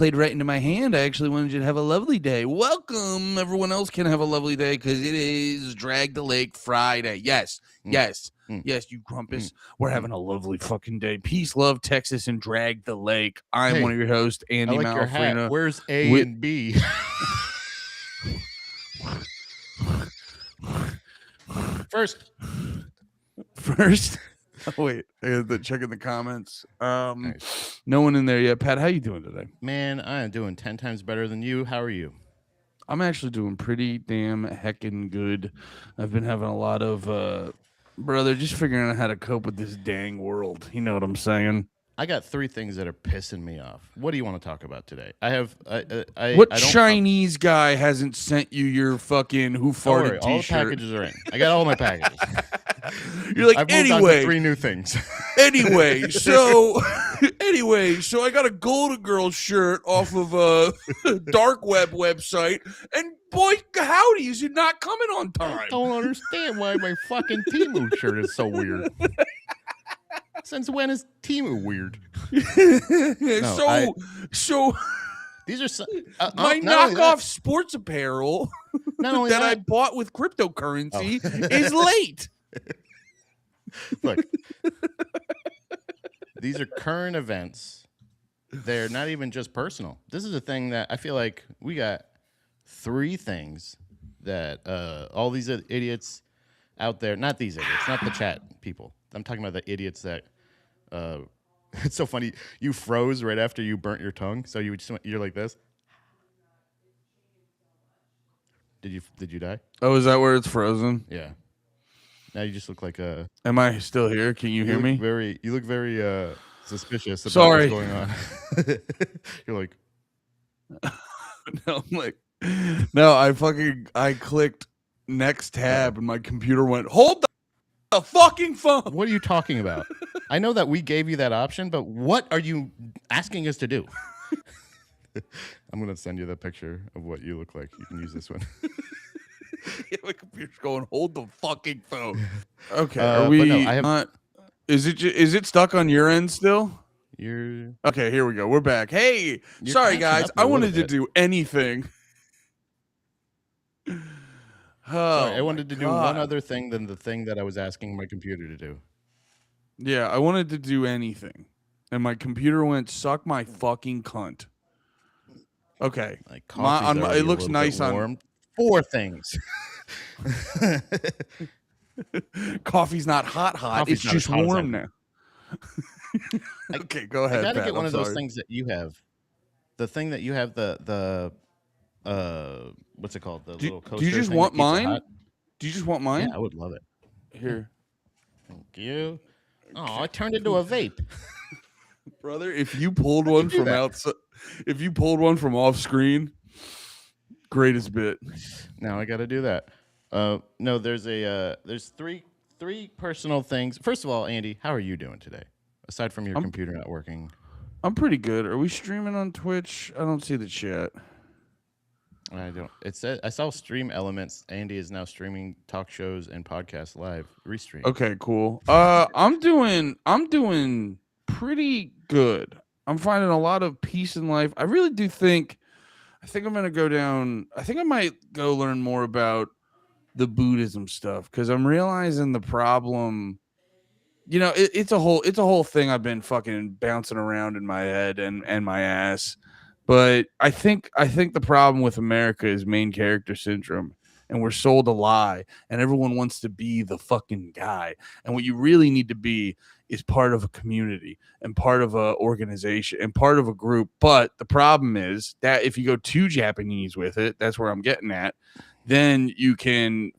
played right into my hand. I actually wanted you to have a lovely day. Welcome. Everyone else can have a lovely day because it is Drag the Lake Friday. Yes, yes, yes, you grumpus. We're having a lovely fucking day. Peace, love, Texas, and Drag the Lake. I'm one of your hosts, Andy I like your hat. Malafrina. Where's A and B? First. Oh, wait, checking the comments. Nice. No one in there yet. Pat, how you doing today? Man, I am doing 10 times better than you. How are you? I'm actually doing pretty damn heckin' good. I've been having a lot of, brother, just figuring out how to cope with this dang world. You know what I'm saying? I got 3 things that are pissing me off. What do you want to talk about today? I have. What I don't, Chinese guy hasn't sent you your fucking who don't worry, farted all the t-shirt? packages are in. I got all my packages. You're like, I've moved on to anyway, 3 new things. anyway, so I got a Golden Girls shirt off of a dark web website, and boy, howdy, is it not coming on I time? don't understand why my fucking Temu shirt is so weird. Since when is Temu weird? So these are my knockoff sports apparel that I bought with cryptocurrency is late. Look, these are current events. They're not even just personal. This is a thing that I feel like we got 3 things that all these idiots out there, not these idiots, not the chat people. I'm talking about the idiots that it's so funny. You froze right after you burnt your tongue, so you're like this. Did you die? Oh, is that where it's frozen? Yeah. Now you just look like a. Am I still here? Can you hear me? You look very suspicious about Sorry. what's going on. You're like. No, I'm like, no. I clicked next tab and my computer went, hold the fucking phone. What are you talking about? I know that we gave you that option, but what are you asking us to do? I'm gonna send you the picture of what you look like. You can use this one. Yeah, my computer's going, hold the fucking phone. Okay, are we? No, I have not. Is it stuck on your end still? You're okay. Here we go. We're back. Hey, sorry guys. I wanted to do anything. Sorry, I wanted to do one other thing than the thing that I was asking my computer to do. Yeah, I wanted to do anything, and my computer went, suck my fucking cunt. Okay, it looks nice on 4 things. Coffee's not hot. It's just warm now. Okay, go ahead. I gotta Pat, get one I'm of sorry. those things that you have. The thing that you have, the what's it called? The little coaster. Do you just want mine? Do you just want mine? Yeah, I would love it. Here. Thank you. Oh, I turned into a vape. Brother, if you pulled one from outside, if you pulled one from off screen, greatest bit. Now I got to do that. No, there's three personal things. First of all, Andy, how are you doing today? Aside from your computer not working. I'm pretty good. Are we streaming on Twitch? I don't see the chat. I don't. It said I saw stream elements. Andy is now streaming talk shows and podcasts live. Restream. Okay, cool. I'm doing pretty good. I'm finding a lot of peace in life. I really do think. I think I'm gonna go down. I think I might go learn more about the Buddhism stuff because I'm realizing the problem. You know, it's a whole thing I've been fucking bouncing around in my head and my ass. But I think the problem with America is main character syndrome, and we're sold a lie, and everyone wants to be the fucking guy. And what you really need to be is part of a community and part of a organization and part of a group. But the problem is that if you go too Japanese with it, that's where I'm getting at. Then you can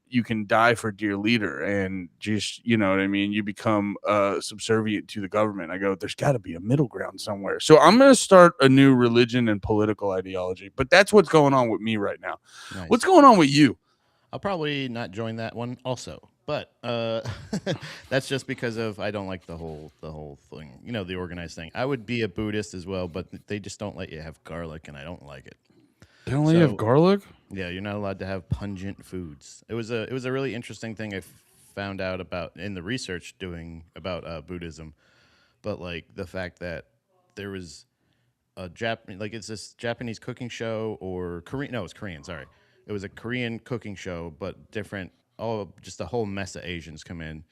you can die for dear leader and just, you know what I mean? You become subservient to the government. I go, there's got to be a middle ground somewhere. So I'm going to start a new religion and political ideology, but that's what's going on with me right now. Nice. What's going on with you? I'll probably not join that one also, but that's just because I don't like the whole thing, you know, the organized thing. I would be a Buddhist as well, but they just don't let you have garlic, and I don't like it. They don't let you have garlic? Yeah, you're not allowed to have pungent foods. It was a really interesting thing I found out about in the research doing about Buddhism, but like the fact that there was like it's this Japanese cooking show or Korean. No, it's Korean. Sorry, it was a Korean cooking show, but different. All just a whole mess of Asians come in,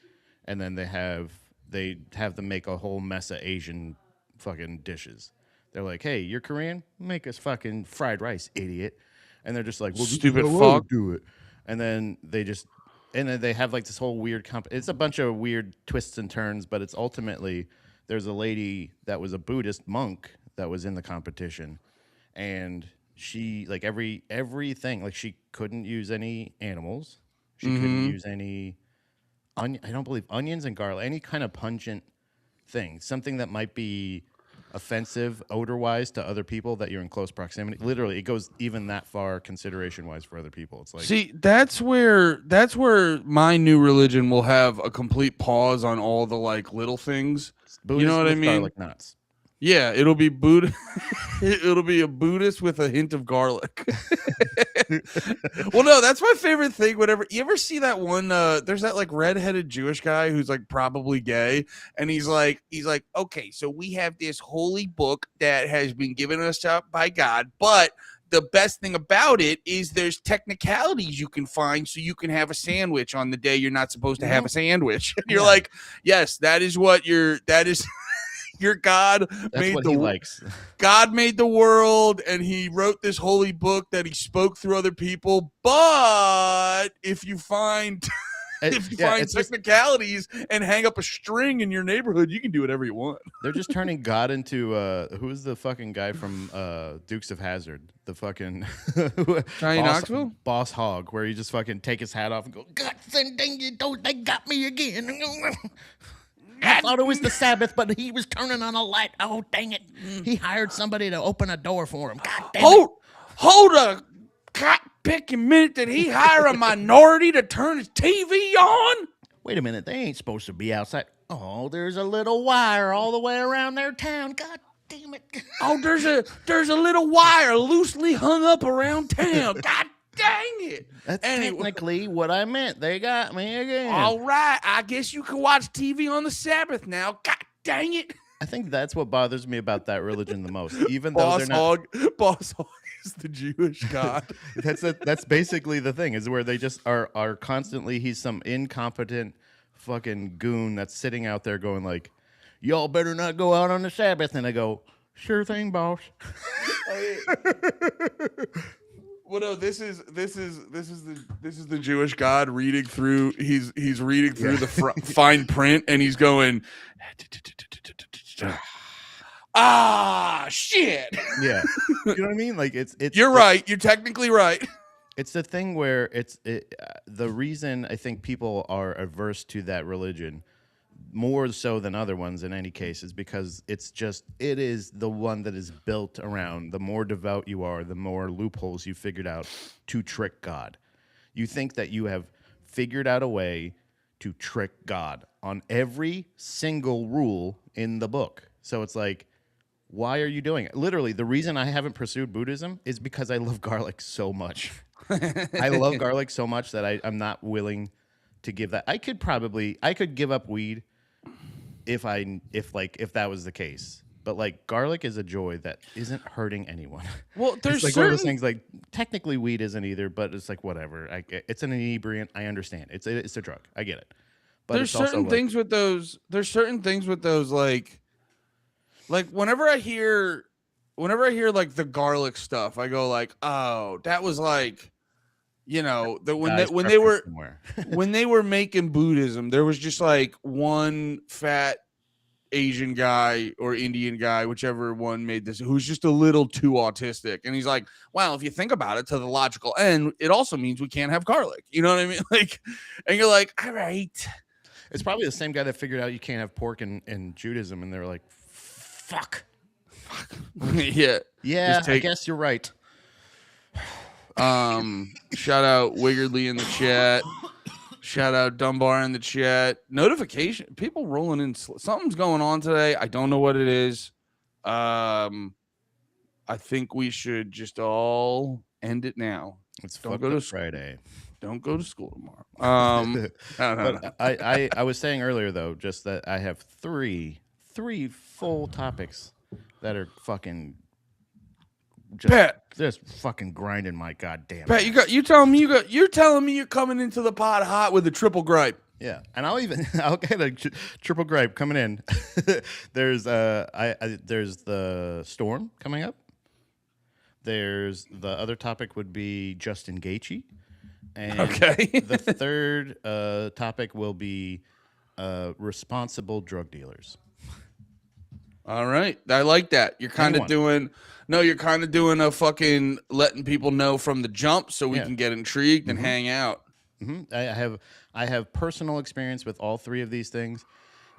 and then they have them make a whole mess of Asian fucking dishes. They're like, "Hey, you're Korean? Make us fucking fried rice, idiot." And they're just like, "Well, this is Stupid how I fuck. would do it." And then they have like this whole weird it's a bunch of weird twists and turns, but it's ultimately there's a lady that was a Buddhist monk that was in the competition, and she like everything like she couldn't use any animals, she couldn't use any I don't believe onions and garlic, any kind of pungent thing, something that might be offensive odor wise to other people that you're in close proximity. Literally, it goes even that far consideration wise for other people. It's like See, that's where my new religion will have a complete pause on all the like little things. You know Buddhist what I with mean? garlic knots. Yeah, it'll be Buddha. It'll be a Buddhist with a hint of garlic. Well, no, that's my favorite thing. Whenever you ever see that one, there's that like redheaded Jewish guy who's like probably gay, and he's like, okay, so we have this holy book that has been given us up by God, but the best thing about it is there's technicalities you can find so you can have a sandwich on the day you're not supposed to have a sandwich. And you're Yeah. like, yes, that is your God That's made what he the likes. God made the world and he wrote this holy book that he spoke through other people. But if you find if you Yeah, find it's just technicalities and hang up a string in your neighborhood, you can do whatever you want. they're just turning God into who's the fucking guy from Dukes of Hazzard, the fucking Johnny boss Knoxville? boss hog, where you just fucking take his hat off and go, God, dang you, don't they got me again? I thought it was the Sabbath, but he was turning on a light. Oh, dang it! He hired somebody to open a door for him. God damn it! Hold a picking minute. Did he hire a minority to turn his TV on? Wait a minute, they ain't supposed to be outside. Oh, there's a little wire all the way around their town. God damn it! Oh, there's a little wire loosely hung up around town. God dang it! That's Anyway. technically what I meant. They got me again. All right, I guess you can watch TV on the Sabbath now. God dang it! I think that's what bothers me about that religion the most. Even though they're Boss Hog is the Jewish God. that's basically the thing, is where they just are constantly, he's some incompetent fucking goon that's sitting out there going like, y'all better not go out on the Sabbath. And I go, sure thing, boss. Well, no, this is the Jewish God reading through. He's reading through the fine print, and he's going, ah, shit. Yeah, you know what I mean? Like it's You're right. You're technically right. It's the thing where the reason I think people are averse to that religion more so than other ones in any case is because it is the one that is built around the more devout you are, the more loopholes you figured out to trick God. You think that you have figured out a way to trick God on every single rule in the book. So it's like, why are you doing it? Literally, the reason I haven't pursued Buddhism is because I love garlic so much. I love garlic so much that I'm not willing to give that. I could give up weed if that was the case. But like garlic is a joy that isn't hurting anyone. Well, there's it's like one of those things. Like technically weed isn't either, but it's like whatever. It's an inebriant. I understand. It's a drug. I get it. But there's it's also certain things with those. There's certain things with those like whenever I hear like the garlic stuff, I go like, oh, that was like, you know, when they were making Buddhism, there was just like one fat Asian guy or Indian guy, whichever one made this, who's just a little too autistic. And he's like, well, if you think about it to the logical end, it also means we can't have garlic. You know what I mean? Like, and you're like, all right. It's probably the same guy that figured out you can't have pork in Judaism, and they're like, fuck. Yeah. I guess you're right. Shout out Wiggerly in the chat. Shout out Dunbar in the chat. Notification. People rolling in. Something's going on today. I don't know what it is. I think we should just all end it now. Don't go to Friday. Don't go to school tomorrow. But I was saying earlier though, just that I have three full topics that are fucking Pat, just fucking grinding my goddamn Pat, ass. you're telling me you're coming into the pod hot with a triple gripe. Yeah, and I'll get a triple gripe coming in. There's there's the storm coming up. There's the other topic would be Justin Gaethje, and Okay. the third topic will be responsible drug dealers. All right. I like that. You're kind of Anyone. doing a fucking letting people know from the jump so we Yeah. can get intrigued and hang out. I have personal experience with all three of these things,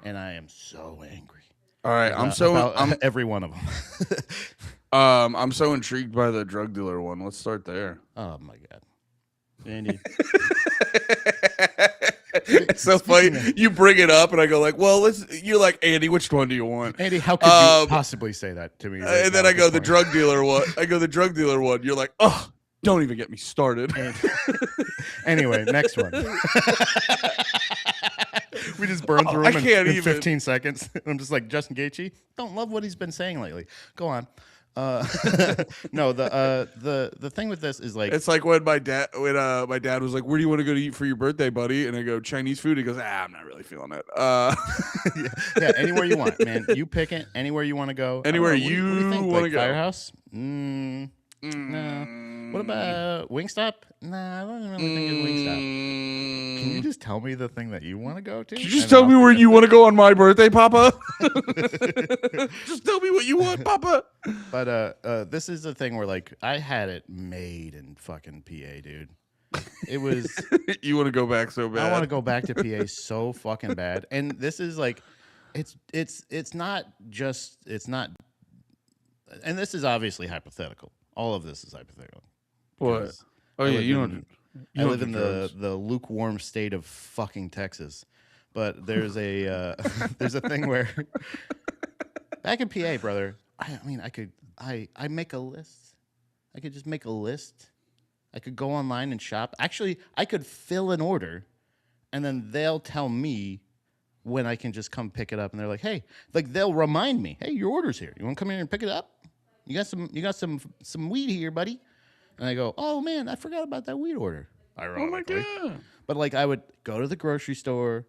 and I am so angry. All right. About every one of them. I'm so intrigued by the drug dealer one. Let's start there. Oh my god, Andy. It's so funny. You bring it up and I go like, well, you're like, Andy, which one do you want? Andy, how could you possibly say that to me? Right And then now I at go, this the point? drug dealer one. I go, the drug dealer one. You're like, oh, don't even get me started. Anyway, next one. We just burned through I him can't in even. 15 seconds. I'm just like, Justin Gaethje, don't love what he's been saying lately. Go on. No, the thing with this is like, It's like when my dad was like, where do you want to go to eat for your birthday, buddy? And I go, Chinese food. He goes, I'm not really feeling it. yeah, anywhere you want, man. You pick it. Anywhere you want to go. Anywhere What do you think? wanna Like go. Firehouse? No. What about Wingstop? Nah, I don't really think it's Wingstop. Can you just tell me the thing that you want to go to? Can you just tell me where you want to go on my birthday, Papa? Just tell me what you want, Papa. But this is the thing where like I had it made in fucking PA, dude. It was. You want to go back so bad. I want to go back to PA so fucking bad. And this is like, it's not. And this is obviously hypothetical. All of this is hypothetical. What? 'Cause Oh I yeah, live you in- don't. I live in the lukewarm state of fucking Texas. But there's a there's a thing where back in PA, brother. I mean, I make a list. I could just make a list. I could go online and shop. Actually, I could fill an order, and then they'll tell me when I can just come pick it up. And they're like, "Hey," like they'll remind me, "Hey, your order's here. You want to come here and pick it up? You got some weed here, buddy." And I go, "Oh man, I forgot about that weed order." Oh my Ironically. god. But like I would go to the grocery store,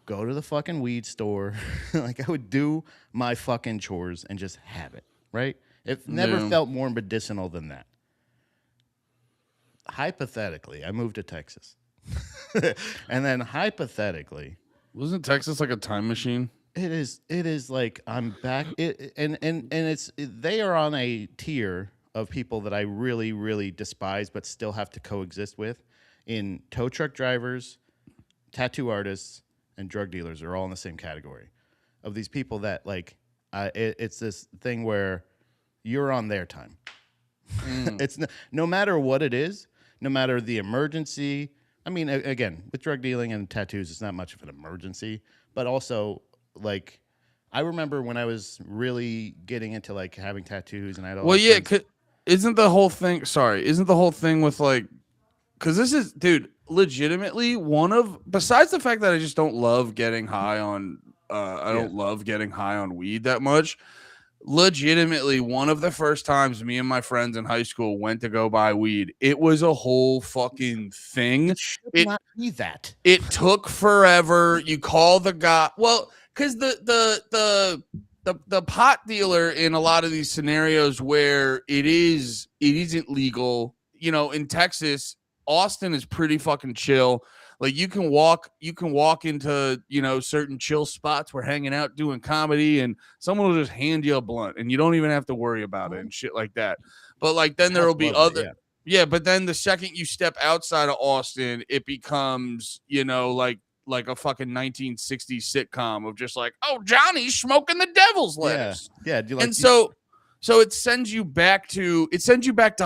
go to the fucking weed store. Like I would do my fucking chores and just have it, right? It never Yeah. felt more medicinal than that. Hypothetically, I moved to Texas. And then hypothetically, Wasn't Texas like a time machine? it is like I'm back and they are on a tier of people that I really, really despise but still have to coexist with. In tow truck drivers, tattoo artists, and drug dealers are all in the same category of these people that like it's this thing where you're on their time. It's no matter what it is, no matter the emergency. I mean, again, with drug dealing and tattoos, it's not much of an emergency, but also like I remember when I was really getting into like having tattoos and I had all Well, these yeah. friends- Isn't the whole thing? Sorry, isn't the whole thing with like? Because this is, dude, legitimately one of. Besides the fact that I just don't love getting high on. I don't love getting high on weed that much. Legitimately, one of the first times me and my friends in high school went to go buy weed, it was a whole fucking thing. should It not be that. it took forever. You call the guy. Well, because the pot dealer in a lot of these scenarios where it isn't legal. You know, in Texas, Austin is pretty fucking chill. Like you can walk into, you know, certain chill spots. We're hanging out doing comedy, and someone will just hand you a blunt, and you don't even have to worry about it and shit like that. But like then there will be Lovely, other. Yeah, but then the second you step outside of Austin, it becomes, you know, like a fucking 1960s sitcom of just like, oh, Johnny's smoking the devil's Yeah. lettuce. Yeah. Do you like And so it sends you back to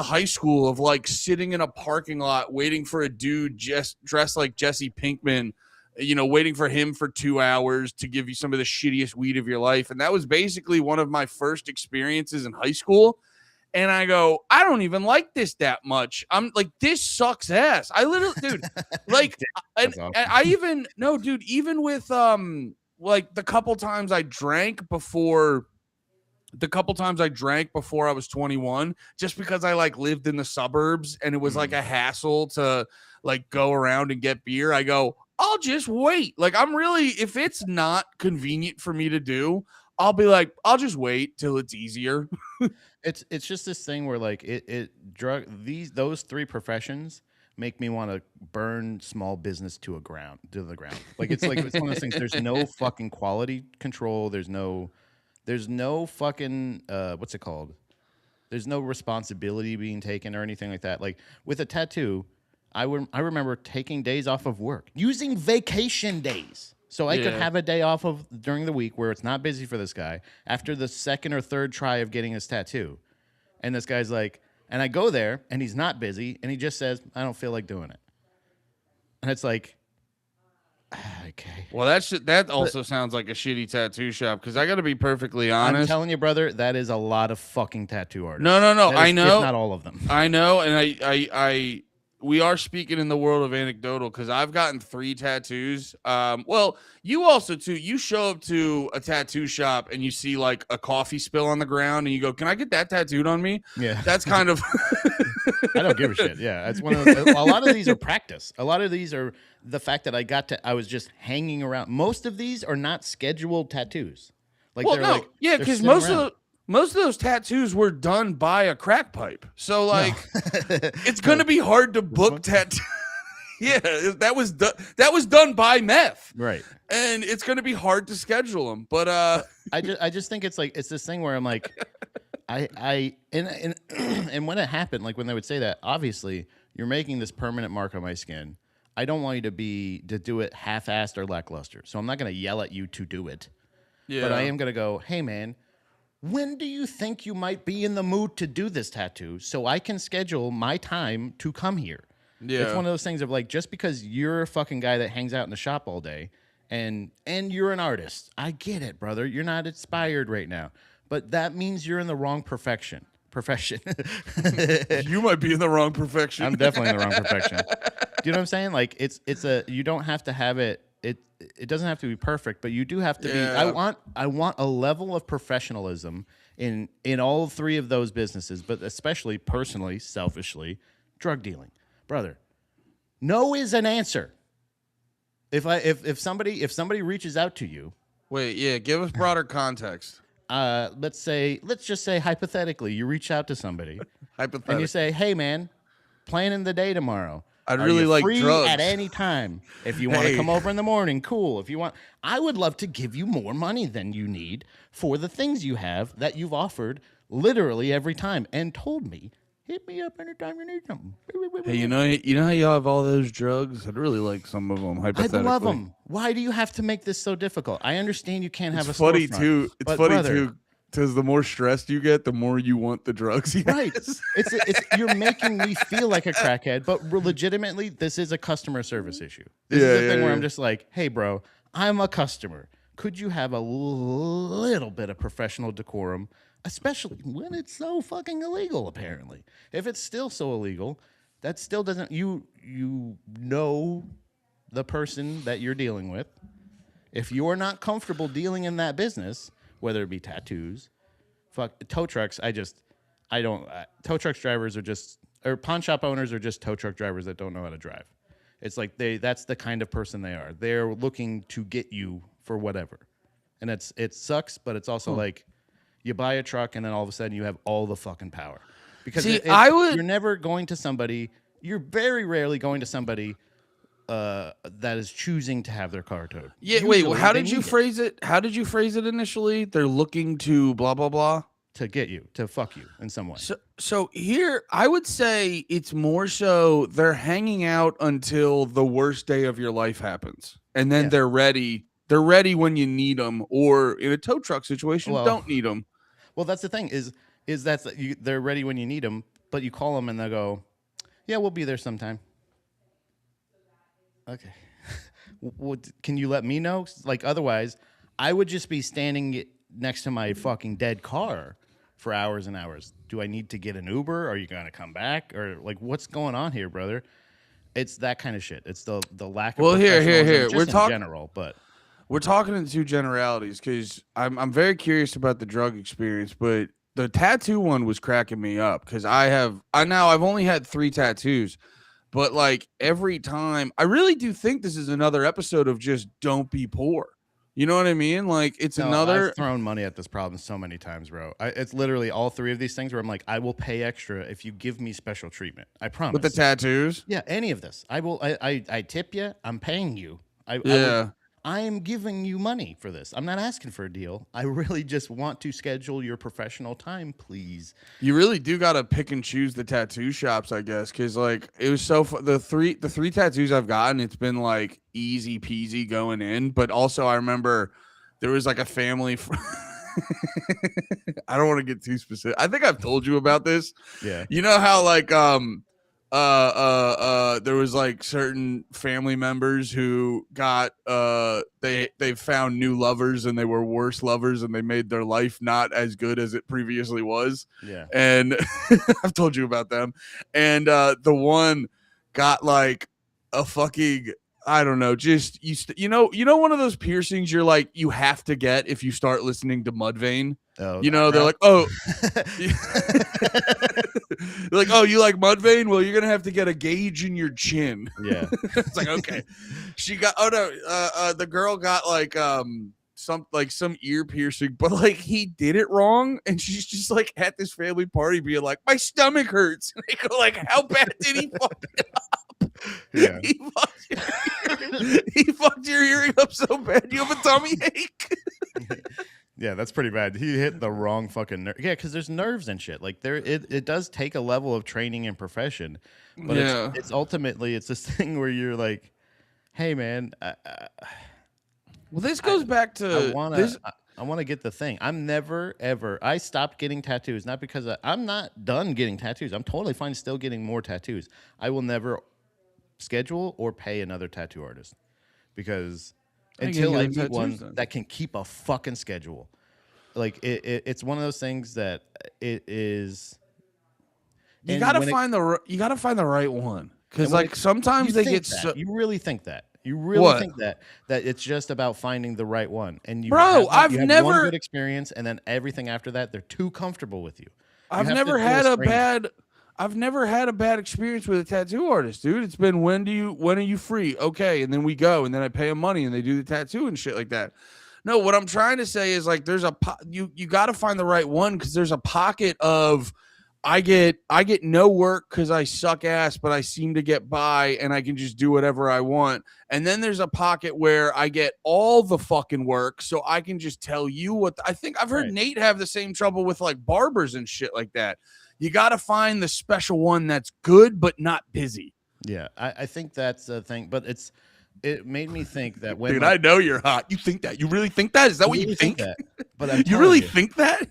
high school of like sitting in a parking lot waiting for a dude just dressed like Jesse Pinkman, you know, waiting for him for 2 hours to give you some of the shittiest weed of your life. And that was basically one of my first experiences in high school. And I go, I don't even like this that much. I'm like, this sucks ass. I literally, dude, like, and awesome. I even, no, dude, even with, like the couple times I drank before the couple times I drank before I was 21, just because I like lived in the suburbs and it was like a hassle to like go around and get beer, I go, I'll just wait. Like I'm really, if it's not convenient for me to do, I'll be like, I'll just wait till it's easier. It's just this thing where like those three professions make me want to burn small business to the ground. Like it's one of those things. There's no fucking quality control. There's no fucking what's it called? There's no responsibility being taken or anything like that. Like with a tattoo, I remember taking days off of work, using vacation days. So I could Yeah. have a day off of during the week where it's not busy for this guy after the second or third try of getting his tattoo. And this guy's like, and I go there and he's not busy and he just says, I don't feel like doing it. And it's like, okay. Well, that also sounds like a shitty tattoo shop because I got to be perfectly I'm honest. telling you, brother, that is a lot of fucking tattoo artists. No, That is, I know. if not all of them. I know, and we are speaking in the world of anecdotal because I've gotten 3 tattoos. Well, you also too. You show up to a tattoo shop and you see like a coffee spill on the ground, and you go, "Can I get that tattooed on me?" Yeah. That's kind of. I don't give a shit. Yeah, that's one of those, a lot of these are practice. A lot of these are the fact that I was just hanging around. Most of these are not scheduled tattoos. Like Well, they're no, like yeah, they're because sitting most around. of those tattoos were done by a crack pipe, so like it's gonna be hard to book tattoo. Yeah, that was done. That was done by meth, Right. and it's gonna be hard to schedule them. But I just think it's like it's this thing where I'm like, and and when it happened, like when they would say that, obviously you're making this permanent mark on my skin. I don't want you to do it half-assed or lackluster. So I'm not gonna yell at you to do it. yeah, But I am gonna go, hey man, when do you think you might be in the mood to do this tattoo so I can schedule my time to come here? yeah. It's one of those things of like, just because you're a fucking guy that hangs out in the shop all day and you're an artist, I get it, brother. You're not inspired right now, but that means you're in the wrong profession. You might be in the wrong perfection. I'm definitely in the wrong profession. Do you know what I'm saying? Like it's you don't have to have it. It doesn't have to be perfect, but you do have to be. I want a level of professionalism in all 3 of those businesses, but especially personally, selfishly, drug dealing, brother. No is an answer. If somebody reaches out to you, Wait, yeah. Give us broader context. let's just say hypothetically, you reach out to somebody and Hypothetically, you say, "Hey, man, planning the day tomorrow. I'd Are really you like free drugs at any time. If you want to Hey. come over in the morning, cool. If you want, I would love to give you more money than you need for the things you have that you've offered literally every time and told me, hit me up anytime you need something." Hey, you know how you have all those drugs? I'd really like some of them. I Hypothetically, love them. Why do you have to make this so difficult? I understand you can't have a It's funny storefront, too. It's but funny brother, too because the more stressed you get, the more you want the drugs. He Right. has. It's you're making me feel like a crackhead, but legitimately, this is a customer service issue. This is the thing where I'm just like, hey, bro, I'm a customer. Could you have a little bit of professional decorum, especially when it's so fucking illegal? Apparently, if it's still so illegal, that still doesn't you know the person that you're dealing with. If you're not comfortable dealing in that business, whether it be tattoos, fuck tow trucks, I don't tow trucks drivers are just, or pawn shop owners are just tow truck drivers that don't know how to drive. It's like that's the kind of person they are. They're looking to get you for whatever. And it sucks, but it's also like you buy a truck and then all of a sudden you have all the fucking power. Because See, I would- you're never going to somebody, you're very rarely going to somebody that is choosing to have their car towed. Yeah, wait. Usually How they did you need it phrase it? How did you phrase it initially? They're looking to blah blah blah. to get you, to fuck you in some way. So here, I would say it's more so they're hanging out until the worst day of your life happens, and then Yeah. they're ready. They're ready when you need them, or in a tow truck situation, Well- don't need them. Well, that's the thing is they're ready when you need them, but you call them and they go, "Yeah, we'll be there sometime." Okay. Can you let me know? Like otherwise, I would just be standing next to my fucking dead car for hours and hours. Do I need to get an Uber? Are you gonna come back? Or like, what's going on here, brother? It's that kind of shit. It's the lack of Well, here. professionalism We're just in talking. general, but we're talking in two generalities because I'm very curious about the drug experience, but the tattoo one was cracking me up because I've only had 3 tattoos, but like every time I really do think this is another episode of just don't be poor. You know what I mean? Like it's No, I've another thrown money at this problem so many times, bro. It's literally all three of these things where I'm like, I will pay extra if you give me special treatment. I with the promise. tattoos. Yeah, any of this. I will. I tip you. I'm paying you. I will. Yeah. I am giving you money for this. I'm not asking for a deal. I really just want to schedule your professional time, please. You really do got to pick and choose the tattoo shops, I guess, because like it was the three tattoos I've gotten, it's been like easy peasy going in. But also, I remember there was like a family. I don't want to get too specific. I think I've told you about this. Yeah. You know how like there was like certain family members who got they found new lovers and they were worse lovers and they made their life not as good as it previously was. Yeah. And I've told you about them. And the one got like a fucking, I don't know, just you know one of those piercings you're like you have to get if you start listening to Mudvayne. Oh, You know, they're like, oh, they're like, oh, you like Mudvayne? Well, you're gonna have to get a gauge in your chin. yeah. It's like, okay. She got, oh no, the girl got like some ear piercing, but like he did it wrong, and she's just like at this family party being like, my stomach hurts. And they go like, how bad did he fuck it up? Yeah. He fucked your hearing up so bad you have a tummy ache. Yeah, that's pretty bad. He hit the wrong fucking nerve. Yeah, because there's nerves and shit. Like it does take a level of training and profession, but Yeah. it's ultimately it's this thing where you're like, hey man, Well, this goes back to this. I want to get the thing. I'm never ever. I stopped getting tattoos not because I'm not done getting tattoos. I'm totally fine still getting more tattoos. I will never schedule or pay another tattoo artist because until I meet one that can keep a fucking schedule. Like it's one of those things that it is. You gotta find the right one because like sometimes they get so. You really think that. You really think that it's just about finding the right one, and you Bro, have one good experience, and then everything after that, they're too comfortable with you. I've never had a bad experience with a tattoo artist, dude. It's been when are you free? Okay, and then we go, and then I pay them money, and they do the tattoo and shit like that. No, what I'm trying to say is like there's you got to find the right one because there's a pocket of I get no work because I suck ass, but I seem to get by and I can just do whatever I want. And then there's a pocket where I get all the fucking work, so I can just tell you what I think. I've heard Nate have the same trouble with like barbers and shit like that. You got to find the special one that's good but not busy. Yeah, I think that's the thing, but it made me think that when dude, I know you're hot. You think that? You really think that? Is that what you think? That, but you really think that?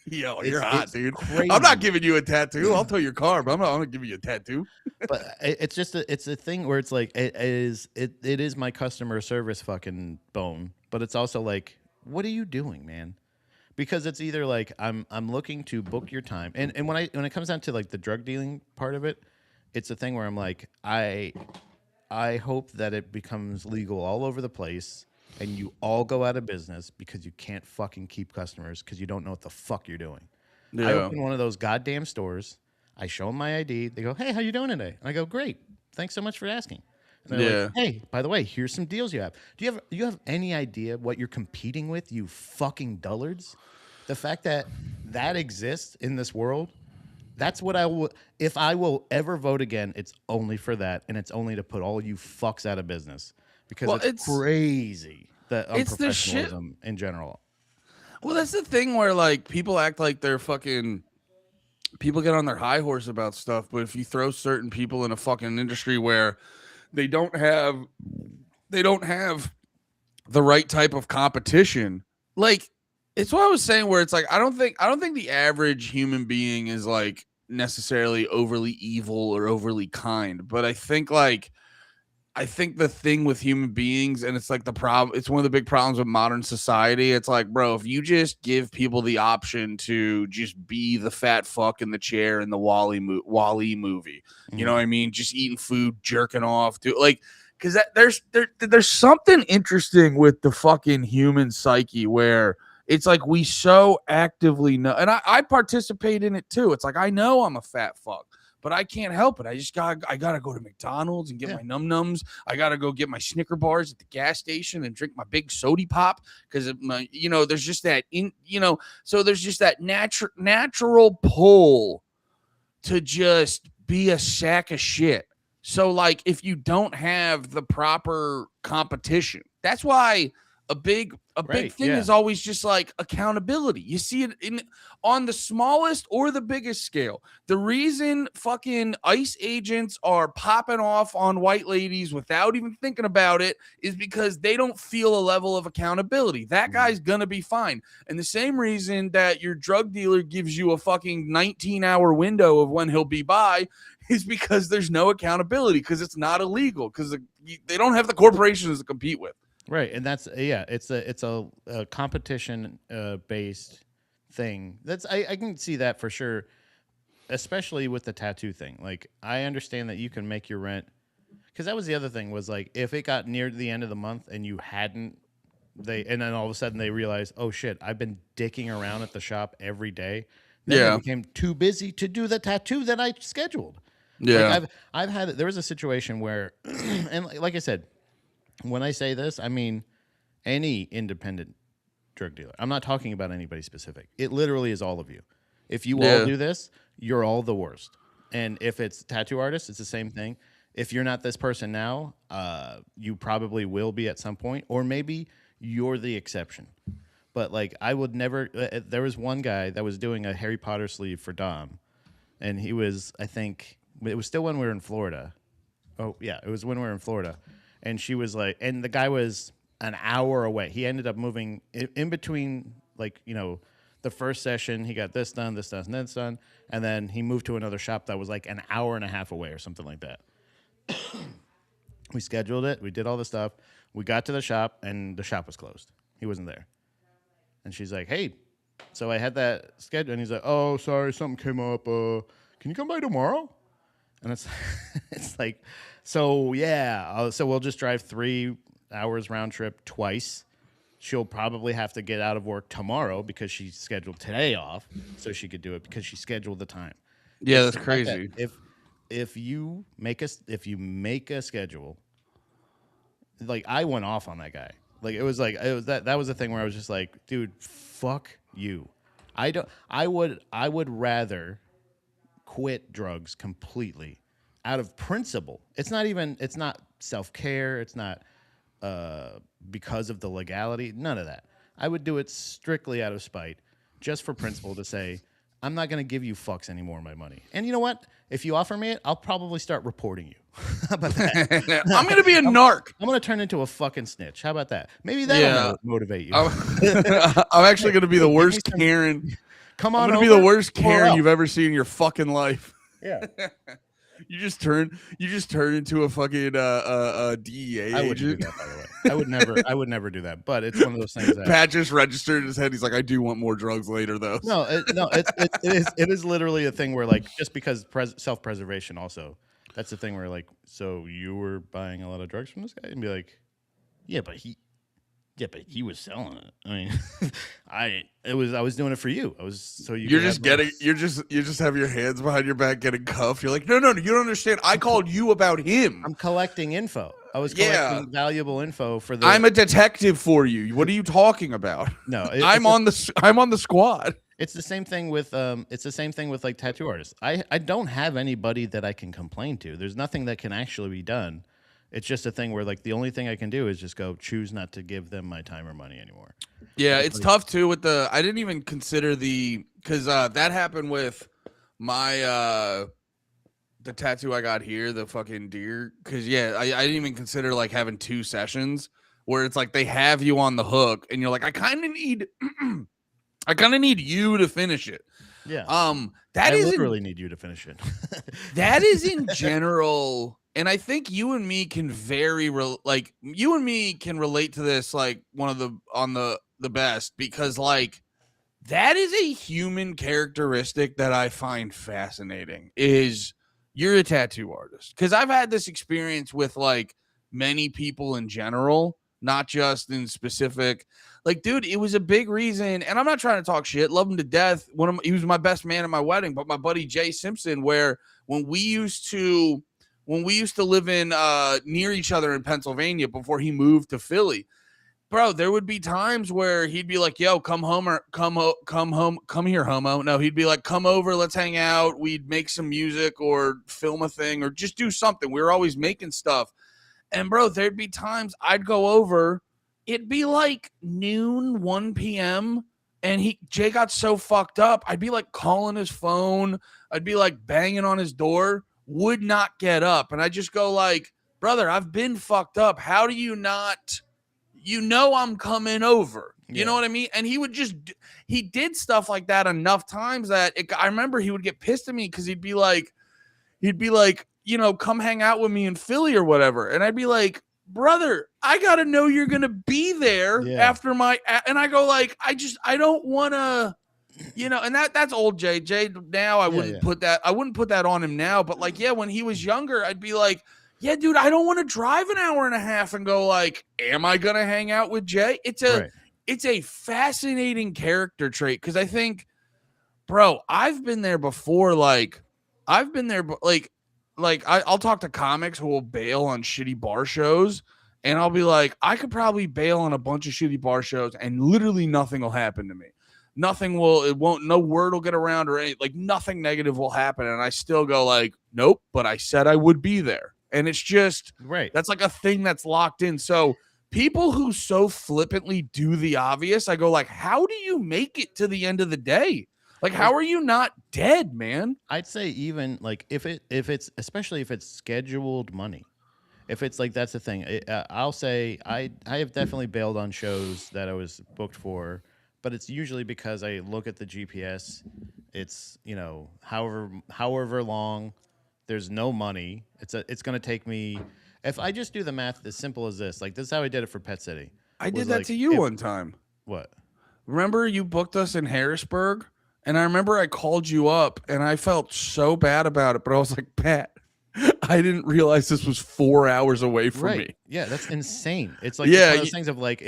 Yo, you're hot, dude. Crazy. I'm not giving you a tattoo. I'll tow your car, but I'm not gonna give you a tattoo. But it's a thing where it's like it is my customer service fucking bone, but it's also like, what are you doing, man? Because it's either like I'm looking to book your time, and when it comes down to like the drug dealing part of it, it's a thing where I'm like I hope that it becomes legal all over the place and you all go out of business because you can't fucking keep customers because you don't know what the fuck you're doing. Yeah. I open one of those goddamn stores. I show them my ID. They go, hey, how you doing today? And I go, great. Thanks so much for asking. And they're like, hey, by the way, here's some deals you have. Do you have any idea what you're competing with, you fucking dullards? The fact that exists in this world, that's what I will. If I will ever vote again, it's only for that, and it's only to put all you fucks out of business because it's crazy that unprofessionalism in general. Well, that's the thing where like people act like they're fucking. People get on their high horse about stuff, but if you throw certain people in a fucking industry where they don't have the right type of competition, like. It's what I was saying where it's like I don't think the average human being is like necessarily overly evil or overly kind, but I think the thing with human beings, and it's like it's one of the big problems with modern society. It's like, bro, if you just give people the option to just be the fat fuck in the chair in the Wall-E movie, you know what I mean? Just eating food, jerking off, like because there's something interesting with the fucking human psyche where it's like we so actively know, and I participate in it too. It's like I know I'm a fat fuck, but I can't help it. I gotta go to McDonald's and get my num nums. I gotta go get my Snicker bars at the gas station and drink my big soda pop because there's just that so there's just that natural pull to just be a sack of shit. So like if you don't have the proper competition, that's why a big thing is always just like accountability. You see it on the smallest or the biggest scale. The reason fucking ICE agents are popping off on white ladies without even thinking about it is because they don't feel a level of accountability. That guy's gonna be fine. And the same reason that your drug dealer gives you a fucking 19-hour window of when he'll be by is because there's no accountability, because it's not illegal, because they don't have the corporations to compete with. Right, and that's it's a competition based thing. I can see that for sure, especially with the tattoo thing. Like I understand that you can make your rent, because that was the other thing, was like if it got near the end of the month and you hadn't, and then all of a sudden they realized, oh shit, I've been dicking around at the shop every day. Then they became too busy to do the tattoo that I scheduled. Yeah, like I've had, there was a situation where, and like I said, when I say this, I mean any independent drug dealer. I'm not talking about anybody specific. It literally is all of you. If you all do this, you're all the worst. And if it's tattoo artists, it's the same thing. If you're not this person now, you probably will be at some point, or maybe you're the exception. But like I would never. There was one guy that was doing a Harry Potter sleeve for Dom, and he was, I think, it was still when we were in Florida. Oh yeah, it was when we were in Florida. And she was like, and the guy was an hour away. He ended up moving in between, like, the first session, he got this done, and this done. And then he moved to another shop that was like an hour and a half away or something like that. We scheduled it. We did all the stuff. We got to the shop and the shop was closed. He wasn't there. And she's like, hey, so I had that schedule. And he's like, oh, sorry, something came up. Can you come by tomorrow? And it's like, so yeah, so we'll just drive 3 hours round trip twice. She'll probably have to get out of work tomorrow because she scheduled today off so she could do it because she scheduled the time. Yeah, that's crazy. That if you make a schedule, like I went off on that guy. Like it was that was the thing where I was just like, dude, fuck you. I would rather quit drugs completely out of principle. It's not self-care. It's not because of the legality. None of that. I would do it strictly out of spite, just for principle, to say, I'm not going to give you fucks any more of my money. And you know what? If you offer me it, I'll probably start reporting you. How about that? I'm going to be a narc. I'm going to turn into a fucking snitch. How about that? Maybe that'll motivate you. I'm actually going to be the worst Karen. Come on, I'm going to be the worst Karen you've ever seen in your fucking life. Yeah. You just turn into a fucking DEA agent. I wouldn't do that, by the way. I would never do that. But it's one of those things that Pat just registered in his head. He's like, I do want more drugs later, though. No, it is literally a thing where, like, just because self-preservation also, that's the thing where, like, so you were buying a lot of drugs from this guy? And be like, yeah, but he was selling it. I mean, I was doing it for you. You just have your hands behind your back getting cuffed. You're like, no, you don't understand. I called you about him. I'm collecting info. I was collecting valuable info for the. I'm a detective for you. What are you talking about? No, I'm on the squad. It's the same thing with like tattoo artists. I don't have anybody that I can complain to. There's nothing that can actually be done. It's just a thing where, like, the only thing I can do is just choose not to give them my time or money anymore. Yeah, it's tough too with I didn't even consider because that happened with my the tattoo I got here, the fucking deer. Because I didn't even consider like having 2 sessions where it's like they have you on the hook and you're like, I kind of need you to finish it. Yeah. I literally need you to finish it. That is in general. And I think you and me can relate to this, like one of the best, because like that is a human characteristic that I find fascinating is you're a tattoo artist. Cause I've had this experience with like many people in general, not just in specific. Like, dude, it was a big reason, and I'm not trying to talk shit. Love him to death. He was my best man at my wedding, but my buddy Jay Simpson, where when we used to live in near each other in Pennsylvania before he moved to Philly, bro, there would be times where he'd be like, "Yo, come home or come home, come here, homo." No, he'd be like, "Come over, let's hang out." We'd make some music or film a thing or just do something. We were always making stuff. And bro, there'd be times I'd go over, it'd be like noon, 1 p.m. And Jay got so fucked up. I'd be like calling his phone. I'd be like banging on his door, would not get up. And I just go like, brother, I've been fucked up. How do you not, I'm coming over. You know what I mean? And he did stuff like that enough times that I remember he would get pissed at me because he'd be like, come hang out with me in Philly or whatever. And I'd be like, brother, I got to know you're going to be there after and I go like, I don't want to, and that's old Jay. Now I wouldn't put that on him now. But like, when he was younger, I'd be like, yeah, dude, I don't want to drive an hour and a half and go like, am I going to hang out with Jay? It's a fascinating character trait. Cause I think, bro, I've been there before. I'll talk to comics who will bail on shitty bar shows, and I'll be like, I could probably bail on a bunch of shitty bar shows, and literally nothing will happen to me. No word will get around or anything. Like nothing negative will happen, and I still go like, nope. But I said I would be there, and it's just that's like a thing that's locked in. So people who so flippantly do the obvious, I go like, how do you make it to the end of the day? Like, how are you not dead, man? I'd say even like if it's especially if it's scheduled money, if it's like that's the thing. I'll say I have definitely bailed on shows that I was booked for, but it's usually because I look at the GPS. It's however long. There's no money. It's going to take me. If I just do the math as simple as this, like this is how I did it for Pet City. I did that to you one time. What? Remember you booked us in Harrisburg? And I remember I called you up and I felt so bad about it, but I was like, Pat, I didn't realize this was 4 hours away from me. Yeah, that's insane. It's like one of those things of like,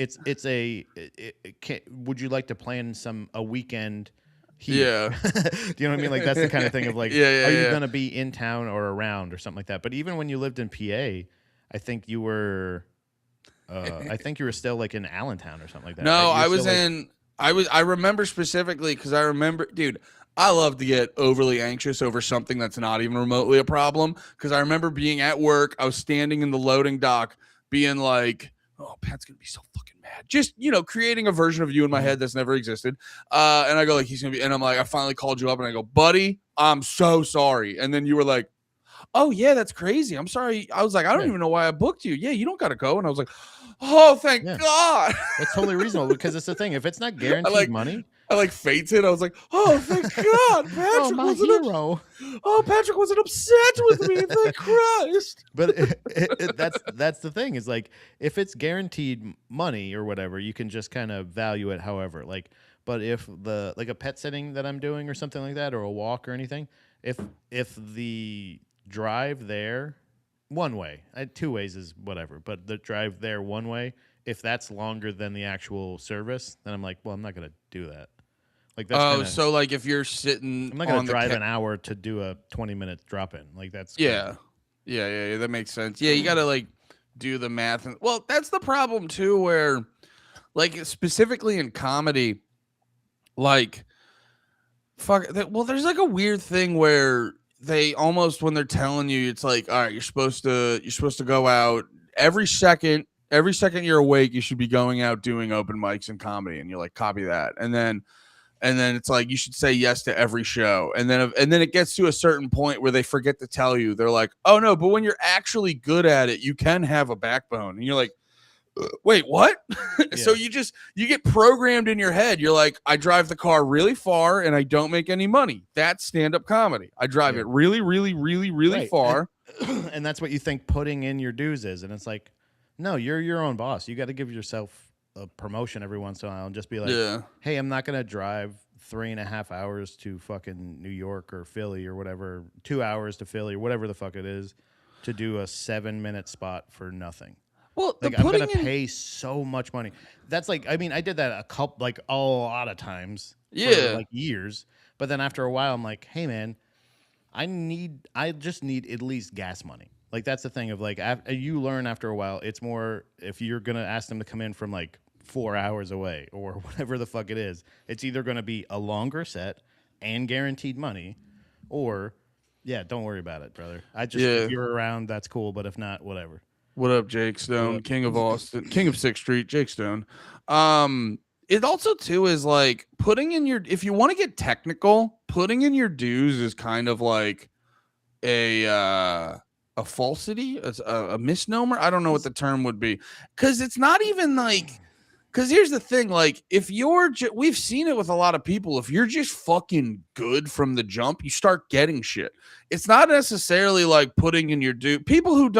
would you like to plan a weekend here? Yeah. Do you know what I mean? Like that's the kind of thing of like, are you going to be in town or around or something like that? But even when you lived in PA, I think you were still like in Allentown or something like that. No, right? I was I remember specifically because I remember, dude, I love to get overly anxious over something that's not even remotely a problem. Because I remember being at work, I was standing in the loading dock being like, oh, Pat's going to be so fucking mad. Just, creating a version of you in my head that's never existed. And I go like, he's going to be, and I'm like, I finally called you up and I go, buddy, I'm so sorry. And then you were like, oh yeah, that's crazy. I'm sorry. I was like, I don't even know why I booked you. Yeah, you don't got to go. And I was like, oh, thank God. That's totally reasonable because it's the thing. If it's not guaranteed money, I like fainted. I was like, oh, thank God. Patrick my hero. Patrick wasn't upset with me. Thank Christ. But that's the thing is like, if it's guaranteed money or whatever, you can just kind of value it however. Like, but if like a pet sitting that I'm doing or something like that, or a walk or anything, if the drive there one way, 2 ways is whatever, but the drive there one way, if that's longer than the actual service, then I'm like, well, I'm not going to do that. Like that's so like if you're sitting, I'm not going to drive an hour to do a 20-minute drop in. Like that's yeah, that makes sense. Yeah, you got to like do the math. Well, that's the problem too, where like specifically in comedy, like well, there's like a weird thing where they almost, when they're telling you, it's like, all right, you're supposed to go out every second you're awake, you should be going out doing open mics and comedy, and you're like, copy that. And then it's like, you should say yes to every show. And then it gets to a certain point where they forget to tell you, they're like, oh no, but when you're actually good at it, you can have a backbone. And you're like, wait, what? Yeah. So you get programmed in your head. You're like, I drive the car really far and I don't make any money. That's stand-up comedy. I drive it really, really, really, really far. And that's what you think putting in your dues is. And it's like, no, you're your own boss. You got to give yourself a promotion every once in a while and just be like, hey, I'm not going to drive 3.5 hours to fucking New York or Philly or whatever, 2 hours to Philly or whatever the fuck it is. to do a 7-minute spot for nothing. Well, the Like I'm gonna putting in, pay so much money. That's like, I mean, I did that a lot of times for yeah, like years. But then after a while, I'm like, hey man, I just need at least gas money. Like that's the thing of like, you learn after a while. It's more if you're gonna ask them to come in from like 4 hours away or whatever the fuck it is. It's either gonna be a longer set and guaranteed money, or yeah, don't worry about it, brother. If yeah. you're around, that's cool. But if not, whatever. What up, Jake Stone, What? King of Austin, King of Sixth Street, Jake Stone. It also too is like putting in your, if you want to get technical, putting in your dues is kind of like a falsity, a misnomer. I don't know what the term would be, because it's not even like, because here's the thing, like if you're we've seen it with a lot of people, if you're just fucking good from the jump, you start getting shit. It's not necessarily like putting in your due. People who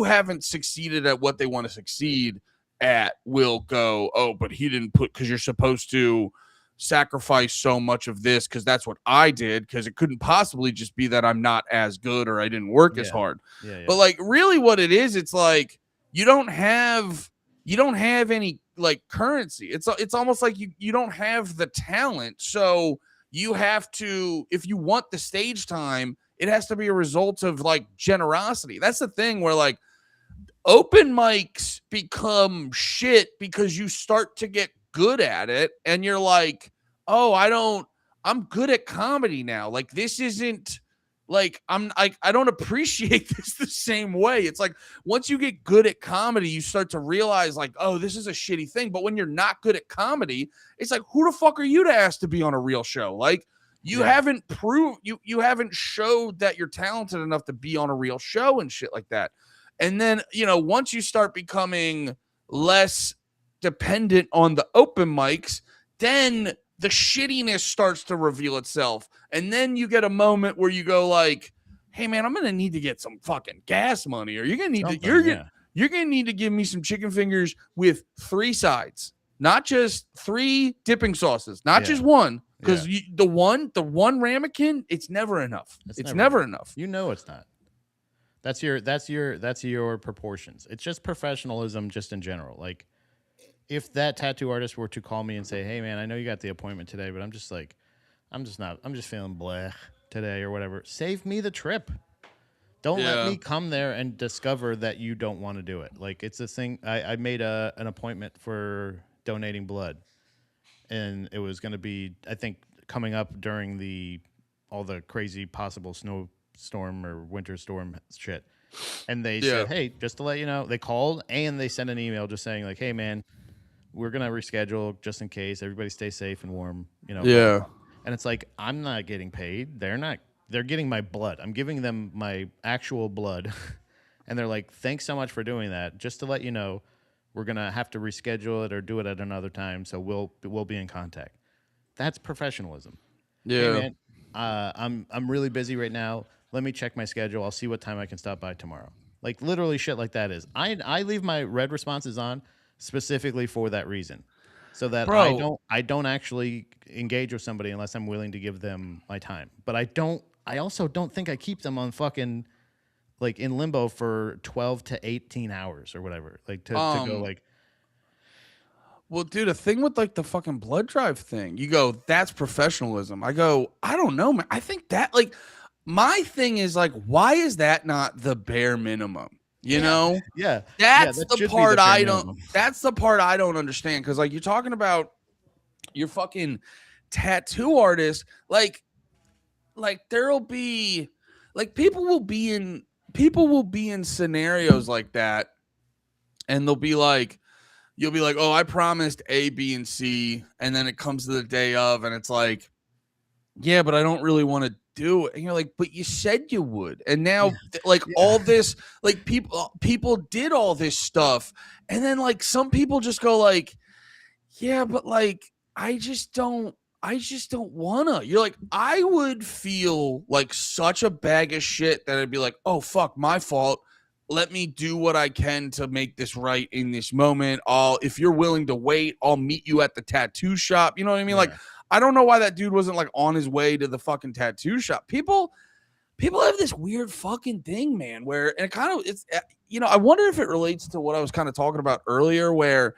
haven't succeeded at what they want to succeed at will go, oh, but he didn't put, because you're supposed to sacrifice so much of this because that's what I did, because it couldn't possibly just be that I'm not as good or I didn't work as Yeah. hard. Yeah. But like really what it is, it's like you don't have any like currency. It's almost like you don't have the talent. So you have to, if you want the stage time, it has to be a result of like generosity. That's the thing where like open mics become shit because you start to get good at it and you're like, oh, I'm good at comedy now. Like this isn't like I don't appreciate this the same way. It's like once you get good at comedy, you start to realize like, oh, this is a shitty thing. But when you're not good at comedy, it's like, who the fuck are you to ask to be on a real show? Like you haven't proved, you haven't showed that you're talented enough to be on a real show and shit like that. And then, once you start becoming less dependent on the open mics, then the shittiness starts to reveal itself. And then you get a moment where you go like, hey man, I'm going to need to get some fucking gas money, or you're going to need you're going to need to give me some chicken fingers with 3 sides, not just 3 dipping sauces, not just one. Because the one ramekin, it's never enough. It's never enough. You know it's not. That's your proportions. It's just professionalism, just in general. Like, if that tattoo artist were to call me and say, "Hey, man, I know you got the appointment today, but I'm just feeling bleh today or whatever." Save me the trip. Don't let me come there and discover that you don't want to do it. Like, it's a thing. I made an appointment for donating blood, and it was going to be, I think, coming up during all the crazy possible snowstorm or winter storm shit. And they said, hey, just to let you know, they called and they sent an email just saying like, hey man, we're going to reschedule just in case. Everybody stay safe and warm, Yeah. Blah, blah. And it's like, I'm not getting paid. They're getting my blood. I'm giving them my actual blood. And they're like, thanks so much for doing that. Just to let you know, we're going to have to reschedule it or do it at another time. So we'll be in contact. That's professionalism. Yeah. Hey man, I'm really busy right now. Let me check my schedule. I'll see what time I can stop by tomorrow. Like literally shit like that is. I leave my red responses on specifically for that reason. So that I don't actually engage with somebody unless I'm willing to give them my time. But I also don't think I keep them on fucking like in limbo for 12 to 18 hours or whatever. Like to go like, well, dude, a thing with like the fucking blood drive thing, you go, that's professionalism. I go, I don't know, man. I think that like my thing is like, why is that not the bare minimum? You know? Yeah. That's that the part I don't that's the part I don't understand. Cause like you're talking about your fucking tattoo artist, like there'll be like people will be in scenarios like that, and they'll be like, you'll be like, oh, I promised A, B, and C, and then it comes to the day of, and it's like, yeah, but I don't really want to do it. And you're like, but you said you would. And now all this, like people did all this stuff. And then like some people just go like, yeah, but like I just don't wanna. You're like, I would feel like such a bag of shit that I'd be like, oh fuck, my fault. Let me do what I can to make this right in this moment. If you're willing to wait, I'll meet you at the tattoo shop. You know what I mean? Yeah. Like, I don't know why that dude wasn't like on his way to the fucking tattoo shop. People people have this weird fucking thing, man, where and it kind of it's I wonder if it relates to what I was kind of talking about earlier, where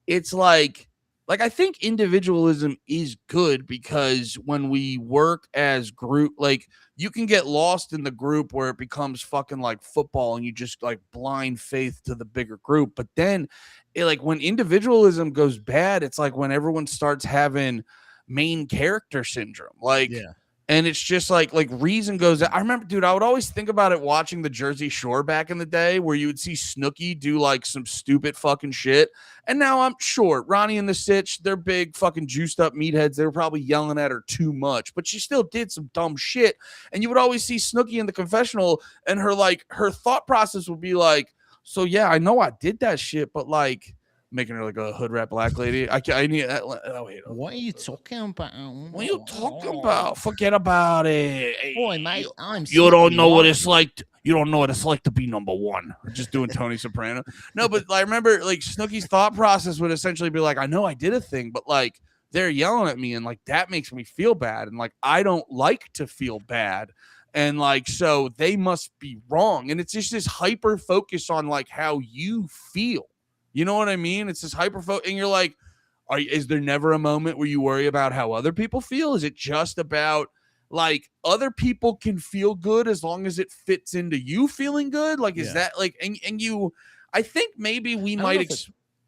it's like I think individualism is good because when we work as group, like you can get lost in the group where it becomes fucking like football and you just like blind faith to the bigger group. But then like when individualism goes bad, it's like when everyone starts having main character syndrome. Like Yeah. and it's just like reason goes. I remember, dude, I would always think about it watching the Jersey Shore back in the day where you would see Snooki do like some stupid fucking shit. And now I'm sure Ronnie and the Sitch, they're big fucking juiced up meatheads. They were probably yelling at her too much, but she still did some dumb shit. And you would always see Snooki in the confessional and her thought process would be like, so yeah, I know I did that shit, but like making her like a hood rat black lady. I need oh wait. What are you talking about? What are you talking about? Forget about it. Hey, Boy, mate, I'm you don't know what Snooki. it's like. You don't know what it's like to be number one. Just doing Tony Soprano. No, but I remember like Snooki's thought process would essentially be like, I know I did a thing, but like they're yelling at me and like that makes me feel bad. And like I don't like to feel bad. And like so they must be wrong. And it's just this hyper focus on like how you feel. You know what I mean? It's this hyper focus, and you're like, is there never a moment where you worry about how other people feel? Is it just about like other people can feel good as long as it fits into you feeling good? Like, is that like, and you, I think maybe we might.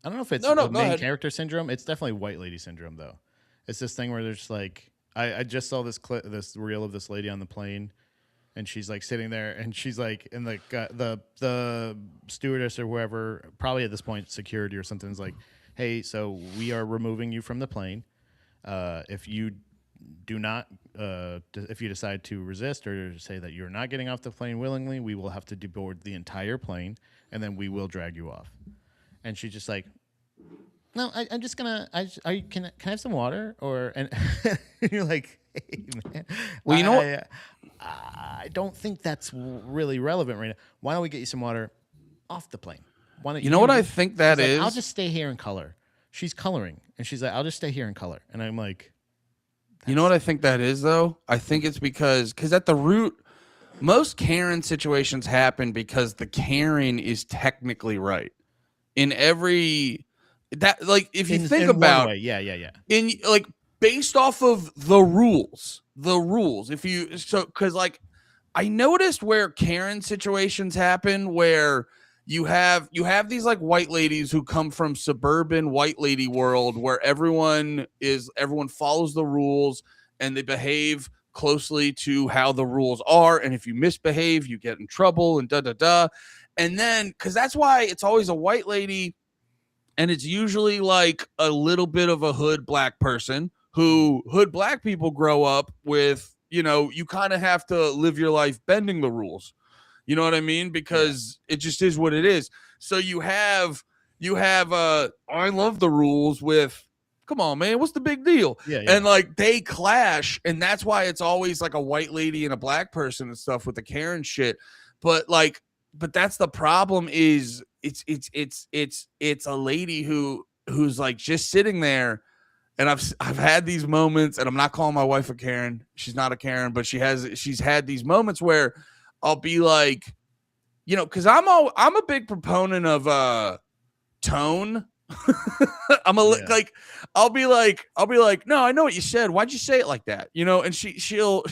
I don't know if it's no, main character syndrome. It's definitely white lady syndrome, though. It's this thing where there's like, I just saw this this reel of this lady on the plane, and she's like sitting there, and she's like, and the stewardess or whoever, probably at this point security or something, is like, hey, so we are removing you from the plane. If you do not, if you decide to resist or say that you're not getting off the plane willingly, we will have to deboard the entire plane, and then we will drag you off. And she's just like, no, I'm just gonna. Can I have some water? Or and you're like, hey man, well, you know what? I don't think that's really relevant right now. Why don't we get you some water off the plane? Why don't you know what I think that is? Like, I'll just stay here and color. She's coloring, and she's like, I'll just stay here and color. And I'm like, you know what I think that is though? I think it's because at the root, most Karen situations happen because the Karen is technically right in every that like if you think about one way, yeah, in like based off of the rules if you so because like I noticed where Karen situations happen where you have these like white ladies who come from suburban white lady world where everyone follows the rules and they behave closely to how the rules are, and if you misbehave you get in trouble and and then because that's why it's always a white lady. And it's usually like a little bit of a hood black person who hood black people grow up with, you kind of have to live your life bending the rules. You know what I mean? Because it just is what it is. So you have I love the rules with, come on, man, what's the big deal? Yeah. And like they clash. And that's why it's always like a white lady and a black person and stuff with the Karen shit. But that's the problem is it's a lady who's like just sitting there, and I've had these moments, and I'm not calling my wife a Karen. She's not a Karen, but she's had these moments where I'll be like, because I'm a big proponent of tone. Like I'll be like, no, I know what you said. Why'd you say it like that? And she'll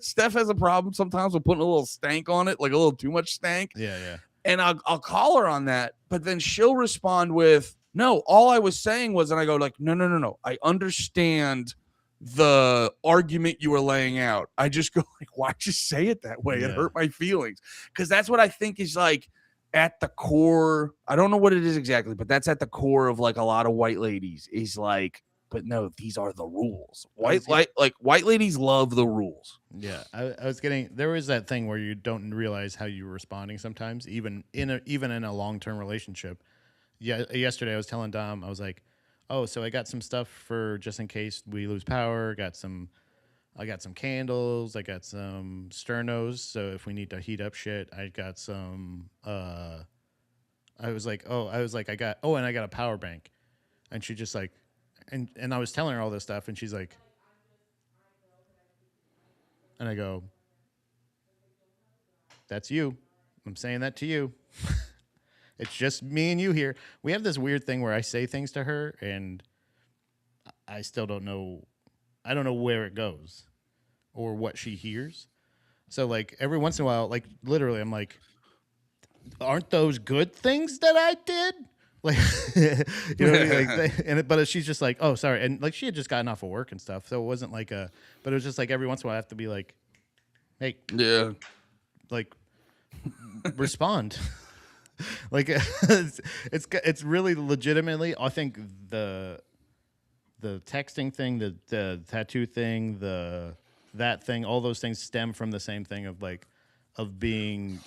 Steph has a problem sometimes with putting a little stank on it, like a little too much stank. Yeah. And I'll call her on that, but then she'll respond with, no, all I was saying was, and I go like, no. I understand the argument you were laying out. I just go like, why'd you say it that way? It hurt my feelings. Because that's what I think is like at the core. I don't know what it is exactly, but that's at the core of like a lot of white ladies is like, but no, these are the rules. White ladies love the rules. Yeah, I was getting, there was that thing where you don't realize how you're responding sometimes, even in a long-term relationship. Yeah, yesterday I was telling Dom, I was like, oh, so I got some stuff for just in case we lose power. I got some candles. I got some sternos, so if we need to heat up shit. I got some. I was like, I got a power bank, and she just like, and I was telling her all this stuff, and she's like, and I go, That's you. I'm saying that to you. It's just me and you here. We have this weird thing where I say things to her and I still don't know. I don't know where it goes or what she hears. So like every once in a while, like literally, I'm like, "Aren't those good things that I did?" Like, you know what I mean? Like, but she's just like, "Oh, sorry," and like she had just gotten off of work and stuff, so it wasn't like a. But it was just like every once in a while, I have to be like, "Hey, Yeah. like, respond." Like, it's really legitimately. I think the texting thing, the tattoo thing, that thing, all those things stem from the same thing of like of being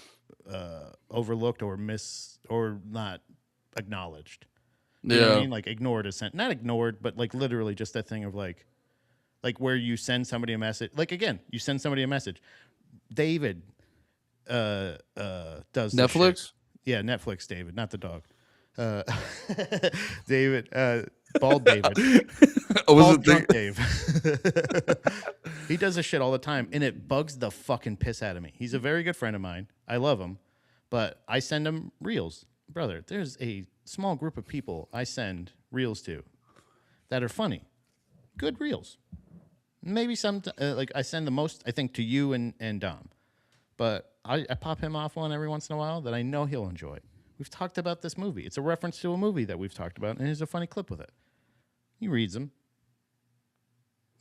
overlooked or not acknowledged. You know what I Yeah. mean? Like ignored is not ignored, but like literally just that thing of like where you send somebody a message. Like again, you send somebody a message. David does this shit. Netflix? Yeah, Netflix David, not the dog. Uh, David, bald David. I was Bald thinking. drunk Dave. He does this shit all the time, and it bugs the fucking piss out of me. He's a very good friend of mine. I love him, but I send him reels. Brother, there's a small group of people I send reels to that are funny. Good reels. Maybe some, like I send the most, I think, to you and Dom. But I pop him off one every once in a while that I know he'll enjoy. We've talked about this movie. It's a reference to a movie that we've talked about, and here's a funny clip with it. He reads them,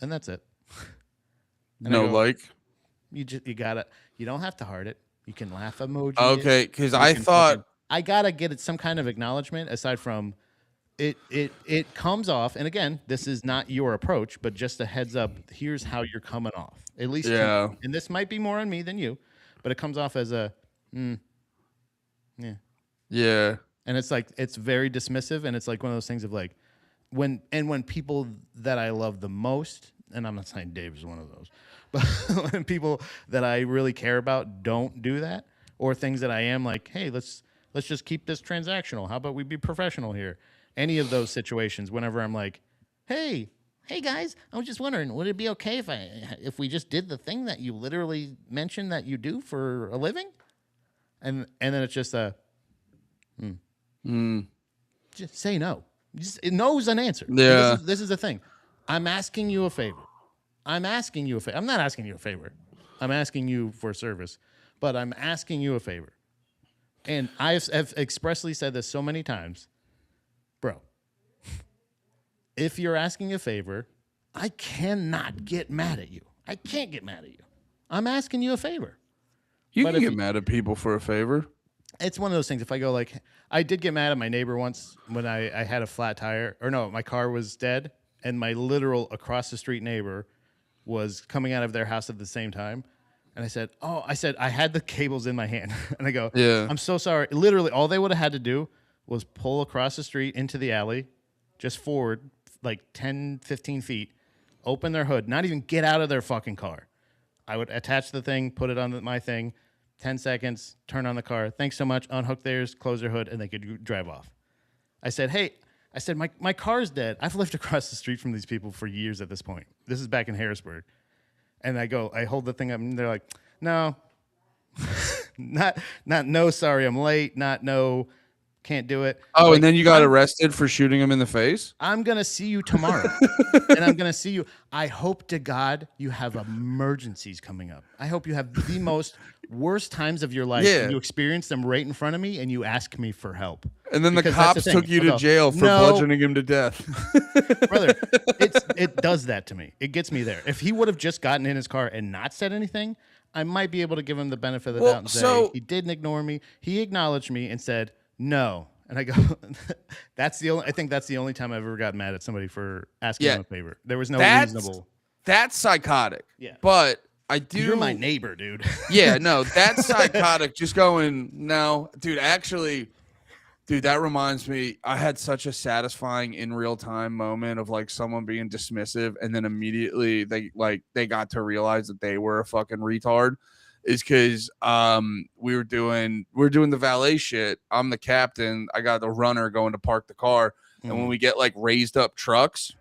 and that's it. And I No, go, like. you gotta, you don't have to heart it. You can laugh emoji it. Okay, because You I can fucking, thought. I gotta get it some kind of acknowledgement aside from it comes off. And again, this is not your approach, but just a heads up. Here's how you're coming off. At least to Yeah. me. And this might be more on me than you, but it comes off as a, yeah. Yeah. And it's like it's very dismissive, and it's like one of those things of like when people that I love the most, and I'm not saying Dave is one of those, but when people that I really care about don't do that, or things that I am like, hey, let's just keep this transactional. How about we be professional here? Any of those situations, whenever I'm like, hey guys, I was just wondering, would it be okay if we just did the thing that you literally mentioned that you do for a living? And then it's just a just say no. Just, no's an answer. And Yeah. this is the thing. I'm asking you a favor. I'm asking you a favor. I'm not asking you a favor. I'm asking you for a service, but I'm asking you a favor. And have expressly said this so many times, bro. If you're asking a favor, I cannot get mad at you. I can't get mad at you. I'm asking you a favor. You But can if get you- mad at people for a favor. It's one of those things. If I go like, I did get mad at my neighbor once when I had a flat tire, or no, my car was dead, and my literal across the street neighbor was coming out of their house at the same time. And I said, I had the cables in my hand. And I go, Yeah. I'm so sorry. Literally, all they would have had to do was pull across the street into the alley, just forward like 10, 15 feet, open their hood, not even get out of their fucking car. I would attach the thing, put it on my thing, 10 seconds, turn on the car. Thanks so much. Unhook theirs, close their hood, and they could drive off. I said, hey, my car's dead. I've lived across the street from these people for years at this point. This is back in Harrisburg. And I hold the thing up, and they're like, no, not no, sorry, I'm late, not no, can't do it. Oh, Like, and then you got arrested for shooting him in the face? I'm going to see you tomorrow. And I'm going to see you. I hope to God you have emergencies coming up. I hope you have the most worst times of your life. Yeah. And you experience them right in front of me and you ask me for help. And then the Because that's the cops thing. took you I'll to go, jail for "No." bludgeoning him to death. Brother, it does that to me. It gets me there. If he would have just gotten in his car and not said anything, I might be able to give him the benefit of the Well, doubt and say, so- he didn't ignore me. He acknowledged me and said, no. And I go, I think that's the only time I've ever got mad at somebody for asking Yeah. them a favor. There was no That's reasonable. that's psychotic. Yeah. But I do. You're my neighbor, dude. Yeah, no, that's psychotic. Just going, no, dude, actually, dude, that reminds me, I had such a satisfying in real time moment of like someone being dismissive and then immediately they got to realize that they were a fucking retard. Is because we were doing the valet shit. I'm the captain. I got the runner going to park the car. And when we get like raised up trucks,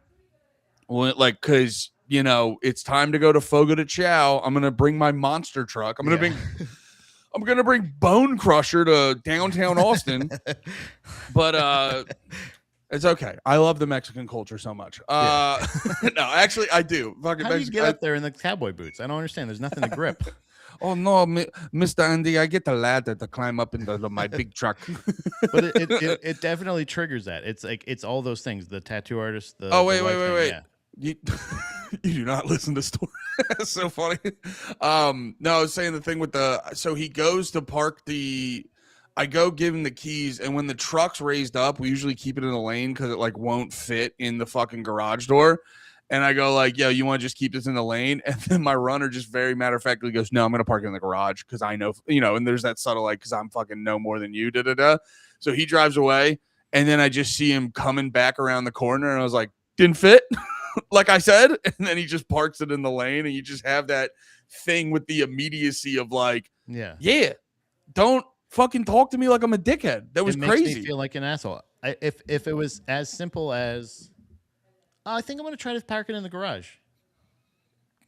because it's time to go to Fogo de Chao, I'm gonna bring my monster truck. I'm gonna bring I'm gonna bring Bone Crusher to downtown Austin, but it's okay. I love the Mexican culture so much. Yeah. No, actually, I do. Fucking How do you Mexican. get up there in the cowboy boots? I don't understand. There's nothing to grip. Oh no, Mr. Andy, I get the ladder to climb up into my big truck. But it definitely triggers that. It's like it's all those things. The tattoo artist. Oh The wait, wife thing, wait. Yeah. You, you do not listen to stories. That's so funny. No, I was saying the thing with so he goes to park the. I go give him the keys, and when the truck's raised up, we usually keep it in the lane because it like won't fit in the fucking garage door. And I go like, yo, you want to just keep this in the lane? And then my runner just very matter of factly goes, no, I'm gonna park it in the garage because I know, and there's that subtle like, because I'm fucking know more than you, So he drives away, and then I just see him coming back around the corner, and I was like, didn't fit, like I said, and then he just parks it in the lane, and you just have that thing with the immediacy of like, yeah, don't fucking talk to me like I'm a dickhead. That was it makes crazy. me feel like an asshole. If it was as simple as, I think I'm gonna try to park it in the garage.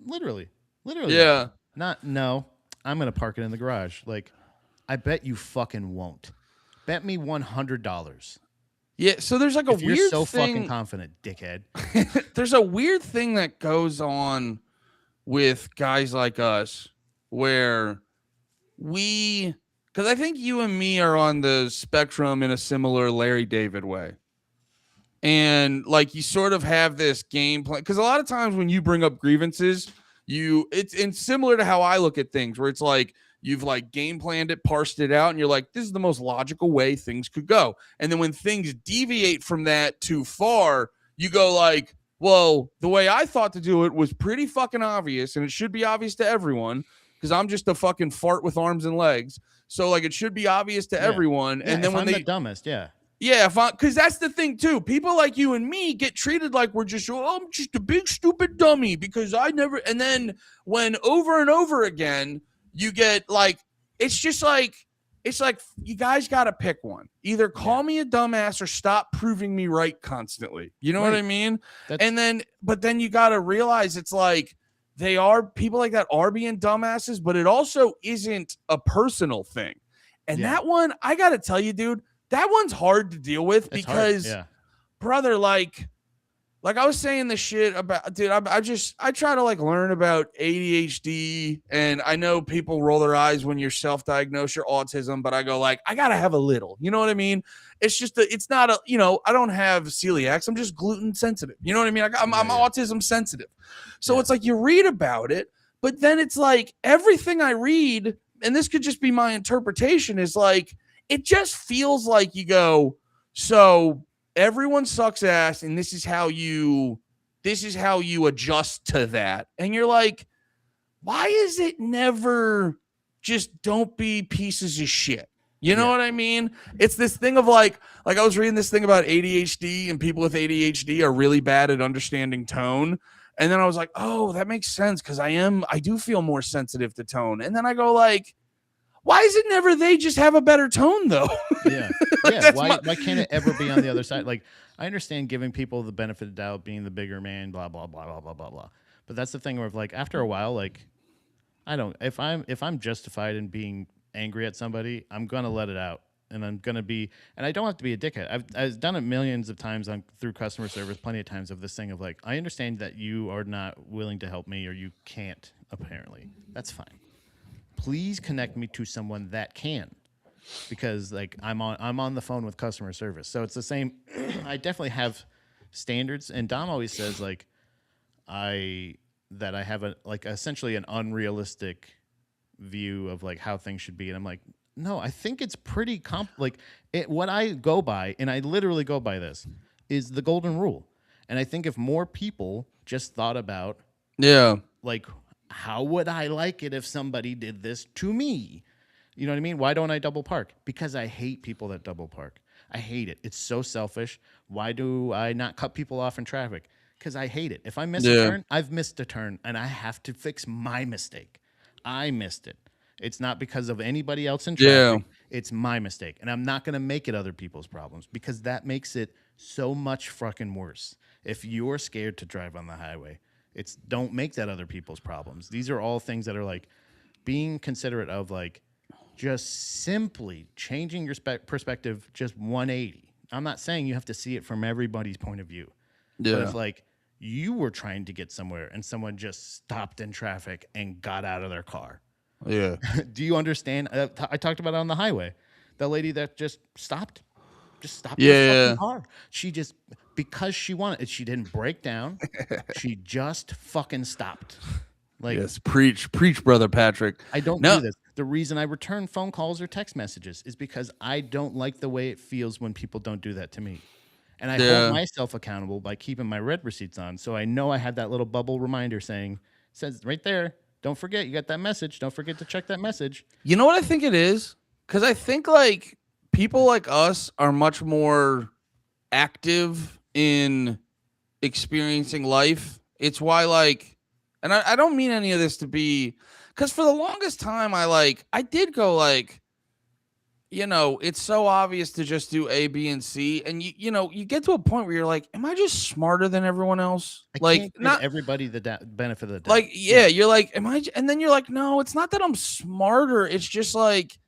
Literally. Yeah. No. I'm gonna park it in the garage. Like, I bet you fucking won't. Bet me $100. Yeah, so there's like a If weird you're so thing. fucking confident, dickhead. There's a weird thing that goes on with guys like us where because I think you and me are on the spectrum in a similar Larry David way. And like you sort of have this game plan because a lot of times when you bring up grievances, it's similar to how I look at things where it's like you've like game planned it, parsed it out, and you're like, this is the most logical way things could go. And then when things deviate from that too far, you go like, well, the way I thought to do it was pretty fucking obvious, and it should be obvious to everyone because I'm just a fucking fart with arms and legs. So like it should be obvious to everyone. Yeah, and then when I'm the dumbest, yeah, because that's the thing too. People like you and me get treated like we're just, I'm just a big stupid dummy because I never. And then when over and over again, you get like, it's like you guys got to pick one. Either call me a dumbass or stop proving me right constantly. You know what I mean? But then you got to realize it's like people like that are being dumbasses, but it also isn't a personal thing. And that one, I got to tell you, dude. That one's hard to deal with because, brother, like I was saying this shit about, dude, I try to like learn about ADHD, and I know people roll their eyes when you're self-diagnosed your autism, but I go like, I gotta have a little, you know what I mean? It's just it's not a, I don't have celiac, I'm just gluten sensitive, you know what I mean? I'm autism sensitive, so it's like you read about it, but then it's like everything I read, and this could just be my interpretation, is like it just feels like you go, so everyone sucks ass, and this is how you adjust to that. And you're like, why is it never just don't be pieces of shit? You know what I mean? It's this thing of like I was reading this thing about ADHD, and people with ADHD are really bad at understanding tone. And then I was like, oh, that makes sense because I do feel more sensitive to tone. And then I go like, why is it never they just have a better tone though? Yeah. Why can't it ever be on the other side? Like, I understand giving people the benefit of the doubt, being the bigger man, blah blah blah blah blah blah blah. But that's the thing where like after a while, like if I'm justified in being angry at somebody, I'm gonna let it out, and I'm gonna be, and I don't have to be a dickhead. I've done it millions of times through customer service, plenty of times of this thing of like, I understand that you are not willing to help me or you can't apparently. That's fine. Please connect me to someone that can, because like I'm on the phone with customer service. So it's the same. I definitely have standards, and Dom always says like I have essentially an unrealistic view of like how things should be, and I'm like, no, I think it's pretty what I go by, and I literally go by this, is the golden rule. And I think if more people just thought about like, how would I like it if somebody did this to me? You know what I mean? Why don't I double park? Because I hate people that double park. I hate it. It's so selfish. Why do I not cut people off in traffic? Because I hate it. If I miss a turn, I've missed a turn, and I have to fix my mistake. I missed it. It's not because of anybody else in traffic. It's my mistake. And I'm not going to make it other people's problems, because that makes it so much fucking worse. If you're scared to drive on the highway, don't make that other people's problems. These are all things that are like being considerate of, like, just simply changing your perspective just 180. I'm not saying you have to see it from everybody's point of view, but Yeah. if like you were trying to get somewhere and someone just stopped in traffic and got out of their car, Yeah. do you understand? I talked about it on the highway. The lady that just stopped her fucking Yeah. car. She just, because she wanted, she didn't break down. She just fucking stopped. Like, Yes. Preach, brother Patrick. I don't No. do this. The reason I return phone calls or text messages is because I don't like the way it feels when people don't do that to me. And I hold Yeah. myself accountable by keeping my red receipts on. So I know I have that little bubble reminder saying, says right there, don't forget, you got that message. Don't forget to check that message. You know what I think it is? Because I think like people like us are much more active in experiencing life. It's why like, and I don't mean any of this to be, because for the longest time I did go like, it's so obvious to just do A, B, and C, and you get to a point where you're like, am I just smarter than everyone else? I Like can't give not everybody the benefit of the doubt. like yeah, you're like, am I? And then you're like, no, it's not that I'm smarter. It's just like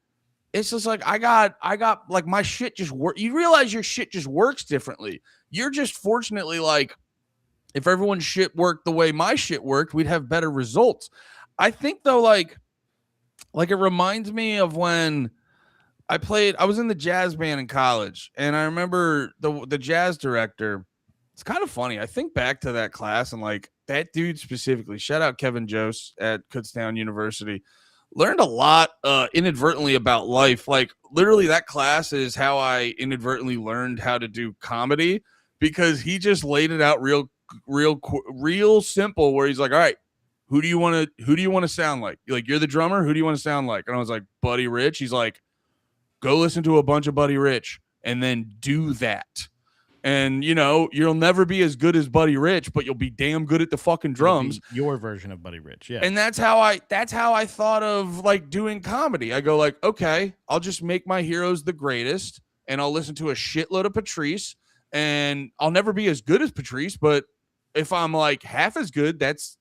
I got like my shit just work. You realize your shit just works differently. You're just fortunately like, if everyone's shit worked the way my shit worked, we'd have better results. I think though, like it reminds me of when I was in the jazz band in college, and I remember the jazz director. It's kind of funny. I think back to that class and like that dude specifically, shout out Kevin Jose at Kutztown University, learned a lot inadvertently about life. Like literally that class is how I inadvertently learned how to do comedy, because he just laid it out real simple, where he's like, all right, who do you want to sound like? Like, you're the drummer, who do you want to sound like? And I was like, Buddy Rich. He's like, go listen to a bunch of Buddy Rich and then do that. And you'll never be as good as Buddy Rich, but you'll be damn good at the fucking drums. Your version of Buddy Rich, yeah. And that's how I thought of like doing comedy. I go like, okay, I'll just make my heroes the greatest, and I'll listen to a shitload of Patrice, and I'll never be as good as Patrice, but if I'm like half as good, that's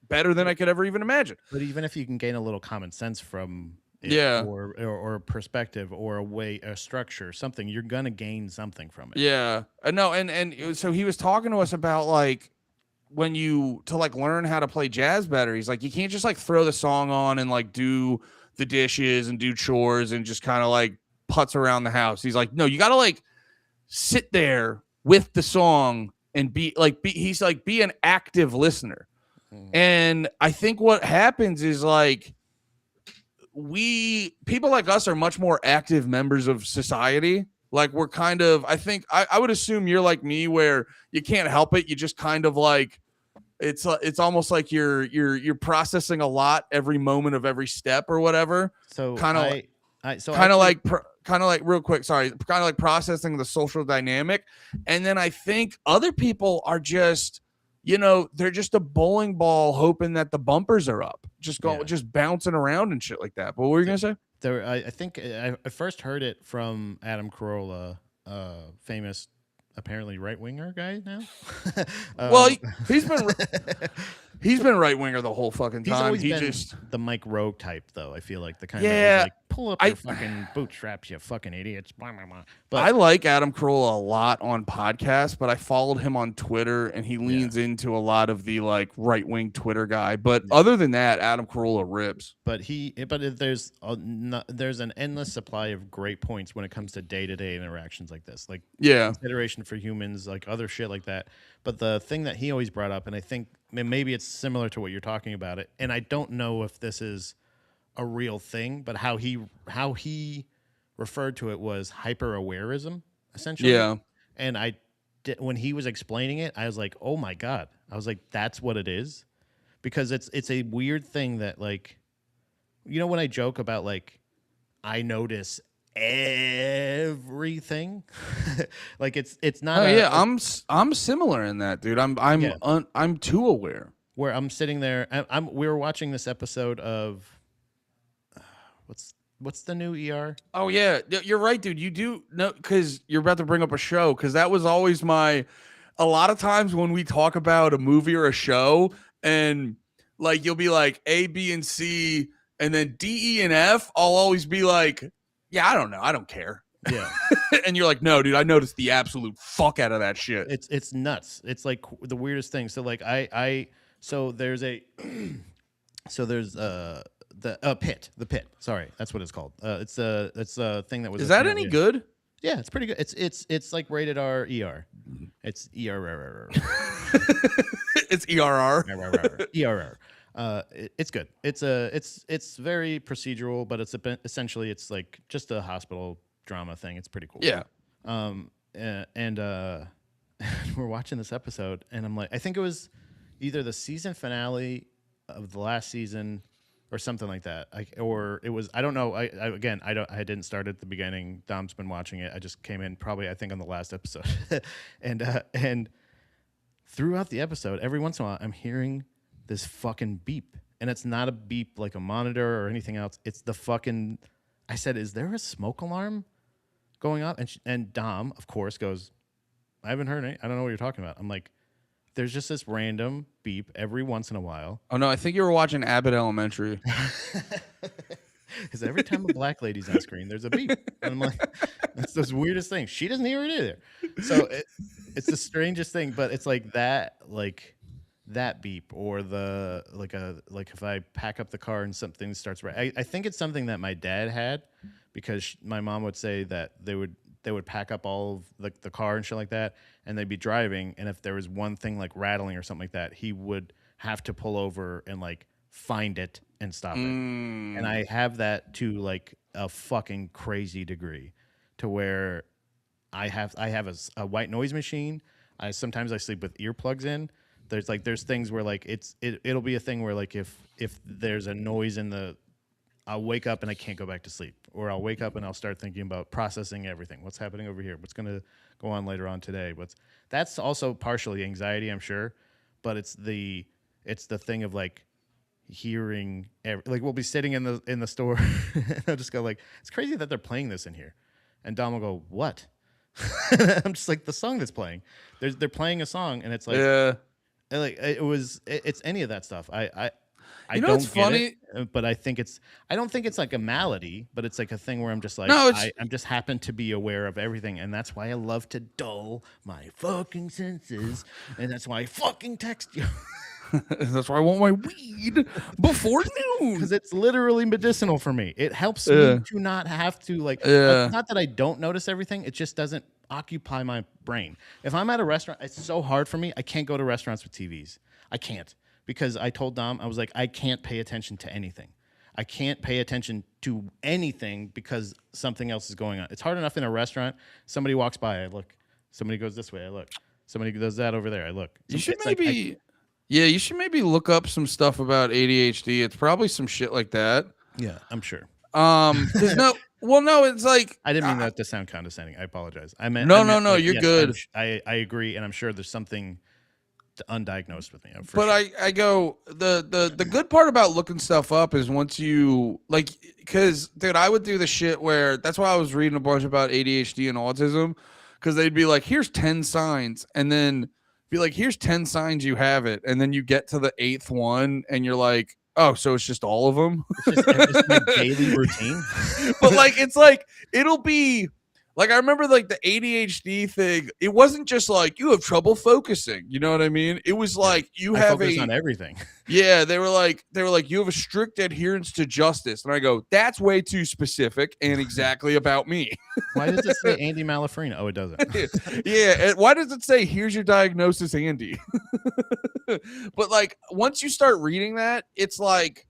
better than I could ever even imagine. But even if you can gain a little common sense from it, Yeah, or perspective, or a structure, something, you're gonna gain something from it. yeah, no, and so he was talking to us about like to like learn how to play jazz better. He's like, you can't just like throw the song on and like do the dishes and do chores and just kind of like putz around the house. He's like, no, you got to like sit there with the song and be an active listener. And I think what happens is like people like us are much more active members of society. Like we're kind of, I think I would assume you're like me, where you can't help it. You just kind of like, it's almost like you're processing a lot every moment of every step or whatever. So kind of like real quick, sorry, kind of like processing the social dynamic. And then I think other people are just, they're just a bowling ball hoping that the bumpers are up, just bouncing around and shit like that. But what were you gonna say? I think I first heard it from Adam Carolla, famous, apparently right winger guy now. Well, he's been right winger the whole fucking time. He's always been just the Mike Rowe type, though. I feel like the kind of like, pull up your fucking bootstraps, you fucking idiots. But I like Adam Carolla a lot on podcasts, but I followed him on Twitter, and he leans into a lot of the like right wing Twitter guy. But other than that, Adam Carolla rips. But there's an endless supply of great points when it comes to day-to-day interactions like this, like consideration for humans, like other shit like that. But the thing that he always brought up, and I think maybe it's similar to what you're talking about it, and I don't know if this is a real thing, but how he referred to it was hyper-awareism, essentially. Yeah. And when he was explaining it, I was like, oh my God. I was like, that's what it is. Because it's a weird thing that, like, when I joke about like I notice everything, like it's not. I'm similar in that, dude. I'm too aware. Where I'm sitting there, we were watching this episode of what's the new ER? Oh yeah, you're right, dude. You do know, because you're about to bring up a show, because that was always a lot of times when we talk about a movie or a show, and like you'll be like A, B, and C, And then D, E, and F, I'll always be like, yeah, I don't know. I don't care. Yeah. And you're like, no, dude, I noticed the absolute fuck out of that shit. It's nuts. It's like the weirdest thing. So like so there's a so there's the pit. Sorry, that's what it's called. It's a thing that was. Is that any good? Yeah, it's pretty good. It's like rated R ER. It's ER. It's ERR. ERR. It's good. It's very procedural, but essentially it's like just a hospital drama thing. It's pretty cool. Yeah. And we're watching this episode, and I'm like, I think it was either the season finale of the last season or something like that. Or it was, I don't know. I didn't start at the beginning. Dom's been watching it. I just came in probably, I think, on the last episode. And throughout the episode, every once in a while, I'm hearing this fucking beep. And it's not a beep like a monitor or anything else. It's the fucking, I said, is there a smoke alarm going off? And Dom, of course, goes, I haven't heard any. I don't know what you're talking about. I'm like, there's just this random beep every once in a while. Oh, no, I think you were watching Abbott Elementary. Because every time a black lady's on screen, there's a beep. And I'm like, that's the weirdest thing. She doesn't hear it either. So it's the strangest thing, but it's like that beep, or the like if I pack up the car and something starts right. I think it's something that my dad had, because my mom would say that they would pack up all of the car and shit like that, and they'd be driving, and if there was one thing like rattling or something like that, he would have to pull over and like find it and stop it. And I have that to like a fucking crazy degree, to where I have a white noise machine. Sometimes I sleep with earplugs in. There's things where like it'll be a thing where like if there's a noise I'll wake up and I can't go back to sleep, or I'll wake up and I'll start thinking about processing everything. What's happening over here? What's going to go on later on today? That's also partially anxiety, I'm sure, but it's the thing of like hearing like we'll be sitting in the store and I'll just go like, it's crazy that they're playing this in here, and Dom will go, what? I'm just like, the song that's playing. They're playing a song, and it's like, yeah, like it's any of that stuff. I know don't what's get funny? it, but I don't think it's like a malady, but it's like a thing where I'm just like, No, I'm just happen to be aware of everything, and that's why I love to dull my fucking senses, and that's why I fucking text you. That's why I want my weed before noon. Because it's literally medicinal for me. It helps me to not have to like. It's not that I don't notice everything. It just doesn't occupy my brain. If I'm at a restaurant, it's so hard for me. I can't go to restaurants with TVs. I can't, because I told Dom, I was like, I can't pay attention to anything. I can't pay attention to anything because something else is going on. It's hard enough in a restaurant. Somebody walks by, I look. Somebody goes this way, I look. Somebody does that over there, I look. You should maybe. Yeah, you should maybe look up some stuff about ADHD. It's probably some shit like that. Yeah, I'm sure. No, it's like, I didn't mean that to sound condescending. I apologize. I meant no, like, you're yes, good. I agree, and I'm sure there's something undiagnosed with me. But sure. I go, the good part about looking stuff up is once you like, because dude, I would do the shit where, that's why I was reading a bunch about ADHD and autism, because they'd be like, here's 10 signs, and then be like, here's 10 signs you have it, and then you get to the 8th one and you're like, oh, so it's just all of them. It's just my daily routine. But like, it's like, it'll be like, I remember like the ADHD thing, it wasn't just like you have trouble focusing, you know what I mean? It was like I focus on everything. Yeah, they were like you have a strict adherence to justice, and I go, that's way too specific and exactly about me. Why does it say Andy Malafrina? Oh, it doesn't. Yeah, why does it say here's your diagnosis, Andy? But like, once you start reading that, it's like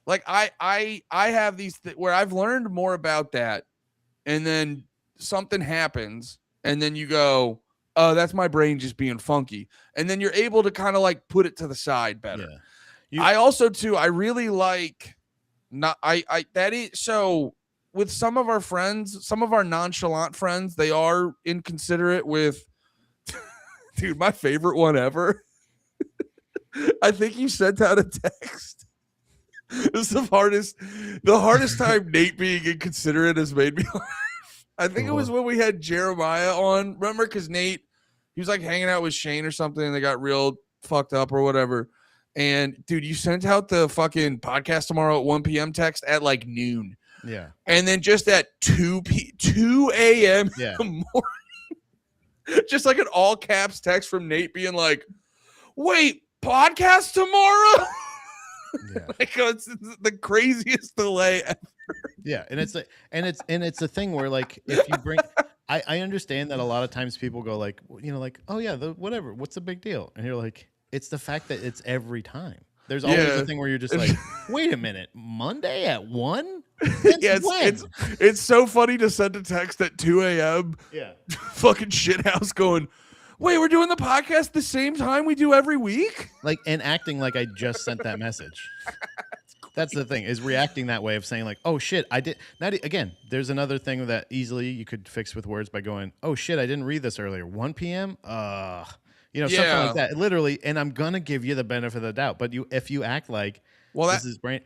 I have these where I've learned more about that, and then something happens, and then you go, oh, that's my brain just being funky, and then you're able to kind of like put it to the side better. Yeah. I also too, I really like so with some of our friends, some of our nonchalant friends, they are inconsiderate with dude, my favorite one ever. I think you sent out a text. This is the hardest time Nate being inconsiderate has made me laugh. I think it was when we had Jeremiah on. Remember, because Nate, he was like hanging out with Shane or something, and they got real fucked up or whatever. And dude, you sent out the fucking podcast tomorrow at 1 p.m. text at like noon. Yeah. And then just at 2 a.m. Yeah. in the morning, just like an all caps text from Nate being like, wait, podcast tomorrow? Yeah. Like, it's the craziest delay ever. Yeah, and it's like, and it's a thing where like if you bring, I understand that a lot of times people go like, you know, like, oh yeah, whatever, what's the big deal? And you're like, it's the fact that it's every time. There's always a thing where you're just like, wait a minute, Monday at 1? Yeah, it's so funny to send a text at 2 a.m. Yeah, fucking shithouse going, wait, we're doing the podcast the same time we do every week? like, and acting like I just sent that message. That's the thing, is reacting that way of saying like, oh shit, I did not. Again, there's another thing that easily you could fix with words by going, oh shit, I didn't read this earlier. 1 p.m. You know, something like that. Literally, and I'm gonna give you the benefit of the doubt. But if you act like, well, this is brain.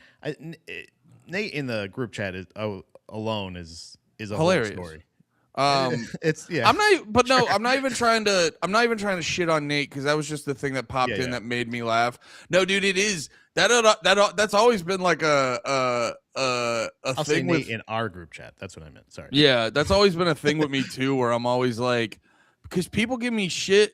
Nate in the group chat alone is a hilarious whole story. It's I'm not even trying to shit on Nate, because that was just the thing that popped in that made me laugh. No, dude, it is that's always been like a I'll thing say with Nate in our group chat. That's what I meant. Sorry. Yeah, that's always been a thing with me too, where I'm always like, because people give me shit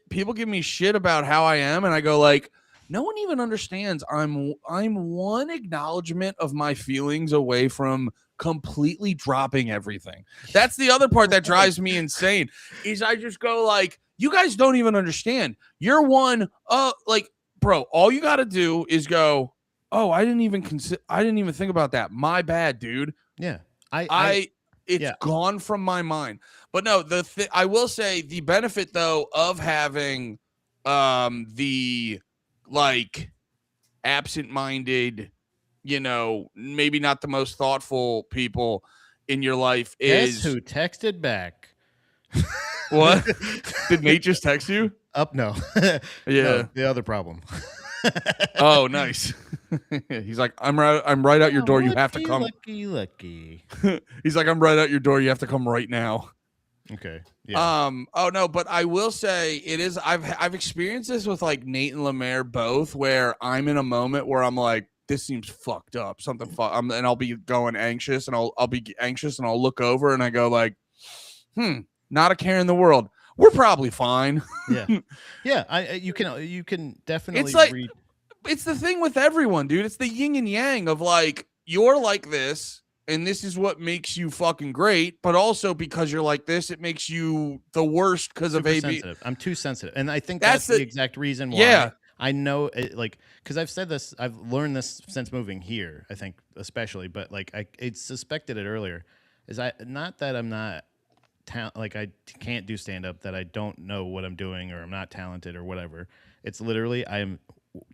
about how I am, and I go like, no one even understands I'm one acknowledgement of my feelings away from completely dropping everything. That's the other part that drives me insane, is I just go like, you guys don't even understand. You're one like, bro, all you got to do is go, oh, I didn't even think about that. My bad, dude. Yeah. It's gone from my mind. But no, I will say the benefit though of having the like absent-minded, you know, maybe not the most thoughtful people in your life is Guess who texted back? What? Did Nate just text you? No. Yeah. No, the other problem. Oh, nice. He's like, I'm right out your door. You have to come. Lucky. He's like, I'm right out your door. You have to come right now. Okay. Yeah. Oh no, but I will say it is. I've experienced this with like Nate and Lemaire both, where I'm in a moment where I'm like, this seems fucked up. Something and I'll be going anxious, and I'll be anxious, and I'll look over, and I go like, not a care in the world. We're probably fine. Yeah. You can definitely. It's like it's the thing with everyone, dude. It's the yin and yang of like, you're like this, and this is what makes you fucking great, but also because you're like this, it makes you the worst because of AB. Sensitive. I'm too sensitive, and I think that's the exact reason why. Yeah. I know it, like, because I've said this, I've learned this since moving here, I think especially, but like I suspected it earlier, is not that I'm not like I can't do stand up, that I don't know what I'm doing, or I'm not talented or whatever. It's literally I am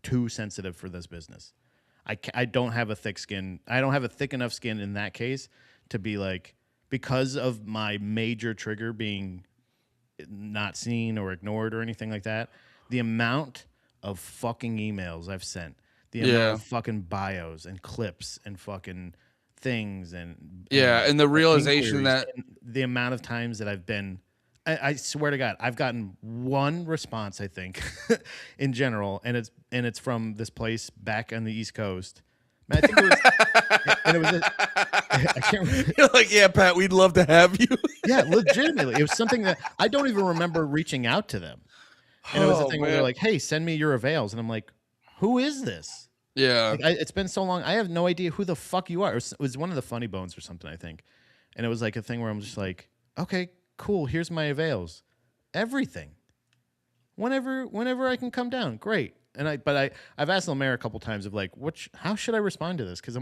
too sensitive for this business. I don't have a thick skin. I don't have a thick enough skin in that case to be like, because of my major trigger being not seen or ignored or anything like that, the amount of fucking emails I've sent, the amount of fucking bios and clips and fucking things and the realization that the amount of times that I've been, I swear to God, I've gotten one response, I think, in general, and it's from this place back on the East Coast. Man, I think it was, and it was I can't remember. You're like, yeah, Pat, we'd love to have you. Yeah, legitimately, it was something that I don't even remember reaching out to them. And it was a thing where they're like, hey, send me your avails. And I'm like, who is this? Yeah. Like, it's been so long. I have no idea who the fuck you are. It was one of the Funny Bones or something, I think. And it was like a thing where I'm just like, okay, cool. Here's my avails. Everything. Whenever I can come down, great. And I've asked Lemaire a couple times of like, how should I respond to this? Because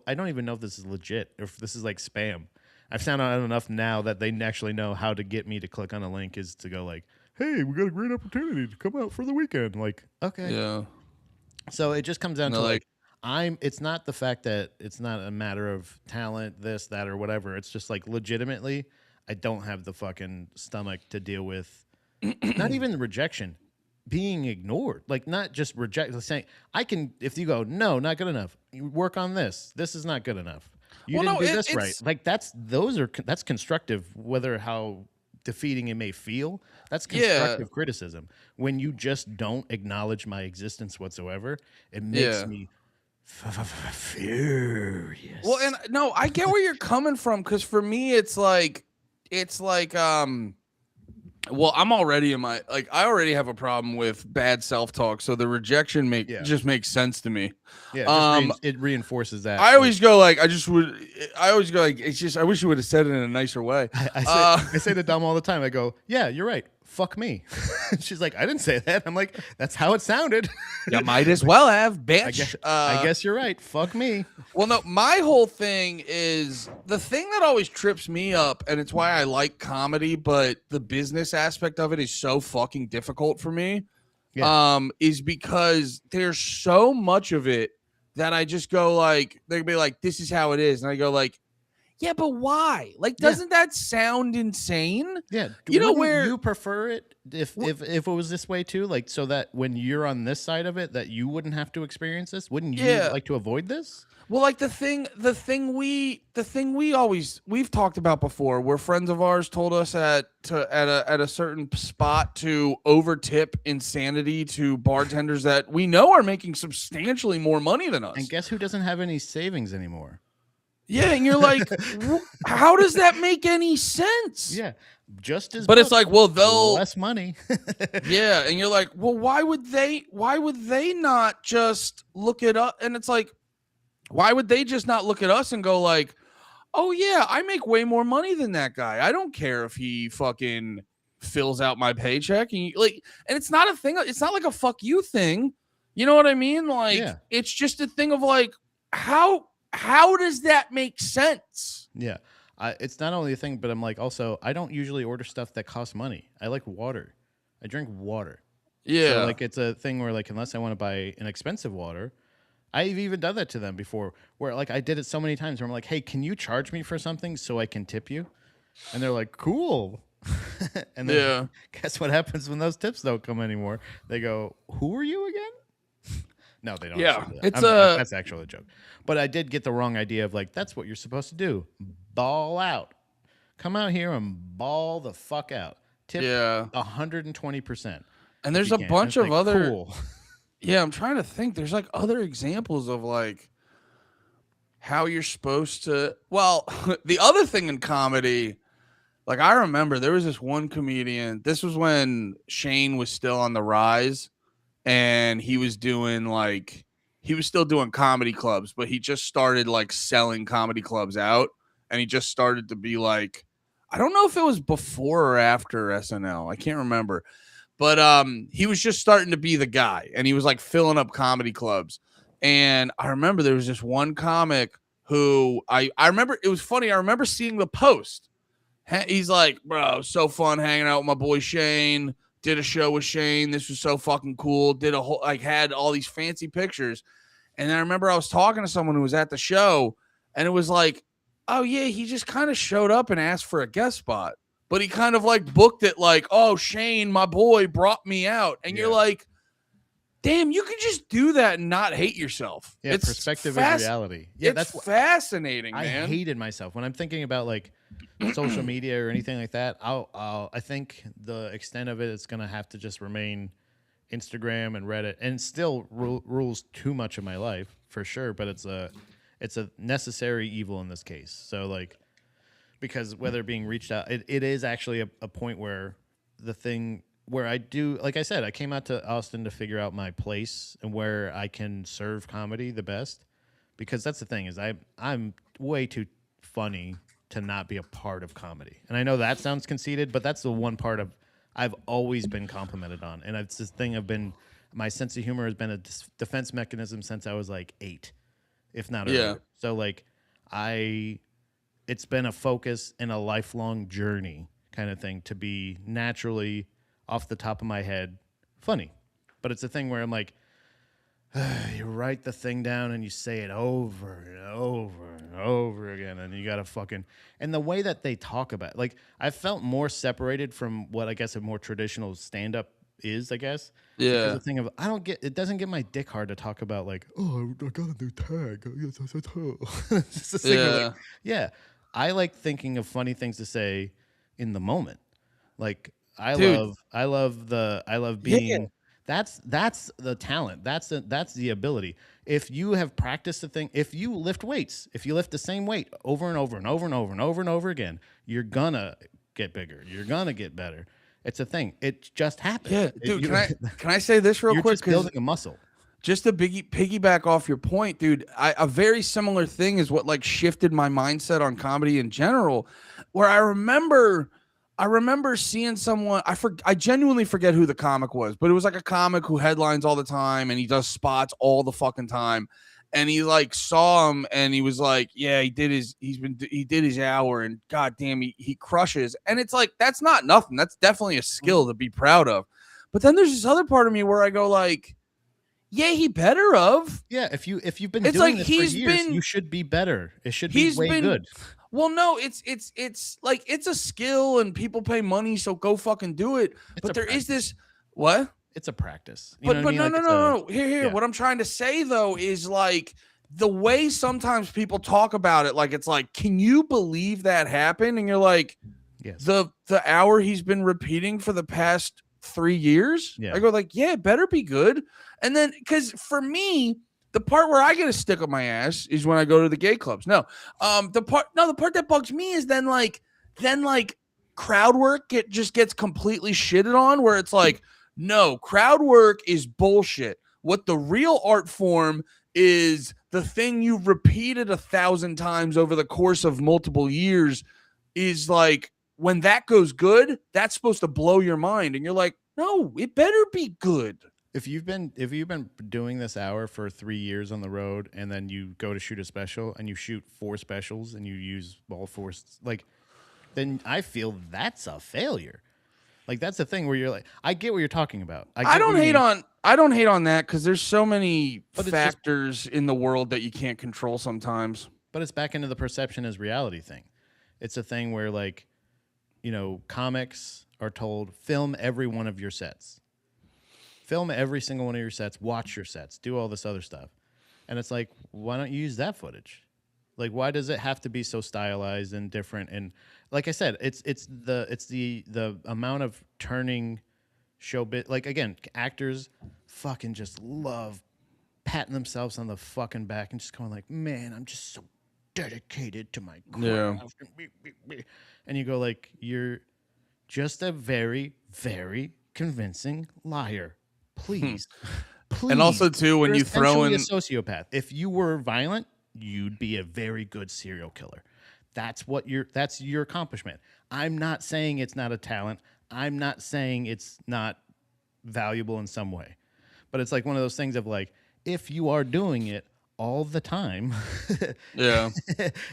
I don't even know if this is legit or if this is like spam. I've found out enough now that they actually know how to get me to click on a link is to go like, hey, we got a great opportunity to come out for the weekend. Like, okay. Yeah. So it just comes down to like it's not the fact that it's not a matter of talent, this, that, or whatever. It's just like legitimately, I don't have the fucking stomach to deal with not even the rejection, being ignored. Like, not just saying, I can, if you go, no, not good enough. You work on this. This is not good enough. You didn't do this right. Like that's constructive, whether how defeating it may feel, that's Yeah, constructive criticism. When you just don't acknowledge my existence whatsoever, it makes yeah. me Well, furious. and no, I get where you're coming from because for me, it's like, well, I'm already in my like, I already have a problem with bad self talk, so the rejection Yeah. just makes sense to me. Yeah, it just Um, it reinforces that. I Like always go like, I always go like, it's just, I wish you would have said it in a nicer way. I say Uh, I say to Dom all the time. I go, "Yeah, you're right. Fuck me." She's like, "I didn't say that." I'm like, "That's how it sounded." you might as well have, I guess bitch. I guess you're right. Fuck me. Well, no, my whole thing is the thing that always trips me up, and it's why I like comedy, but the business aspect of it is so fucking difficult for me. Yeah. Is because there's so much of it that I just go like, they'd be like, this is how it is. And I go like, yeah, but why? Like, Yeah. doesn't that sound insane? Yeah. You know, Wouldn't where you prefer it if it was this way too? Like so that when you're on this side of it, that you wouldn't have to experience this? Wouldn't you yeah. like to avoid this? Well, like the thing we always we've talked about before, where friends of ours told us at a certain spot to over tip insanity to bartenders that we know are making substantially more money than And us. guess who doesn't have any savings anymore? Yeah, and you're like, how does that make any sense? Yeah. Just as But it's much, like, well, they'll less money. yeah, and you're like, well, why would they not just look it up? And it's like, why would they just not look at us and go like, oh yeah, I make way more money than that guy. I don't care if he fucking fills out my paycheck. And like, and it's not a thing. It's not like a fuck you thing. You know what I mean? Like, Yeah. it's just a thing of like, how does that make sense? Yeah. It's not only a thing, but I'm like, also, I don't usually order stuff that costs money. I like water. I drink water. Yeah. So, like, it's a thing where, like, unless I want to buy an expensive water, I've even done that to them before, where, like, I did it so many times where I'm like, hey, can you charge me for something so I can tip you? And they're like, cool. And then Yeah. guess what happens when those tips don't come anymore? They go, who are you again? No, they don't. Yeah, actually do that. it's That's actually a joke. But I did get the wrong idea of like that's what you're supposed to do. Ball out. Come out here and ball the fuck out. Tip yeah. 120%. And there's You a can. And bunch it's of like, other cool. yeah, I'm trying to think. There's like other examples of like how you're supposed to. Well, the other thing in comedy, like I remember there was this one comedian. This was when Shane was still on the rise, and he was doing like he was still doing comedy clubs, but he just started like selling comedy clubs out, and he just started to be like, I don't know if it was before or after SNL. I can't remember. But he was just starting to be the guy, and he was like filling up comedy clubs. And I remember there was this one comic who I remember it was funny. I remember seeing the post. He's like, bro, so fun hanging out with my boy Shane. Did a show with Shane. This was so fucking cool. Did a whole like had all these fancy pictures. And then I remember I was talking to someone who was at the show, and it was like, oh yeah, he just kind of showed up and asked for a guest spot. But he kind of like booked it like, oh, Shane, my boy, brought me out. And you're like, damn, you can just do that and not hate yourself. Yeah, it's perspective is reality. Yeah, it's that's fascinating, I man. hated myself when I'm thinking about like social media or anything like that. I think the extent of it is going to have to just remain Instagram and Reddit, and it still rules too much of my life for sure. But it's a necessary evil in this case. So like, because whether being reached out, it is actually a point where the thing where I do, like I said, I came out to Austin to figure out my place and where I can serve comedy the best. Because that's the thing is I'm way too funny to not be a part of comedy. And I know that sounds conceited, but that's the one part of I've always been complimented on. And it's this thing my sense of humor has been a defense mechanism since I was like 8, if not earlier. So like it's been a focus and a lifelong journey kind of thing to be naturally off the top of my head funny. But it's a thing where I'm like, you write the thing down and you say it over and over and over again, and you gotta fucking and the way that they talk about it, like I felt more separated from what I guess a more traditional stand-up is, I guess. Yeah. Because the thing of it doesn't get my dick hard to talk about like, oh, I got a new tag. It's just a thing of like, yeah. I like thinking of funny things to say in the moment. Like dude. I love Yeah, being. That's the talent. That's the ability. If you have practiced the thing, if you lift weights, if you lift the same weight over and over and over and over and over and over again, you're gonna get bigger. You're gonna get better. It's a thing. It just happens. yeah, dude. Can I say this real You're quick? just Because building a muscle. just to piggyback off your point, dude, a very similar thing is what like shifted my mindset on comedy in general, where I remember seeing someone I genuinely forget who the comic was, but it was like a comic who headlines all the time and he does spots all the fucking time. And he like saw him and he was like, yeah, he did his hour and god damn he crushes. And it's like that's not nothing. That's definitely a Mhm. skill to be proud of. But then there's this other part of me where I go like, yeah, he better of. Yeah, if you've been It's like doing this for years, you should be better. It should be he's way been good. well, no, it's like it's a skill and people pay money, so go fucking do it. It's But a there is practice. this what? It's a practice. You know But what I mean? no Like no it's no a no. Here. yeah. What I'm trying to say though is like the way sometimes people talk about it, like it's like, can you believe that happened? And you're like, Yes. the hour he's been repeating for the past 3 years. Yeah. I go like, yeah, it better be good. And then because for me, the part where I get a stick up my ass is when I go to the gay clubs. The part that bugs me is then crowd work just gets completely shitted on, where it's like, no, crowd work is bullshit. What the real art form is the thing you've repeated 1,000 times over the course of multiple years is like when that goes good, that's supposed to blow your mind. And you're like, no, it better be good. If you've been doing this hour for 3 years on the road, and then you go to shoot a special and you shoot 4 specials and you use all four, like, then I feel that's a failure. Like that's the thing where you're like, I get what you're talking about. I I get what don't you hate mean, on I don't hate on that because there's so many but it's just factors in the world that you can't control sometimes. but it's back into the perception as reality thing. It's a thing where like, comics are told film every one of your sets. Film every single one of your sets, watch your sets, do all this other stuff. And it's like, why don't you use that footage? Like, why does it have to be so stylized and different? And like I said, it's the amount of turning show bit. Like again, actors fucking just love patting themselves on the fucking back and just going like, man, I'm just so dedicated to my Yeah. craft. And you go like, you're just a very, very convincing liar. Please, And please. also too, when You're you throw essentially in a sociopath. If you were violent, you'd be a very good serial killer. That's your accomplishment. I'm not saying it's not a talent. I'm not saying it's not valuable in some way. But it's like one of those things of like, if you are doing it all the time yeah.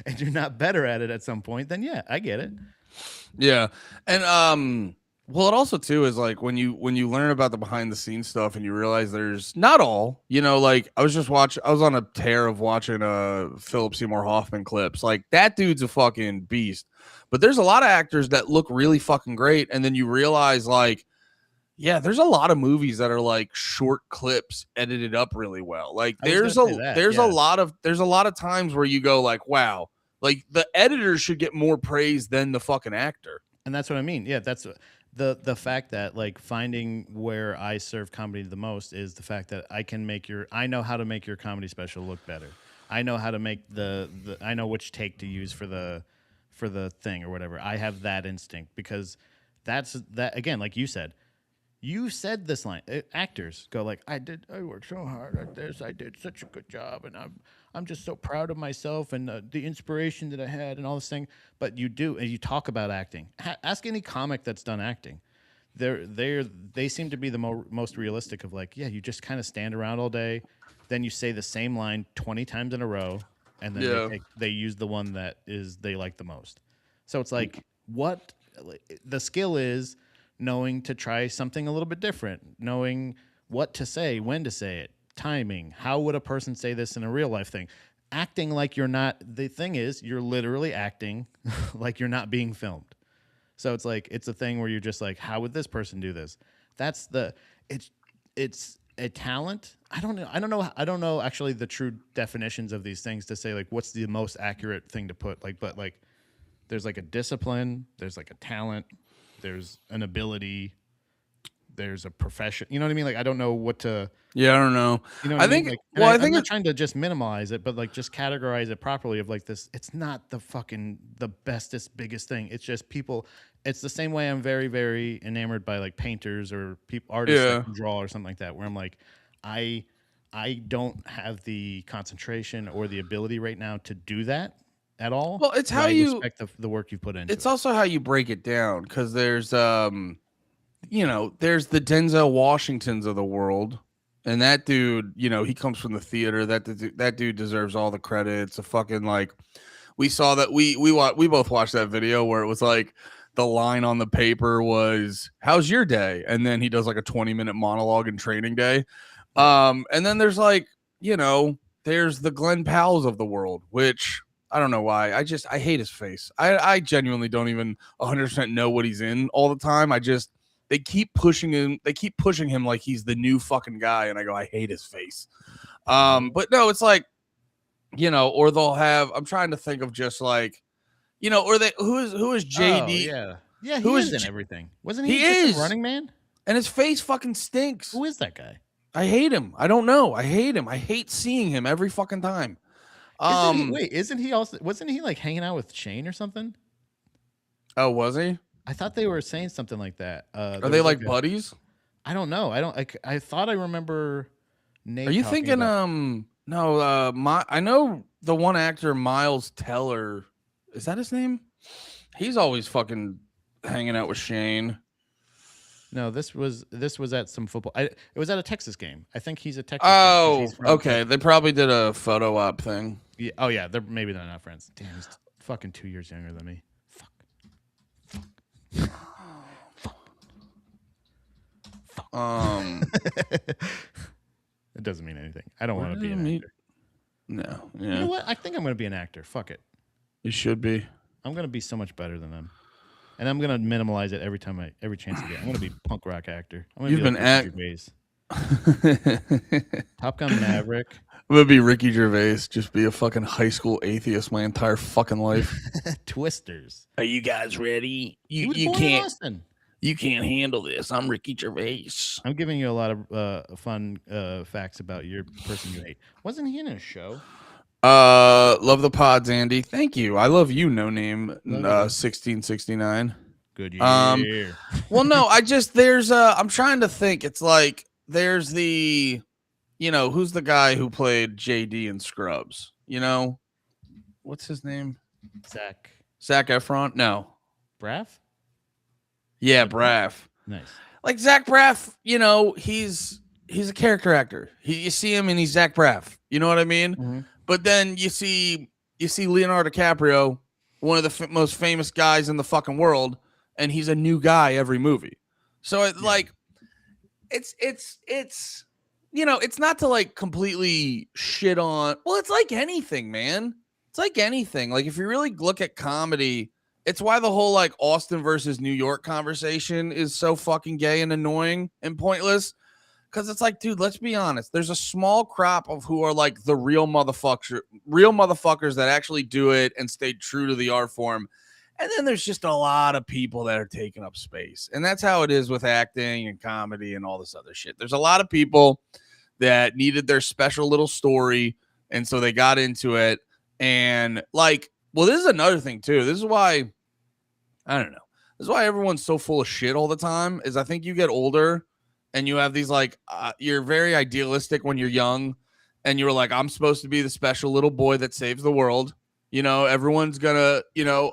and you're not better at it at some point, then yeah, I get it. Yeah. And well, it also too is like when you learn about the behind the scenes stuff and you realize there's not all, like I was on a tear of watching Philip Seymour Hoffman clips. Like that dude's a fucking beast. But there's a lot of actors that look really fucking great and then you realize like, yeah, there's a lot of movies that are like short clips edited up really well. Like I was gonna there's say a that, there's a yeah. lot of times where you go like, wow, like the editor should get more praise than the fucking actor. And that's what I mean. Yeah, that's the fact that like finding where I serve comedy the most is the fact that I know how to make your comedy special look better. I know how to make I know which take to use for the thing or whatever. I have that instinct because that's that again, like you said. You said this line. Actors go like, I worked so hard at this. I did such a good job, and I'm just so proud of myself and the inspiration that I had and all this thing." But you do, and you talk about acting. Ask any comic that's done acting. They seem to be the most realistic of like, yeah, you just kind of stand around all day, then you say the same line 20 times in a row, and then Yeah. they use the one that is they like the most. So it's like what the skill is knowing to try something a little bit different, knowing what to say, when to say it, timing. How would a person say this in a real life thing? Acting like you're not, the thing is, you're literally acting like you're not being filmed. So it's like, it's a thing where you're just like, how would this person do this? It's a talent. I don't know actually the true definitions of these things to say like, what's the most accurate thing to put? Like, but like, there's like a discipline, there's like a talent, there's an ability, there's a profession. You know what I mean? Like I don't know what to. Yeah, I don't know. You know what I I mean? think. Like, and Well, I I'm think not trying to just minimize it, but like just categorize it properly. Of like this, it's not the bestest, biggest thing. It's just people. It's the same way I'm very, very enamored by like painters or people, artists that yeah. can draw or something like that. Where I'm like, I, I don't have the concentration or the ability right now to do that at all. Well, it's But how I you. respect the work you put into It's it. also how you break it down because there's there's the Denzel Washingtons of the world, and that dude, he comes from the theater. That dude deserves all the credit. It's a fucking like we saw that we both watched that video where it was like the line on the paper was "How's your day?" and then he does like a 20-minute monologue in Training Day. Yeah. And then there's like there's the Glenn Powells of the world, which I don't know why. I hate his face. I genuinely don't even 100% know what he's in all the time. They keep pushing him. They keep pushing him like he's the new fucking guy, and I go, I hate his face. But no, it's like, or they'll have. I'm trying to think of just like, or they who is Oh JD? yeah, yeah. He Who is is in everything. Wasn't he he just in is, Running Man? and his face fucking stinks. Who is that guy? I hate him. I don't know. I hate him. I hate seeing him every fucking time. Isn't he? Wait, isn't he also? Wasn't he like hanging out with Shane or something? Oh, was he? I thought they were saying something like that. Are There they was like a, buddies? I don't know. I don't. I thought I remember Nate. Are you talking thinking? about, No. I know the one actor Miles Teller. Is that his name? He's always fucking hanging out with Shane. No, this was at some football. It was at a Texas game. I think he's a Texas. Oh, he's from okay. Texas. They probably did a photo op thing. Yeah, oh yeah, maybe they're not friends. Damn, he's fucking 2 years younger than me. Fuck. It doesn't mean anything. I don't want to be an actor. No. You Yeah. know what? I think I'm going to be an actor. Fuck it. You should be. I'm going to be so much better than them. And I'm going to minimalize it every chance I get. I'm going to be a punk rock actor. I'm going to be like Ricky Gervais. Top Gun Maverick. I'm gonna be Ricky Gervais. Just be a fucking high school atheist my entire fucking life. Twisters. Are you guys ready? You can't. You can't handle this. I'm Ricky Gervais. I'm giving you a lot of fun facts about your person you hate. Wasn't he in a show? Love the pods, Andy. Thank you. I love you, no name. 1669. Good year. Well, no, there's I'm trying to think. It's like there's the, who's the guy who played JD in Scrubs? What's his name? Zac Efron? No. Braff? Yeah, Braff. Nice. Like Zach Braff, he's a character actor. You see him and he's Zach Braff. You know what I mean? Mm-hmm. But then you see Leonardo DiCaprio, one of the most famous guys in the fucking world, and he's a new guy every movie. So it's it's not to like completely shit on. Well, it's like anything, man. It's like anything. Like if you really look at comedy, it's why the whole like Austin versus New York conversation is so fucking gay and annoying and pointless. Because it's like, dude, let's be honest. There's a small crop of who are like the real motherfuckers that actually do it and stay true to the art form. And then there's just a lot of people that are taking up space. And that's how it is with acting and comedy and all this other shit. There's a lot of people that needed their special little story. And so they got into it. And like, well, this is another thing too. This is why, I don't know. This is why everyone's so full of shit all the time is I think you get older and you have these like, you're very idealistic when you're young and you're like, I'm supposed to be the special little boy that saves the world. Everyone's gonna,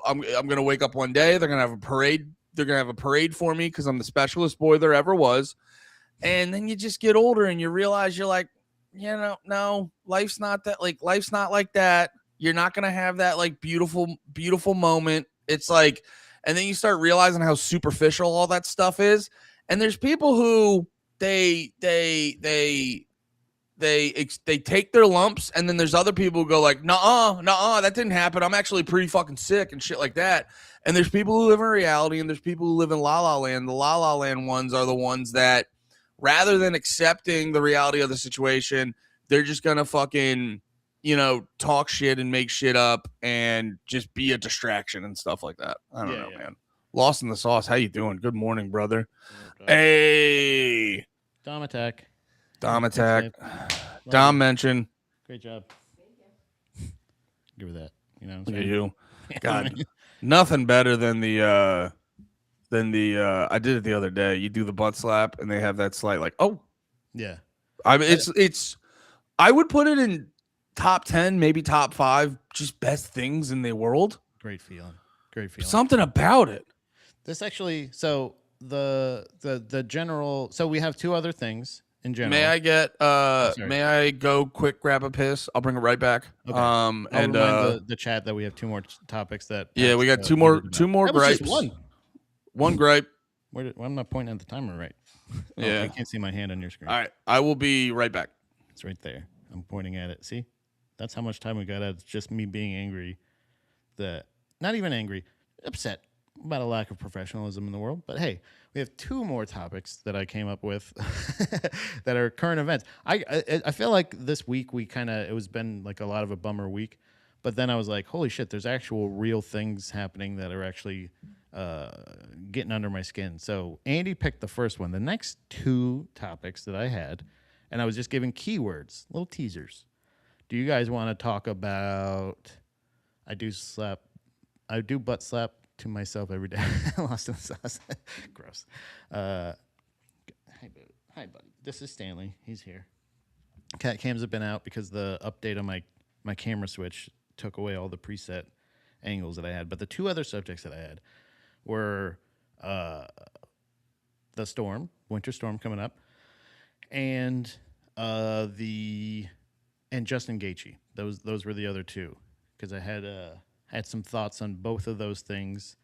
I'm gonna wake up one day. They're gonna have a parade. They're gonna have a parade for me because I'm the specialist boy there ever was. And then you just get older and you realize you're like, no, life's not that. Like life's not like that. You're not gonna have that like beautiful, beautiful moment. It's like, and then you start realizing how superficial all that stuff is. And there's people who they take their lumps, and then there's other people who go like, nah, that didn't happen. I'm actually pretty fucking sick and shit like that. And there's people who live in reality, and there's people who live in La La Land. The La La Land ones are the ones that, rather than accepting the reality of the situation, they're just gonna fucking, talk shit and make shit up and just be a distraction and stuff like that. I don't know, man. Lost in the sauce. How you doing? Good morning, brother. What up? Hey, Dom attack. Dom Thanks, attack. babe. Love Dom you. mention. Great job. Give her that. You know what I'm Look at saying? you. Yeah, God, man. nothing better than the I did it the other day. You do the butt slap and they have that slight like, oh, Yeah. I mean That- it's I would put it in top 10, maybe top 5 just best things in the world. Great feeling. Great feeling. Something about it. This actually, so the general, so we have two other things in general. May I go quick grab a piss? I'll bring it right back. Okay. I'll And remind the chat that we have two more topics that yeah, we got Pat's, two needed two about. more That was gripes. just one. One gripe. Well, I'm not pointing at the timer right. Oh, Yeah. I can't see my hand on your screen. All right. I will be right back. It's right there. I'm pointing at it. See? That's how much time we got out of just me being angry. Not even angry, upset about a lack of professionalism in the world. But hey, we have two more topics that I came up with that are current events. I feel like this week it was been like a lot of a bummer week. But then I was like, holy shit, there's actual real things happening that are actually getting under my skin. So Andy picked the first one. The next two topics that I had, and I was just giving keywords, little teasers. Do you guys want to talk about? I do butt slap to myself every day. Lost in the sauce. Gross. Hi, buddy. This is Stanley. He's here. Cat cams have been out because the update on my camera switch took away all the preset angles that I had. But the two other subjects that I had were the storm, winter storm coming up, and Justin Gaethje. Those were the other two because I had some thoughts on both of those things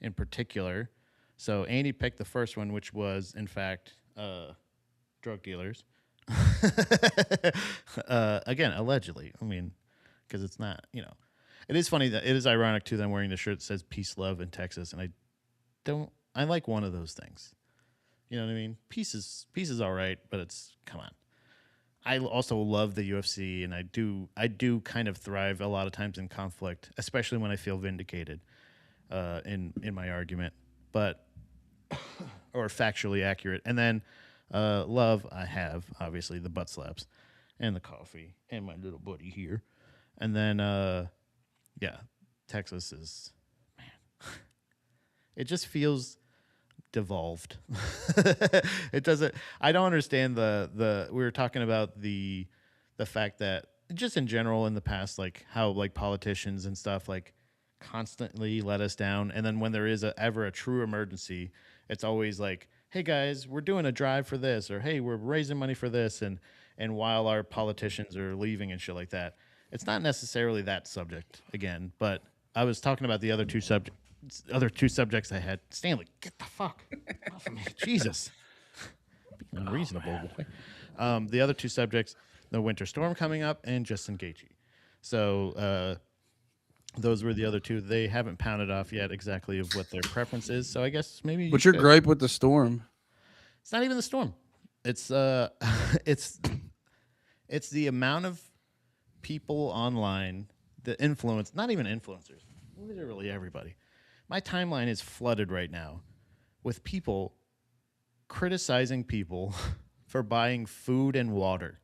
in particular. So Andy picked the first one, which was in fact drug dealers. Again, allegedly. I mean, because it's not, It is funny that it is ironic too that I'm wearing the shirt that says peace, love in Texas, and I like one of those things. You know what I mean? Peace is all right, but come on. I also love the UFC, and I do kind of thrive a lot of times in conflict, especially when I feel vindicated in my argument, or factually accurate. And then love, I have obviously the butt slaps, and the coffee, and my little buddy here, and then Texas is, man, it just feels devolved. It doesn't. I don't understand the. We were talking about the fact that just in general in the past, like how like politicians and stuff like constantly let us down, and then when there is ever a true emergency, it's always like, hey guys, we're doing a drive for this, or hey, we're raising money for this, and while our politicians are leaving and shit like that, it's not necessarily that subject again. But I was talking about the other two subjects I had. Stanley, get the fuck off of me. Jesus. Being unreasonable, boy. The other two subjects, the winter storm coming up and Justin Gaethje. So those were the other two. They haven't pounded off yet exactly of what their preference is. So I guess maybe What's your gripe with the storm? It's not even the storm. It's it's the amount of people online, the influence, not even influencers, literally everybody. My timeline is flooded right now with people criticizing people for buying food and water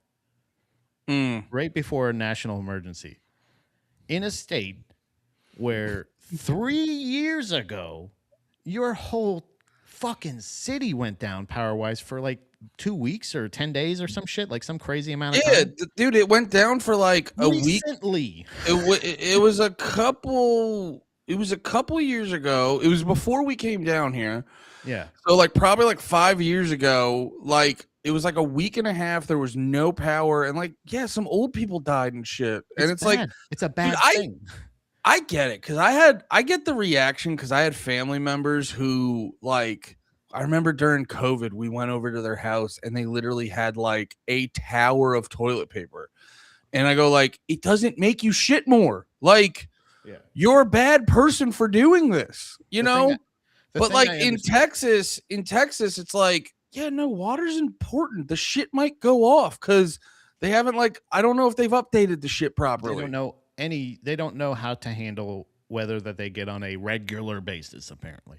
right before a national emergency in a state where 3 years ago your whole fucking city went down power-wise for like 2 weeks or 10 days or some shit, like some crazy amount of time. Dude, it went down for like a week. Recently. It was a couple. It was a couple years ago. It was before we came down here. Yeah. So like probably like 5 years ago, like it was like a week and a half. There was no power, and like some old people died and shit. And it's bad. like it's a bad thing. I get it because I get the reaction because I had family members who like. I remember during COVID, we went over to their house and they literally had like a tower of toilet paper. And I go like, it doesn't make you shit more. Like, you're a bad person for doing this, you know? But like in Texas, it's like, no, water's important. The shit might go off because they haven't I don't know if they've updated the shit properly. They don't know how to handle weather that they get on a regular basis, apparently,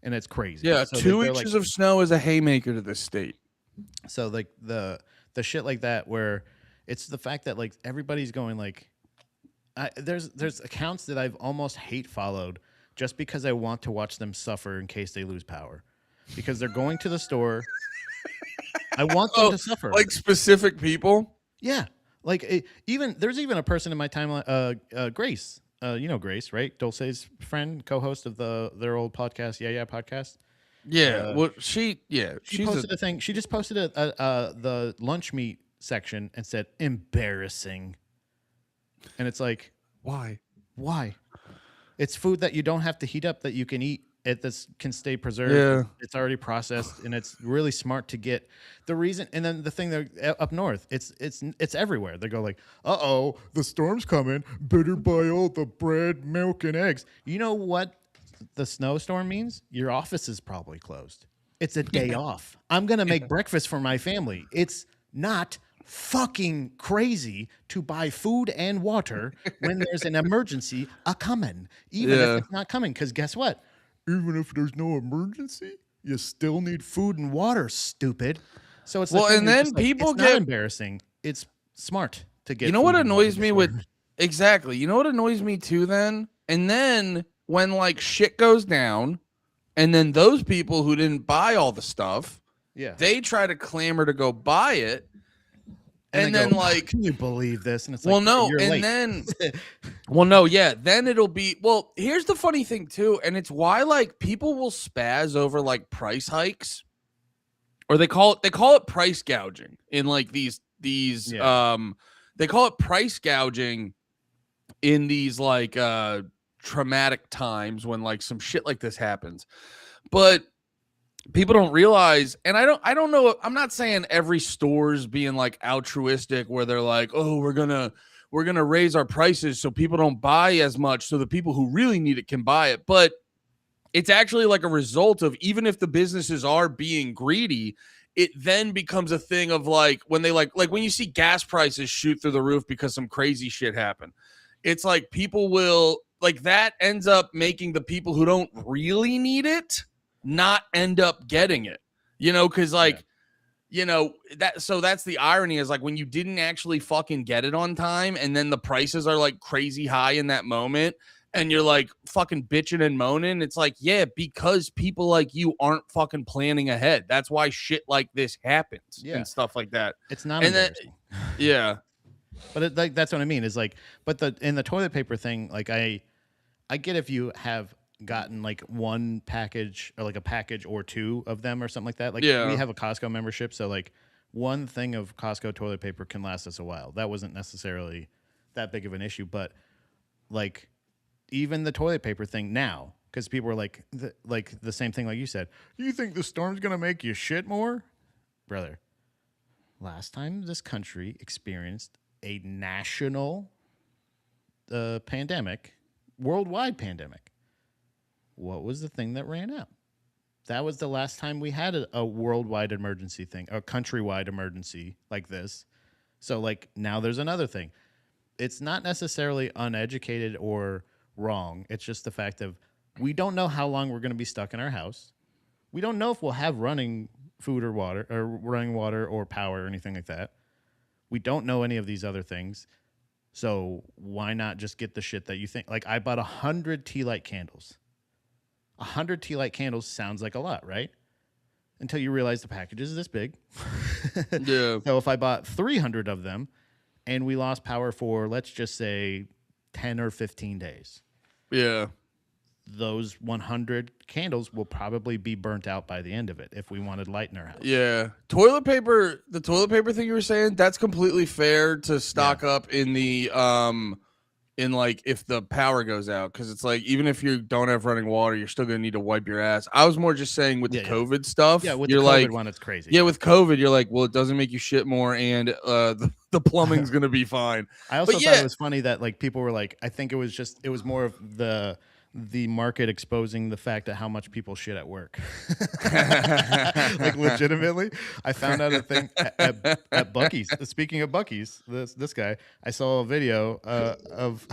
and it's crazy. Yeah, So 2 inches of snow is a haymaker to this state. so like the shit like that where it's the fact that like everybody's going like there's accounts that I've almost hate followed just because I want to watch them suffer in case they lose power because they're going to the store. I want them to suffer. Like specific people. Yeah, like even there's even a person in my timeline, Grace. You know Grace, right? Dulce's friend, co-host of their old podcast, Yeah podcast. Yeah, well, She she's posted a thing. She just posted the lunch meat section and said embarrassing, and it's like why? It's food that you don't have to heat up that you can eat. It this can stay preserved. Yeah. It's already processed, and it's really smart to get the reason. And then the thing that up north, it's everywhere. They go like, "Uh-oh, the storm's coming. Better buy all the bread, milk, and eggs." You know what the snowstorm means? Your office is probably closed. It's a day off. I'm gonna make breakfast for my family. It's not fucking crazy to buy food and water when there's an emergency a coming, even if it's not coming. Because guess what? Even if there's no emergency, you still need food and water, stupid. So it's and then people it's not embarrassing. It's smart to get. You know what annoys me with exactly. You know what annoys me too. And then when like shit goes down, and then those people who didn't buy all the stuff, they try to clamor to go buy it. And then, like, can you believe this? And it's well, like, no, you're and late. then, well, no, yeah, then it'll be. Well, here's the funny thing too, and it's why like people will spaz over like price hikes, or they call it price gouging in like these they call it price gouging in these like traumatic times when like some shit like this happens, but people don't realize, and I don't know, I'm not saying every store's being like altruistic where they're like, oh, we're gonna raise our prices so people don't buy as much so the people who really need it can buy it. But it's actually like a result of, even if the businesses are being greedy, it then becomes a thing of like when they like when you see gas prices shoot through the roof because some crazy shit happened, it's like people will like that ends up making the people who don't really need it not end up getting it, because like, that's the irony is like when you didn't actually fucking get it on time and then the prices are like crazy high in that moment and you're like fucking bitching and moaning. It's like, yeah, because people like you aren't fucking planning ahead. That's why shit like this happens and stuff like that. It's not embarrassing. But like that's what I mean is like, but in the toilet paper thing, like I get if you have gotten like one package or like a package or two of them or something like that. Like we have a Costco membership, so like one thing of Costco toilet paper can last us a while. That wasn't necessarily that big of an issue, but like even the toilet paper thing now, because people are like the same thing like you said. You think the storm's gonna make you shit more, brother? Last time this country experienced a national pandemic, worldwide pandemic, what was the thing that ran out? That was the last time we had a worldwide emergency thing, a countrywide emergency like this. So like now there's another thing. It's not necessarily uneducated or wrong. It's just the fact of we don't know how long we're going to be stuck in our house. We don't know if we'll have running food or water or running water or power or anything like that. We don't know any of these other things. So why not just get the shit that you think? Like I bought 100 tea light candles. 100 tea light candles sounds like a lot, right? Until you realize the package is this big. Yeah. So if I bought 300 of them and we lost power for, let's just say, 10 or 15 days. Yeah. Those 100 candles will probably be burnt out by the end of it if we wanted light in our house. Yeah. The toilet paper thing you were saying, that's completely fair to stock up in the in like if the power goes out, because it's like even if you don't have running water, you're still gonna need to wipe your ass. I was more just saying with the COVID stuff. Yeah, with you're the COVID like, one, it's crazy. Yeah, with COVID, you're like, well, it doesn't make you shit more, and the plumbing's gonna be fine. I also thought it was funny that like people were like, I think it was more of the the market exposing the fact that how much people shit at work. Like legitimately, I found out a thing at Bucky's. Speaking of Bucky's, this guy, I saw a video of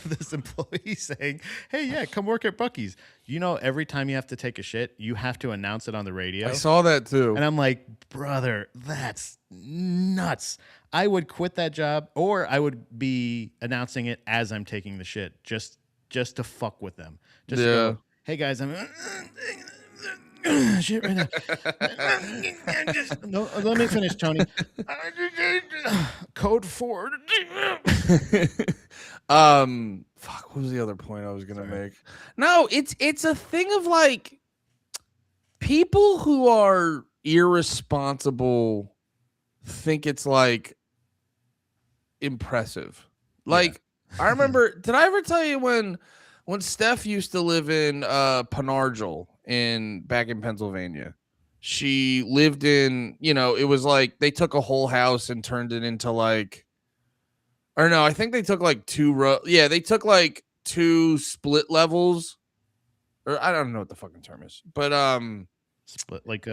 this employee saying, "Hey, yeah, come work at Bucky's. You know, every time you have to take a shit, you have to announce it on the radio." I saw that too. And I'm like, brother, that's nuts. I would quit that job, or I would be announcing it as I'm taking the shit, just to fuck with them. Just to go, hey guys, I'm shit right now. No, let me finish, Tony. Code 4. Fuck, what was the other point I was gonna make? No, it's a thing of like people who are irresponsible think it's like impressive. Like I remember, did I ever tell you when Steph used to live in Penargil back in Pennsylvania? She lived in, it was like they took a whole house and turned it into like, or no, I think they took like they took like 2 split levels, or I don't know what the fucking term is, but split like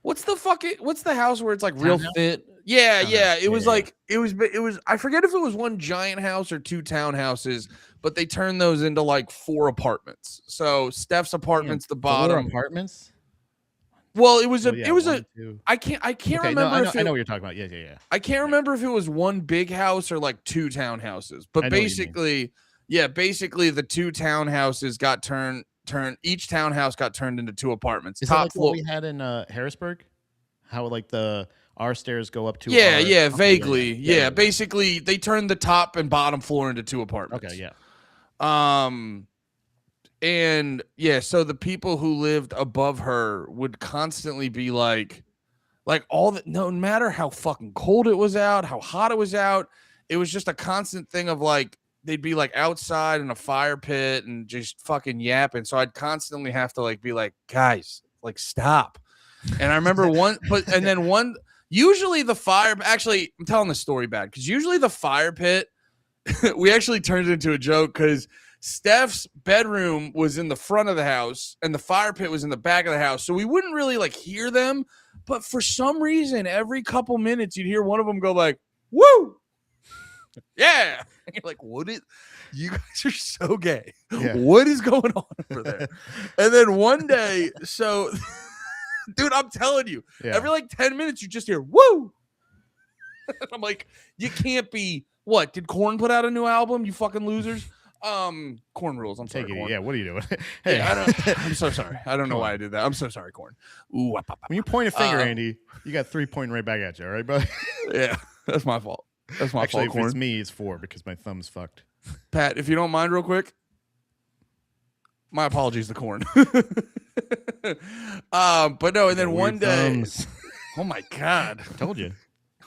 what's the house where it's like real thin? Yeah. It was like it was I forget if it was one giant house or 2 townhouses, but they turned those into like 4 apartments. So Steph's apartment's the bottom. 4 apartments? Well, it was I can't remember. No, I know what you're talking about. Yeah. I can't remember if it was one big house or like 2 townhouses. But basically the 2 townhouses got turned. Each townhouse got turned into 2 apartments. Is that like what we had in Harrisburg? How like our stairs go up to vaguely. Yeah, basically they turned the top and bottom floor into 2 apartments. Okay, yeah. And so the people who lived above her would constantly be like no matter how fucking cold it was out, how hot it was out, it was just a constant thing of like they'd be like outside in a fire pit and just fucking yapping. So I'd constantly have to like be like, guys, like stop. And I remember usually the fire, actually I'm telling the story bad because usually the fire pit, we actually turned it into a joke because Steph's bedroom was in the front of the house and the fire pit was in the back of the house. So we wouldn't really like hear them. But for some reason, every couple minutes, you'd hear one of them go like, woo, yeah. And you're like, you guys are so gay. Yeah. What is going on over there? And then one day, dude, I'm telling you, every like 10 minutes, you just hear, woo. I'm like, you can't be, what? Did Korn put out a new album, you fucking losers? Korn rules. I'm sorry, Korn. Yeah, what are you doing? Hey, I'm so sorry. I don't know why I did that. I'm so sorry, Korn. Ooh, when you point a finger, Andy, you got 3 pointing right back at you. All right, buddy? Yeah, that's my fault. That's my fault, Korn. If it's me, it's 4 because my thumb's fucked. Pat, if you don't mind real quick, my apologies to Korn. But no, and then one day, thumbs. Oh my God. I told you.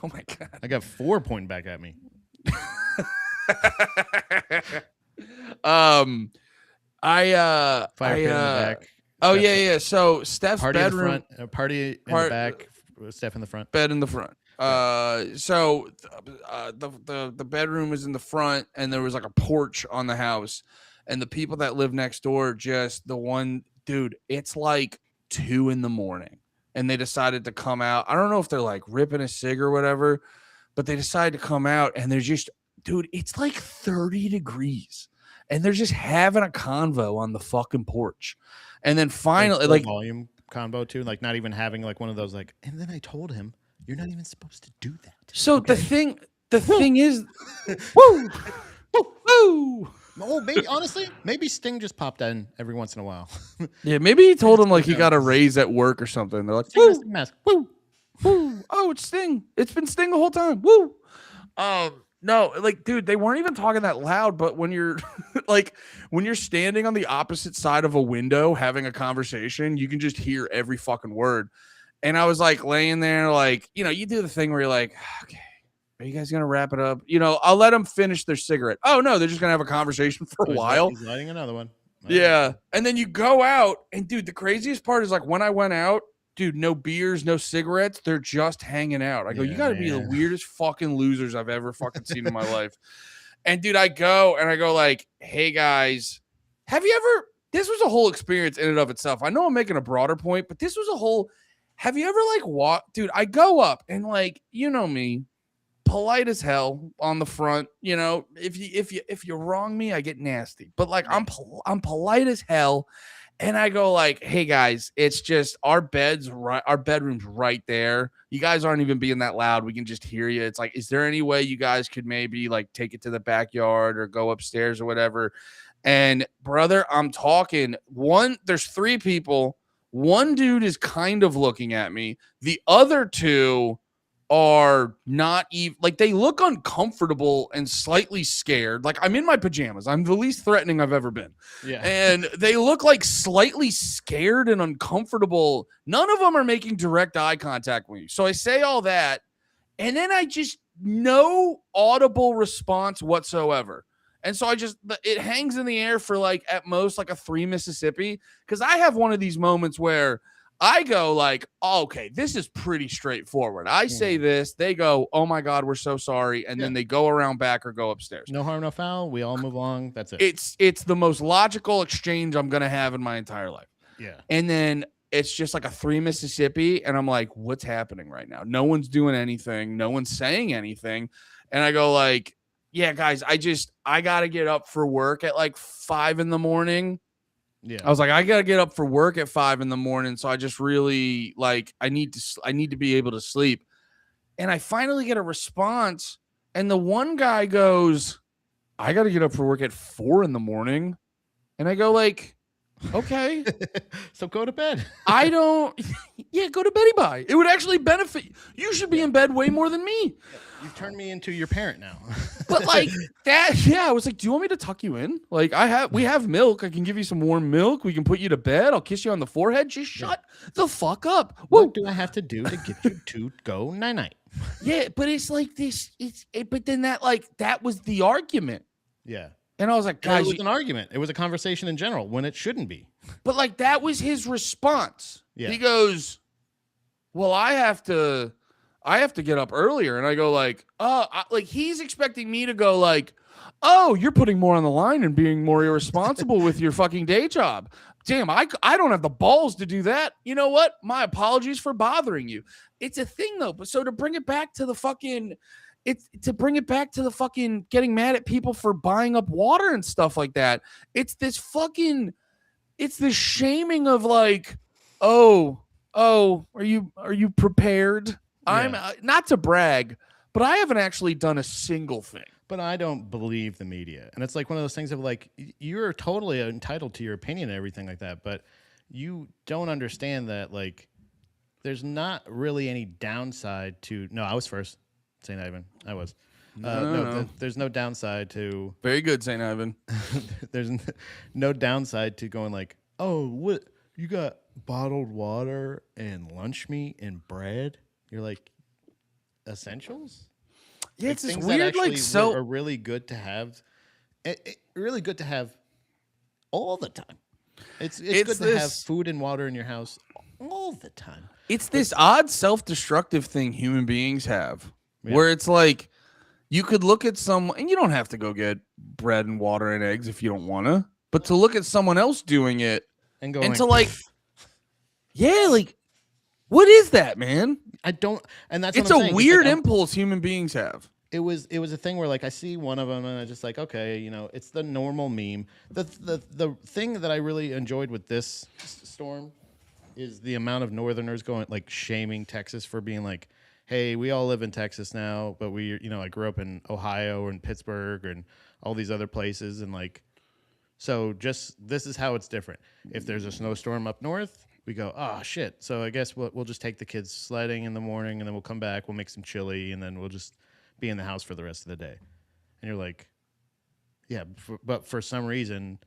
Oh my God. I got 4 pointing back at me. Fire pit in the back. Oh yeah. So Steph's party bedroom, in the front, party in the back, Steph in the front, bed in the front. So the bedroom is in the front, and there was like a porch on the house, and the people that live next door, just the one dude. It's like 2 a.m, and they decided to come out. I don't know if they're like ripping a cig or whatever, but they decided to come out, and they're just. Dude, it's like 30 degrees and they're just having a convo on the fucking porch. And then finally, like volume convo too, like not even having like one of those like, and then I told him you're not even supposed to do that. So okay. the thing is, woo, woo, woo. Oh, maybe Sting just popped in every once in a while. Yeah, maybe he told him like he got a raise at work or something. They're like, woo, mask, woo, woo. Oh, it's Sting. It's been Sting the whole time. Woo. No, like, dude, they weren't even talking that loud, but when you're when you're standing on the opposite side of a window having a conversation, you can just hear every fucking word. And I was like laying there, like, you do the thing where you're like, okay, are you guys going to wrap it up? I'll let them finish their cigarette. Oh no, they're just going to have a conversation for a while. He's lighting another one. Yeah. And then you go out and dude, the craziest part is like when I went out, dude, no beers, no cigarettes. They're just hanging out. I go, you got to be the weirdest fucking losers I've ever fucking seen in my life. And dude, I go like, hey guys, have you ever, this was a whole experience in and of itself. I know I'm making a broader point, but this was a whole, have you ever like walk, dude, I go up and like, you know me, polite as hell on the front, you know, if you wrong me, I get nasty, but like I'm polite as hell. And I go like, hey guys, it's just our bedroom's right there. You guys aren't even being that loud. We can just hear you. It's like, is there any way you guys could maybe like take it to the backyard or go upstairs or whatever? And brother, I'm talking there's three people. One dude is kind of looking at me. The other two are not even like, they look uncomfortable and slightly scared. Like I'm in my pajamas. I'm the least threatening I've ever been. Yeah. And they look like slightly scared and uncomfortable. None of them are making direct eye contact with me. So I say all that, and then I just no audible response whatsoever. And so it hangs in the air for like at most like a 3 Mississippi. Cause I have one of these moments where I go like, oh, okay, this is pretty straightforward. I say this, they go, oh my God, we're so sorry. And then they go around back or go upstairs. No harm, no foul. We all move along. That's it. It's the most logical exchange I'm going to have in my entire life. Yeah. And then it's just like a 3 Mississippi. And I'm like, what's happening right now? No one's doing anything. No one's saying anything. And I go like, yeah, guys, I got to get up for work at like 5 a.m. Yeah. I was like, I got to get up for work at 5 a.m. So I just really like, I need to be able to sleep. And I finally get a response. And the one guy goes, I got to get up for work at 4 a.m. And I go like, okay. So go to bed. I don't, yeah, go to bed, bye. It would actually benefit. You should be in bed way more than me. You've turned me into your parent now. But like that, yeah, I was like, do you want me to tuck you in? Like we have milk. I can give you some warm milk. We can put you to bed. I'll kiss you on the forehead. Just shut the fuck up. What do I have to do to get you to go night-night? Yeah, but it's like this. But then that was the argument. Yeah. And I was like, guys, it was an argument. It was a conversation in general when it shouldn't be. But like that was his response. Yeah. He goes, well, I have to get up earlier. And I go like, like he's expecting me to go like, oh, you're putting more on the line and being more irresponsible with your fucking day job. Damn, I don't have the balls to do that. You know what? My apologies for bothering you. It's a thing though. But so to bring it back to the fucking getting mad at people for buying up water and stuff like that. It's this shaming of like, oh, are you prepared? Yeah. I'm not to brag, but I haven't actually done a single thing. But I don't believe the media. And it's like one of those things of like, you're totally entitled to your opinion and everything like that. But you don't understand that like, there's not really any downside to, no, I was first. St. Ivan. I was. There's no downside to. Very good, St. Ivan. There's no downside to going like, oh, what? You got bottled water and lunch meat and bread? You're like, essentials? Yeah, like, it's this things weird, that like, so. are really good to have. Really good to have all the time. It's good to have food and water in your house all the time. It's this odd self-destructive thing human beings have. Yeah. Where it's like you could look at someone, and you don't have to go get bread and water and eggs if you don't want to, but to look at someone else doing it and go and to like, yeah, like, what is that, man? I don't, and that's it's a weird impulse human beings have. It was a thing where like I see one of them and I just like, okay, you know, it's the normal meme. The thing that I really enjoyed with this storm is the amount of Northerners going like shaming Texas for being like, hey, we all live in Texas now, but I grew up in Ohio and Pittsburgh and all these other places. And like, so this is how it's different. If there's a snowstorm up north, we go, oh shit. So I guess we'll just take the kids sledding in the morning and then we'll come back, we'll make some chili and then we'll just be in the house for the rest of the day. And you're like, yeah, but for some reason,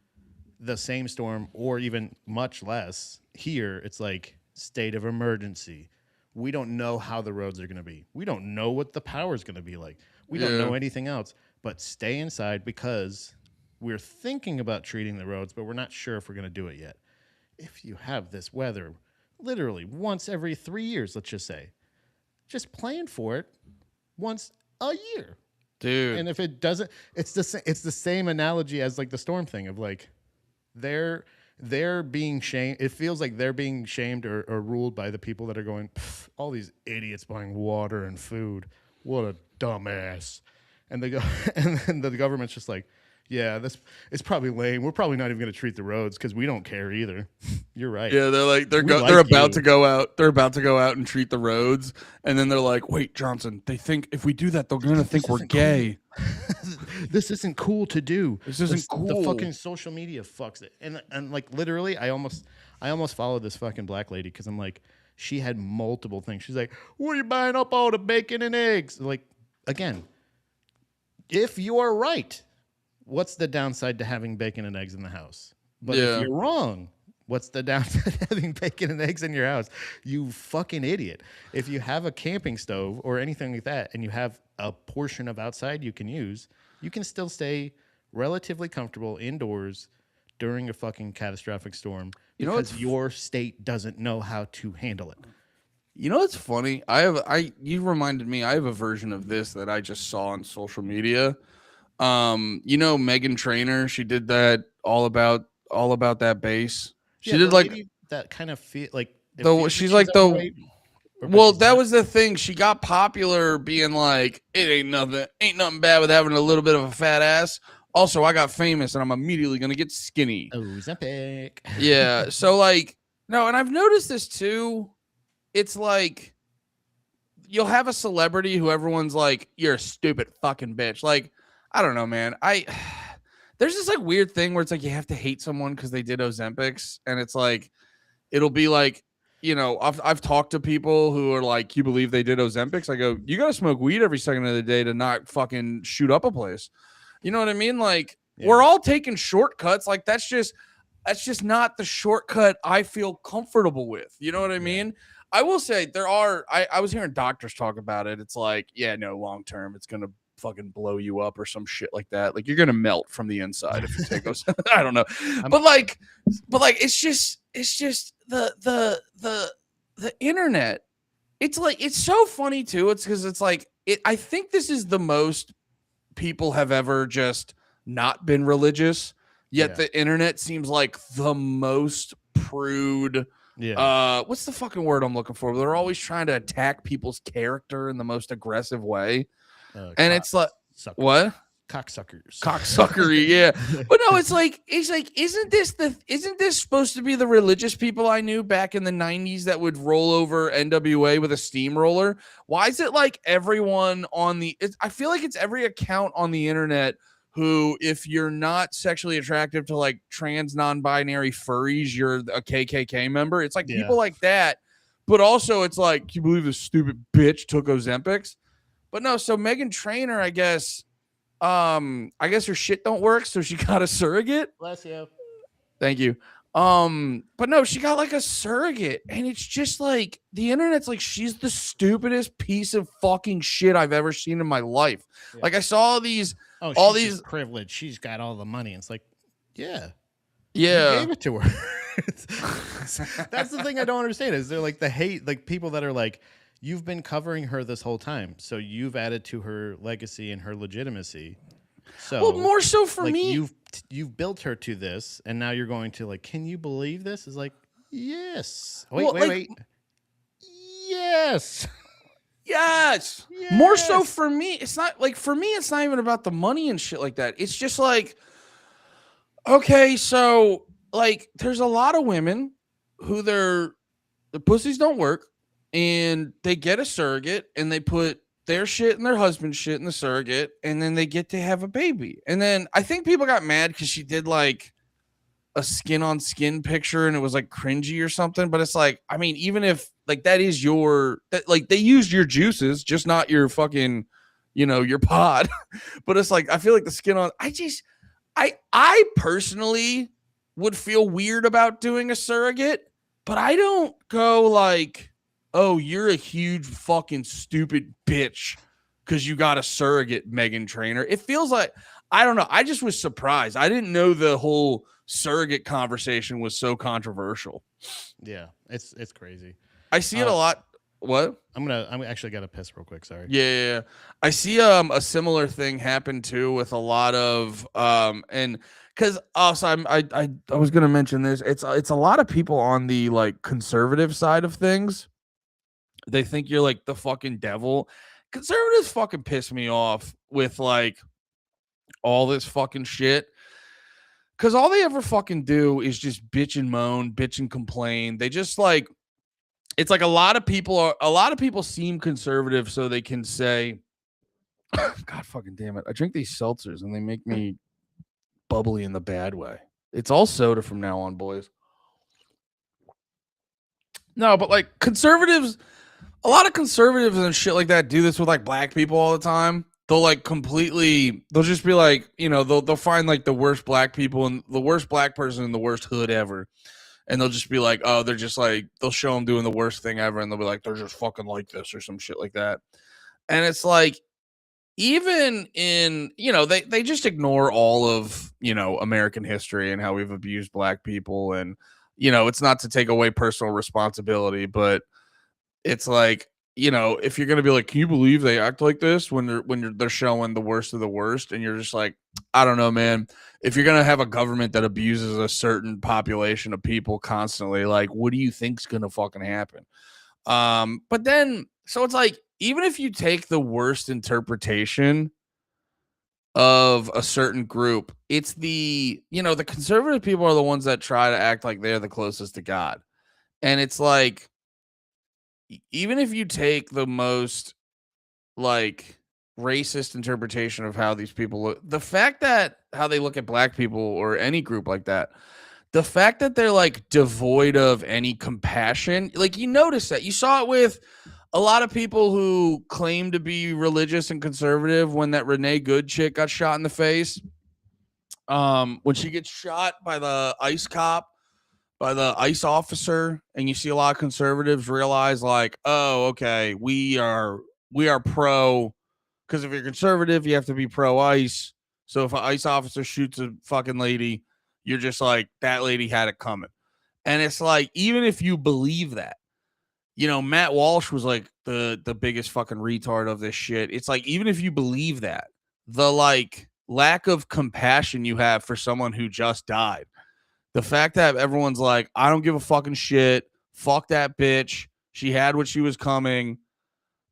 the same storm or even much less here, it's like state of emergency. We don't know how the roads are going to be. We don't know what the power is going to be like. We don't know anything else. But stay inside because we're thinking about treating the roads, but we're not sure if we're going to do it yet. If you have this weather literally once every 3 years, let's just say, just plan for it once a year. Dude. And if it doesn't, it's the same analogy as like the storm thing of like, they're they're being shamed. It feels like they're being shamed or ruled by the people that are going, all these idiots buying water and food. What a dumbass. And the and then the government's just like, yeah, this it's probably lame. We're probably not even going to treat the roads because we don't care either. You're right. Yeah, they're like We they're like about to you. go out. They're about to go out and treat the roads, and then they're like, "Wait, Johnson, they think if we do that, they're gonna think This we're isn't cool. gay. This isn't cool to do. This isn't The cool." fucking social media fucks it. And like literally, I almost followed this fucking black lady because I'm like, she had multiple things. She's like, "Where are you buying up all the bacon and eggs?" Like, again, if you're right, what's the downside to having bacon and eggs in the house? But if Yeah. you're wrong, what's the downside to having bacon and eggs in your house? You fucking idiot. If you have a camping stove or anything like that and you have a portion of outside you can use, you can still stay relatively comfortable indoors during a fucking catastrophic storm You know because what's your state doesn't know how to handle it. You know what's funny? You reminded me. I have a version of this that I just saw on social media. You know Megan Trainor. She did that all about that bass. She Yeah, did the like lady that kind of feel like it the feels like she's she's like the overweight, but well, she's that not. was the thing. She got popular being like, it ain't nothing bad with having a little bit of a fat ass. Also, I got famous and I'm immediately gonna get skinny. Oh, Zempic. Yeah. So like, no, and I've noticed this too. It's like you'll have a celebrity who everyone's like, you're a stupid fucking bitch. Like, I don't know, man. There's this like weird thing where it's like you have to hate someone because they did Ozempics, and it's like it'll be like, I've talked to people who are like, you believe they did Ozempics? I go, you gotta smoke weed every second of the day to not fucking shoot up a place. You know what I mean? Like, Yeah. we're all taking shortcuts. Like, that's just not the shortcut I feel comfortable with. You know what I Yeah. mean? I will say I was hearing doctors talk about it. It's like, yeah, no, long term, it's gonna fucking blow you up or some shit like that. Like, you're gonna melt from the inside if you take those. I don't know. I'm, But like, it's just the internet. It's like, it's so funny too. It's because it's like I think this is the most people have ever just not been religious, yet yeah. the internet seems like the most prude. Yeah. What's the fucking word I'm looking for? They're always trying to attack people's character in the most aggressive way. And it's like, Suckers. what? Cocksuckers. Cocksuckery, yeah. But no, it's like, isn't this supposed to be the religious people I knew back in the 90s that would roll over NWA with a steamroller? Why is it like everyone I feel like it's every account on the internet who, if you're not sexually attractive to like trans non-binary furries, you're a KKK member. It's like Yeah. people like that. But also it's like, can you believe this stupid bitch took Ozempics? But no, so Megan Trainor, I guess her shit don't work, so she got a surrogate. Bless you. Thank you. But no, she got like a surrogate, and it's just like the internet's like, she's the stupidest piece of fucking shit I've ever seen in my life. Yeah. Like, I saw these, Oh, all she's these, just privileged. She's got all the money. It's like, yeah, you yeah, gave it to her. That's the thing I don't understand is they're like the hate, like people that are like, you've been covering her this whole time, so you've added to her legacy and her legitimacy. So, well, more so for like me. you've built her to this, and now you're going to like, can you believe this? Is like, yes. Wait, Well, like- wait. Yes. Yes. More so Yes. for me. It's not like, for me, it's not even about the money and shit like that. It's just like, okay, so like there's a lot of women who the pussies don't work, and they get a surrogate and they put their shit and their husband's shit in the surrogate, and then they get to have a baby. And then I think people got mad because she did like a skin on skin picture and it was like cringy or something. But it's like, I mean, even if like that is like they used your juices, just not your fucking, your pod. But it's like, I feel like the skin on, I personally would feel weird about doing a surrogate, but I don't go like, oh, you're a huge fucking stupid bitch because you got a surrogate, Megan Trainor. It feels like, I don't know. I just was surprised. I didn't know the whole surrogate conversation was so controversial. Yeah, it's crazy. I see it a lot. What? I'm actually got to piss real quick. Sorry. Yeah. I see a similar thing happen too with a lot of and because also I was gonna mention this. It's a lot of people on the like conservative side of things. They think you're like the fucking devil. Conservatives fucking piss me off with like all this fucking shit. Cause all they ever fucking do is just bitch and moan, bitch and complain. They just like it's like a lot of people seem conservative so they can say, God fucking damn it. I drink these seltzers and they make me bubbly in the bad way. It's all soda from now on, boys. No, but like conservatives, a lot of conservatives and shit like that do this with like black people all the time. They'll like completely, they'll just be like, they'll find like the worst black people and the worst black person in the worst hood ever. And they'll just be like, oh, they're just like, they'll show them doing the worst thing ever. And they'll be like, they're just fucking like this or some shit like that. And it's like, even in they just ignore all of American history and how we've abused black people, and it's not to take away personal responsibility, but it's like, if you're gonna be like, can you believe they act like this when they're showing the worst of the worst, and you're just like, I don't know, man. If you're gonna have a government that abuses a certain population of people constantly, like, what do you think's gonna fucking happen? But then, so it's like, even if you take the worst interpretation of a certain group, it's the conservative people are the ones that try to act like they're the closest to God. And it's like, even if you take the most like racist interpretation of how these people look, the fact that how they look at black people or any group like that, the fact that they're like devoid of any compassion, like you notice that you saw it with a lot of people who claim to be religious and conservative when that Renee Good chick got shot in the face. When she gets shot by the ICE cop, by the ICE officer, and you see a lot of conservatives realize like, oh, okay, we are pro, because if you're conservative, you have to be pro ICE. So if an ICE officer shoots a fucking lady, you're just like, that lady had it coming. And it's like, even if you believe that, Matt Walsh was like the biggest fucking retard of this shit. It's like, even if you believe that, the like lack of compassion you have for someone who just died, the fact that everyone's like, I don't give a fucking shit, fuck that bitch, she had what she was coming.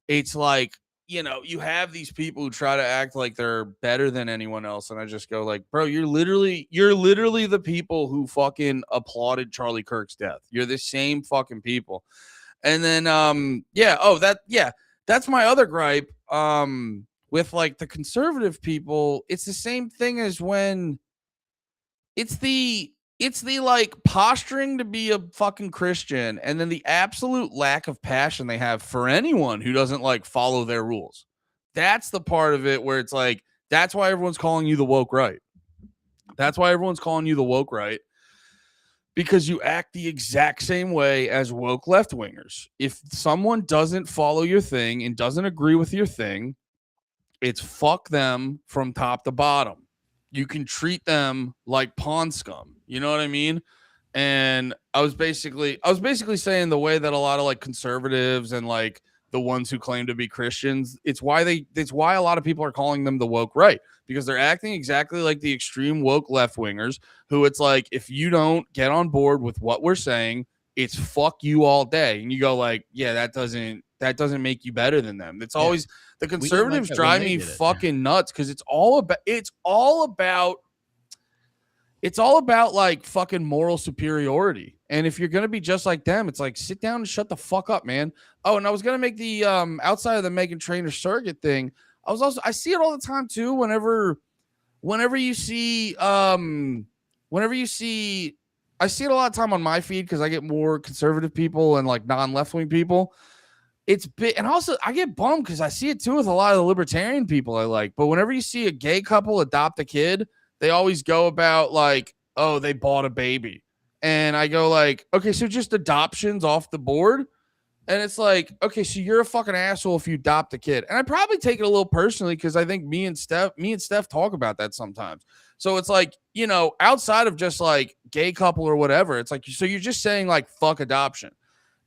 It's like, you have these people who try to act like they're better than anyone else, and I just go like, bro, you're literally the people who fucking applauded Charlie Kirk's death. You're the same fucking people. And then that's my other gripe. With like the conservative people, it's the same thing as when it's the like posturing to be a fucking Christian, and then the absolute lack of passion they have for anyone who doesn't like follow their rules. That's the part of it where it's like, that's why everyone's calling you the woke right. That's why everyone's calling you the woke right, because you act the exact same way as woke left wingers. If someone doesn't follow your thing and doesn't agree with your thing, it's fuck them from top to bottom. You can treat them like pawn scum. You know what I mean? And I was basically saying the way that a lot of like conservatives and like the ones who claim to be Christians, it's why a lot of people are calling them the woke right, because they're acting exactly like the extreme woke left wingers, who it's like, if you don't get on board with what we're saying, it's fuck you all day. And you go like, yeah, that doesn't make you better than them. It's always the conservatives drive me fucking nuts, because it's all about like fucking moral superiority. And if you're gonna be just like them, it's like, sit down and shut the fuck up, man. Oh, and I was gonna make the outside of the Meghan Trainor surrogate thing, I see it all the time too. Whenever you see I see it a lot of time on my feed, because I get more conservative people and like non-left wing people. It's big, and also I get bummed because I see it too with a lot of the libertarian people I like. But whenever you see a gay couple adopt a kid, they always go about like, oh, they bought a baby. And I go like, okay, so just adoptions off the board. And it's like, okay, so you're a fucking asshole if you adopt a kid. And I probably take it a little personally, because I think me and Steph talk about that sometimes. So it's like, outside of just like gay couple or whatever, it's like, so you're just saying like, fuck adoption.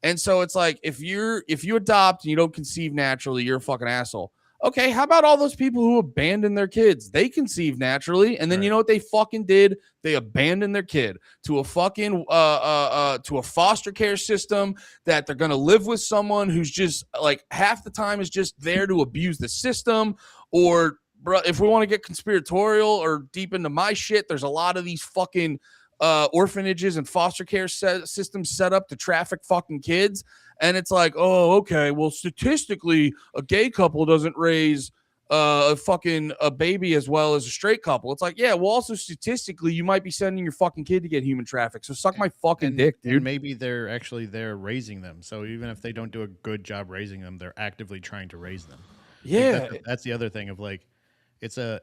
And so it's like if you adopt and you don't conceive naturally, you're a fucking asshole. Okay, how about all those people who abandon their kids? They conceive naturally, and then you know what they fucking did? They abandoned their kid to a fucking to a foster care system that they're gonna live with someone who's just like half the time is just there to abuse the system. Or bro, if we want to get conspiratorial or deep into my shit, there's a lot of these fucking orphanages and foster care systems set up to traffic fucking kids. And it's like, oh, okay, well, statistically, a gay couple doesn't raise a baby as well as a straight couple. It's like, yeah, well, also statistically, you might be sending your fucking kid to get human trafficked. So suck my fucking dick, dude. And maybe they're actually there raising them. So even if they don't do a good job raising them, they're actively trying to raise them. Yeah, That's the other thing of like, it's a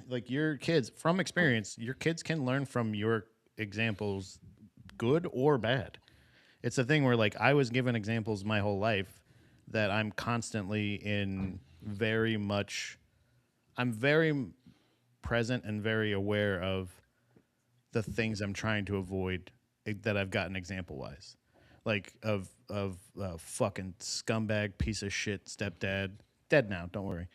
like your kids from experience. Your kids can learn from your examples, good or bad. It's a thing where like I was given examples my whole life that I'm constantly in I'm very present and very aware of the things I'm trying to avoid that I've gotten example wise. Like of fucking scumbag piece of shit stepdad, dead now, don't worry.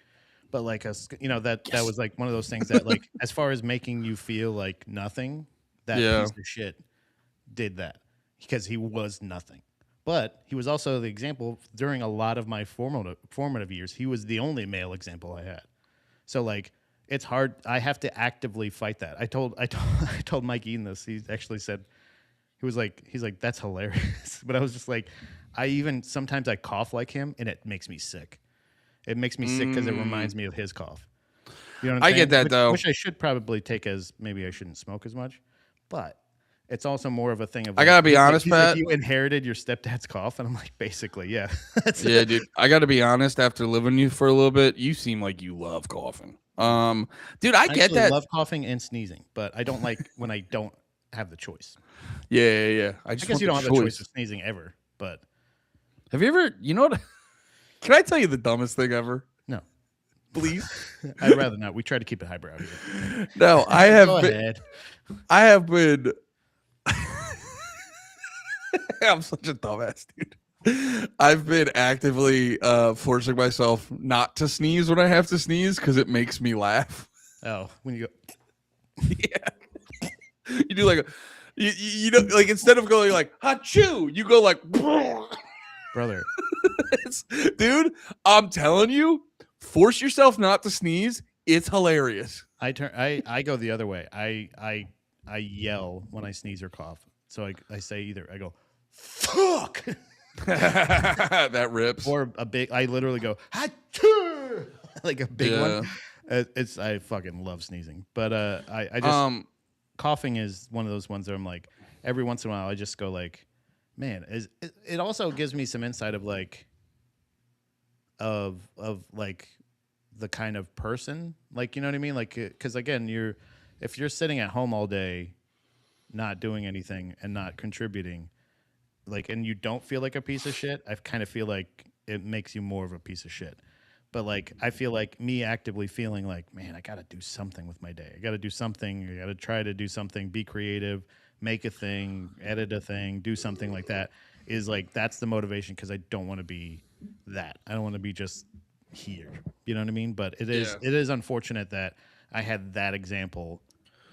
But like that was like one of those things that like as far as making you feel like nothing, that piece of shit did that because he was nothing. But he was also the example during a lot of my formative years. He was the only male example I had. So like it's hard. I have to actively fight that. I told I told Mike Eaton this. He actually said he's like that's hilarious. But I was just like sometimes I cough like him and it makes me sick. It makes me sick because it reminds me of his cough. You know what I'm saying? I get that though. Which I should probably take as maybe I shouldn't smoke as much, but it's also more of a thing of. I gotta be honest, Pat. Like, you inherited your stepdad's cough, and I'm like, basically, yeah. Yeah, dude. I gotta be honest. After living with you for a little bit, you seem like you love coughing. Dude, I get that. I love coughing and sneezing, but I don't like when I don't have the choice. Yeah. I guess you don't have the choice of sneezing ever, but have you ever? You know what? Can I tell you the dumbest thing ever? No, please. I'd rather not. We try to keep it highbrow here. No, I have. Go ahead. I have been. I'm such a dumbass, dude. I've been actively forcing myself not to sneeze when I have to sneeze because it makes me laugh. Oh, when you go, yeah, you do like a, you know, like instead of going like "Achoo," you go like, brother. Dude, I'm telling you, force yourself not to sneeze. It's hilarious. I go the other way. I yell when I sneeze or cough. So I say either I go, fuck. That rips. Or I literally go, Achoo! Like a big one. I fucking love sneezing. But I just, coughing is one of those ones where I'm like, every once in a while, I just go like, man, it also gives me some insight of like, of like the kind of person, like, you know what I mean? Like, because again, if you're sitting at home all day, not doing anything and not contributing, like, and you don't feel like a piece of shit, I kind of feel like it makes you more of a piece of shit. But like, I feel like me actively feeling like, man, I got to do something with my day. I got to do something. I got to try to do something, be creative, make a thing, edit a thing, do something like that is like, that's the motivation. Cause I don't want to be that. I don't want to be just here. You know what I mean? But it is unfortunate that I had that example,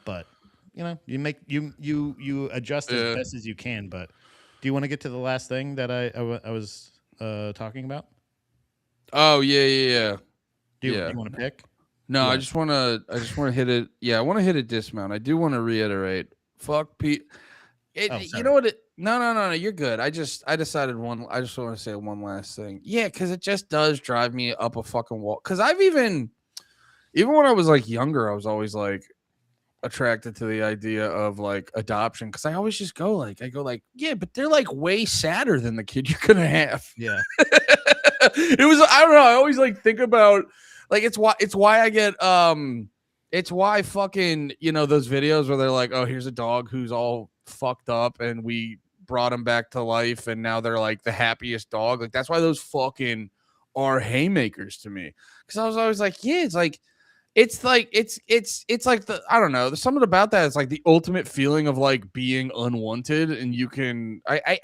but you know, you adjust as best as you can. But do you want to get to the last thing that I was talking about? Oh yeah. Do you want to pick? No, I just want to hit it. Yeah, I want to hit a dismount. I do want to reiterate. Fuck Pete. You know what? No. You're good. I decided one. I just want to say one last thing. Yeah, because it just does drive me up a fucking wall. Because I've even when I was like younger, I was always like attracted to the idea of like adoption. Because I always just go like, yeah, but they're like way sadder than the kid you're gonna have. Yeah. It was. I don't know. I always like think about like it's why I get it's why fucking, you know, those videos where they're like, oh, here's a dog who's all fucked up and we brought him back to life and now they're like the happiest dog. Like that's why those fucking are haymakers to me. Because I was always like, yeah, it's like it's like it's like the I don't know. There's something about that. It's like the ultimate feeling of like being unwanted, and you can. I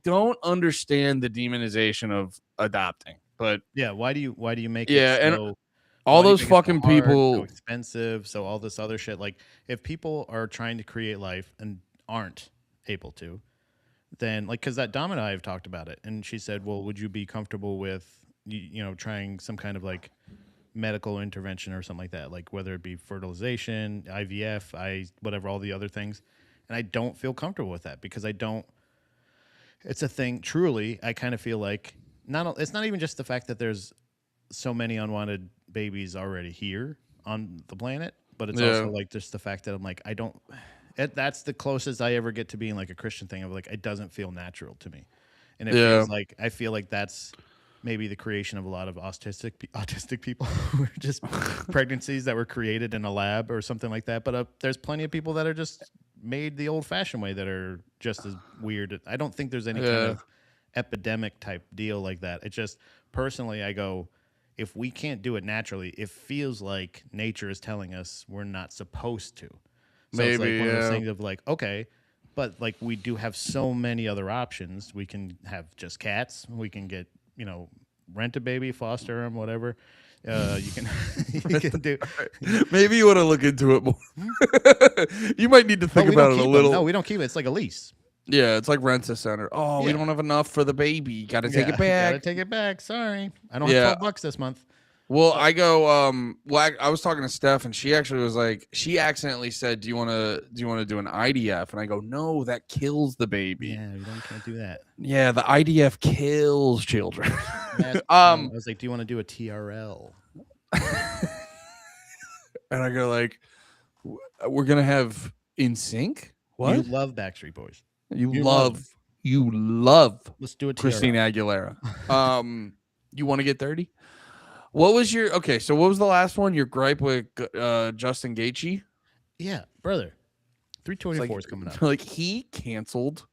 don't understand the demonization of adopting, but Yeah, why do you make it yeah, and so all why do you those make it so fucking hard, so people. expensive, so all this other shit? Like if people are trying to create life and aren't able to, then like because that Dom and I have talked about it, and she said, "Well, would you be comfortable with trying some kind of like medical intervention or something like that, like whether it be fertilization, IVF, whatever, all the other things?" And I don't feel comfortable with that because I don't. It's a thing. Truly, I kind of feel like it's not even just the fact that there's so many unwanted babies already here on the planet, but it's also Yeah, like just the fact that I'm like I don't. That's the closest I ever get to being like a Christian thing of like it doesn't feel natural to me, and it yeah, feels like I feel like that's maybe the creation of a lot of autistic people who are just pregnancies that were created in a lab or something like that. But there's plenty of people that are just made the old fashioned way that are just as weird. I don't think there's any kind yeah. of epidemic type deal like that. It just personally, I go, if we can't do it naturally, it feels like nature is telling us we're not supposed to. So it's like Maybe, one of those yeah, things of like, okay, but like we do have so many other options. We can have just cats. We can get, rent a baby, foster them, whatever. You can you can do, maybe you want to look into it more. You might need to but think we don't about it a keep them. No, little. we don't keep it. It's like a lease. Yeah, it's like rent a center. Oh, we Yeah, don't have enough for the baby. Got to take yeah. it Gotta back. take it back. Sorry, I don't have Yeah. $12 this month. Well, But I go. Well, I was talking to Steph, and she actually was like, she accidentally said, "Do you want to do an IDF?" And I go, "No, that kills the baby. yeah, can't do that. Yeah, the IDF kills children." I um, was like, do you want to do a TRL? and I go like, "We're gonna have in sync. You What? love Backstreet Boys. You You love love, them. you love Let's do a TRL. Christina Aguilera. You want to get dirty? What was your okay? So what was the last one? Your gripe with Justin Gaethje? Yeah, brother. It's 324 is coming up. like he canceled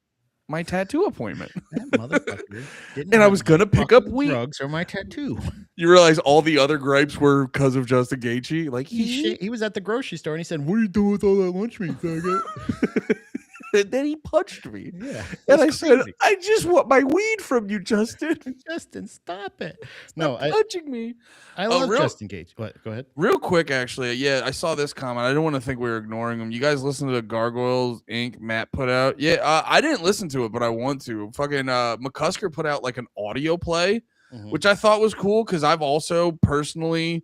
my tattoo appointment, That motherfucker didn't and I have was my gonna pick up fucking weed. drugs or my tattoo. You realize all the other gripes were because of Justin Gaethje? Like He was at the grocery store and he said, "What are you doing with all that lunch meat, faggot?" and then he punched me, Yeah, and it's I said, crazy. "I just want my weed from you, Justin. Justin, stop it. No, Stop punching me." I love Real Justin Gage. What? Go ahead. Real quick, actually, yeah, I saw this comment. I don't want to think we were ignoring them. You guys listen to the Gargoyles Inc. Matt put out? Yeah, I didn't listen to it, but I want to. Fucking McCusker put out like an audio play, Mm-hmm. which I thought was cool because I've personally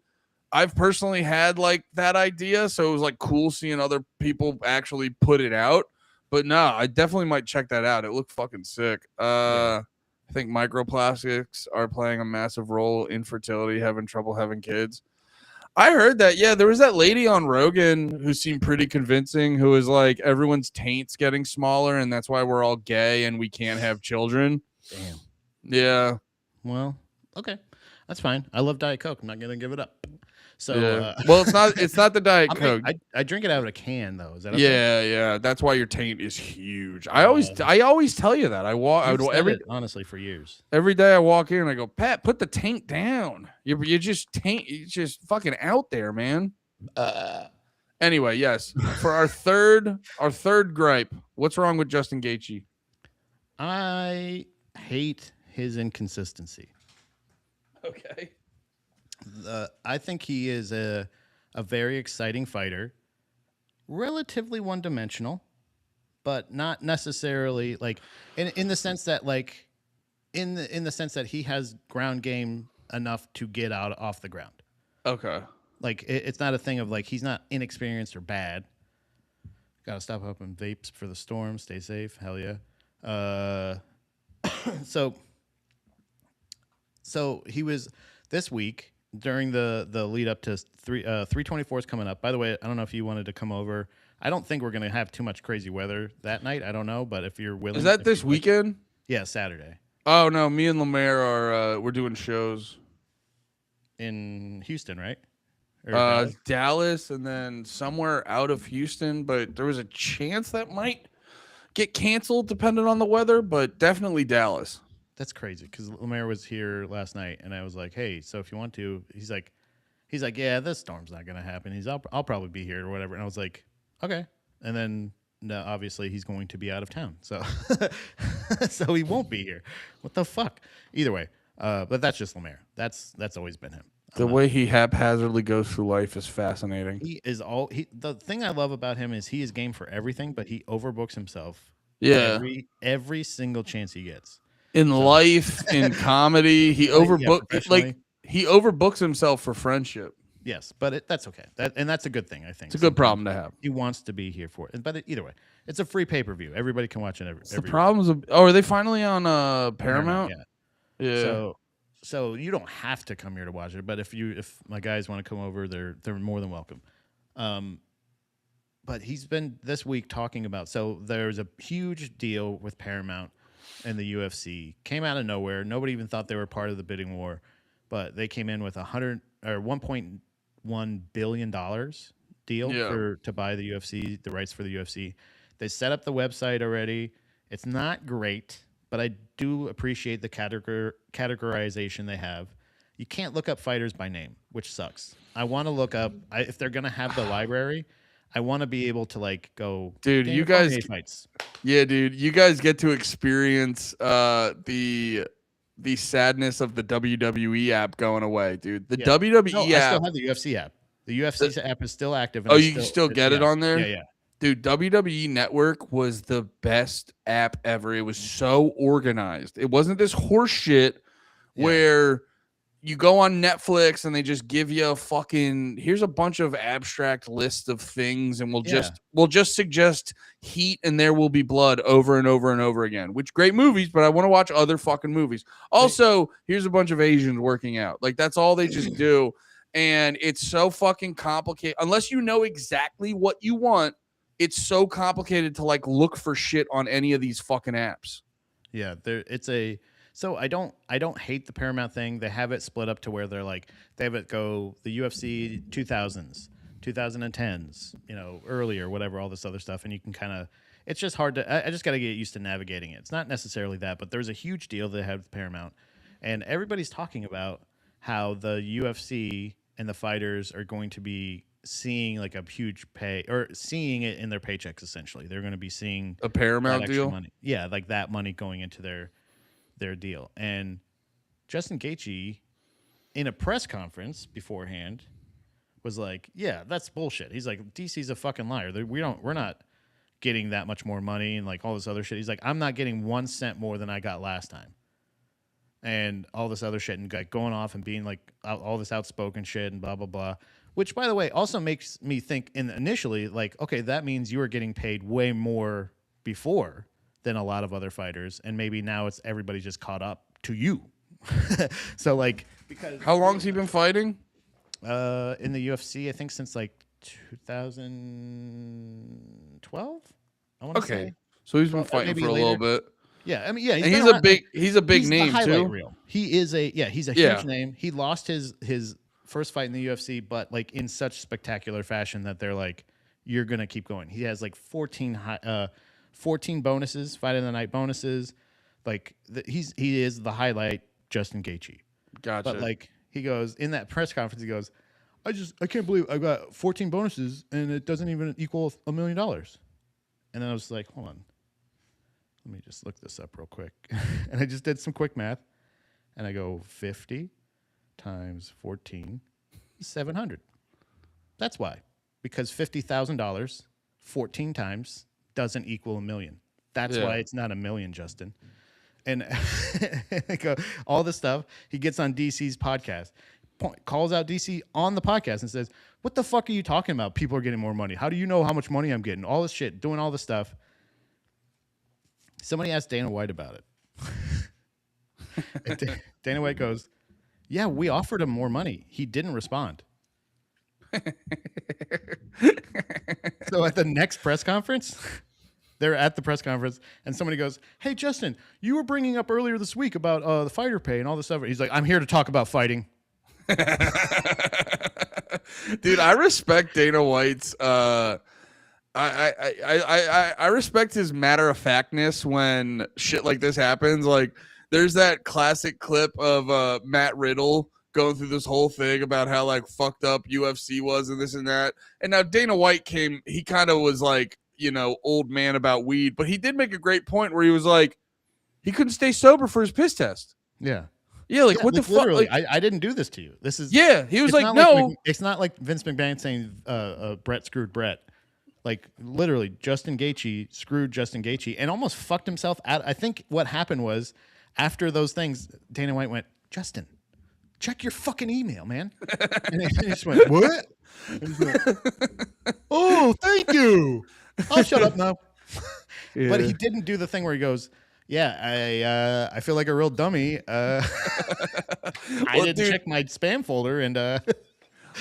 had like that idea, so it was like cool seeing other people actually put it out. But no, I definitely might check that out. It looked fucking sick. Yeah. I think microplastics are playing a massive role in fertility, having trouble having kids. I heard that. Yeah, there was that lady on Rogan who seemed pretty convincing, who was like, everyone's taint's getting smaller, and that's why we're all gay and we can't have children. Damn. Yeah, Well, okay, that's fine. I love Diet Coke. I'm not gonna give it up. So, yeah. Well, it's not the Diet Coke. I drink it out of a can though. Is that okay? Yeah, yeah. That's why your taint is huge. Uh, I always tell you that. I You've would said it honestly for years. every day I walk in, I go, Pat, put the taint down. You just taint. It's just fucking out there, man. Anyway, yes. For our third gripe, what's wrong with Justin Gaethje? I hate his inconsistency. Okay. I think he is a very exciting fighter, relatively one dimensional, but not necessarily like in the sense that like in the sense that he has ground game enough to get out off the ground. Okay. Like it's not a thing of like he's not inexperienced or bad. Got to stop open vapes for the storm. Stay safe. Hell yeah. Uh, so he was this week during the lead up to 324 is coming up. By the way, I don't know if you wanted to come over. I don't think we're gonna have too much crazy weather that night. I don't know, but if you're willing, Is that if this you'd like- weekend? yeah, Saturday Oh no, me and Lemaire are we're doing shows. in Houston, right? Or Dallas and then somewhere out of Houston, but there was a chance that might get canceled depending on the weather, but definitely Dallas. That's crazy because Lemaire was here last night, and I was like, "Hey, so if you want to," he's like, he's like, yeah, this storm's not gonna happen. I'll probably be here or whatever. And I was like, okay. And then no, obviously he's going to be out of town, so so he won't be here. What the fuck? Either way, but that's just Lemaire. That's always been him. The way he haphazardly goes through life is fascinating. He is all he. The thing I love about him is he is game for everything, but he overbooks himself. Yeah. Every single chance he gets. In life, in comedy, he he overbooks himself for friendship. Yes, but that's okay. That's a good thing, I think. It's a good problem to have. He wants to be here for it. But either way, it's a free pay-per-view. Everybody can watch it the problems of, are they finally on Paramount? Yeah. So you don't have to come here to watch it, but if my guys want to come over, they're more than welcome. But he's been this week talking about, so there's a huge deal with Paramount and the UFC. Came out of nowhere. Nobody even thought they were part of the bidding war, but they came in with $1.1 billion deal to buy the UFC, the rights for the UFC. They set up the website already. It's not great, but I do appreciate the categorization they have. You can't look up fighters by name, which sucks. I want to look up, if they're going to have the library, I want to be able to like go, dude, you guys fights. Yeah, dude, you guys get to experience the sadness of the WWE app going away, dude. The WWE app. I still have the UFC app. The UFC app is still active. And you can still get it on there? Yeah. Dude, WWE Network was the best app ever. It was so organized. It wasn't this horse shit where you go on Netflix and they just give you a fucking, here's a bunch of abstract lists of things, and we'll just suggest Heat and There Will Be Blood over and over and over again, which great movies, but I want to watch other fucking movies. Also, here's a bunch of Asians working out. Like, that's all they just do. And it's so fucking complicated. Unless you know exactly what you want, it's so complicated to like look for shit on any of these fucking apps. Yeah, so I don't hate the Paramount thing. They have it split up to where they're like, they have it go the UFC 2000s, 2010s, earlier, whatever, all this other stuff. And you can kind of, it's just hard to, I just got to get used to navigating it. It's not necessarily that, but there's a huge deal they have with Paramount. And everybody's talking about how the UFC and the fighters are going to be seeing like a huge pay, or seeing it in their paychecks. Essentially, they're going to be seeing a Paramount deal. Money. Yeah, like that money going into their deal. And Justin Gaethje, in a press conference beforehand, was like, "Yeah, that's bullshit." He's like, "DC's a fucking liar. We're not getting that much more money and like all this other shit." He's like, "I'm not getting 1 cent more than I got last time." And all this other shit, and like going off and being like all this outspoken shit and blah blah blah. Which, by the way, also makes me think initially like, okay, that means you were getting paid way more before than a lot of other fighters, and maybe now it's everybody just caught up to you. So like, because how long's he been fighting? In the UFC, I think since like 2012. I want to say. So he's been fighting for a little bit. Yeah, I mean, yeah, he's a big name too. Reel. He is he's a huge name. He lost his first fight in the UFC, but like in such spectacular fashion that they're like, you're gonna keep going. He has like 14 bonuses, fight of the night bonuses. Like he is the highlight, Justin Gaethje. Gotcha. But like he goes in that press conference, he goes, I can't believe I got 14 bonuses and it doesn't even equal $1 million. And then I was like, hold on. Let me just look this up real quick. And I just did some quick math. And I go 50 times 14 is 700. That's why. Because $50,000 14 times doesn't equal $1 million. That's why it's not $1 million, Justin. And all this stuff, he gets on DC's podcast, calls out DC on the podcast and says, what the fuck are you talking about? People are getting more money. How do you know how much money I'm getting? All this shit, doing all this stuff. Somebody asked Dana White about it. Dana White goes, yeah, we offered him more money. He didn't respond. So at the next press conference, they're at the press conference, and somebody goes, hey, Justin, you were bringing up earlier this week about the fighter pay and all this stuff. He's like, I'm here to talk about fighting. Dude, I respect Dana White's I respect his matter of factness when shit like this happens. Like, there's that classic clip of Matt Riddle going through this whole thing about how like fucked up UFC was and this and that. And now Dana White came, he kind of was like, old man about weed, but he did make a great point where he was like, he couldn't stay sober for his piss test. Yeah. Yeah, like what the fuck? Literally, Like, I didn't do this to you. This is he was it's like, not no. it's not like Vince McMahon saying Brett screwed Brett. Like literally, Justin Gaethje screwed Justin Gaethje and almost fucked himself out. I think what happened was after those things, Dana White went, Justin, check your fucking email, man. And he just went, what? Oh, thank you. I'll shut up now. Yeah. But he didn't do the thing where he goes, yeah, I feel like a real dummy. I didn't check my spam folder and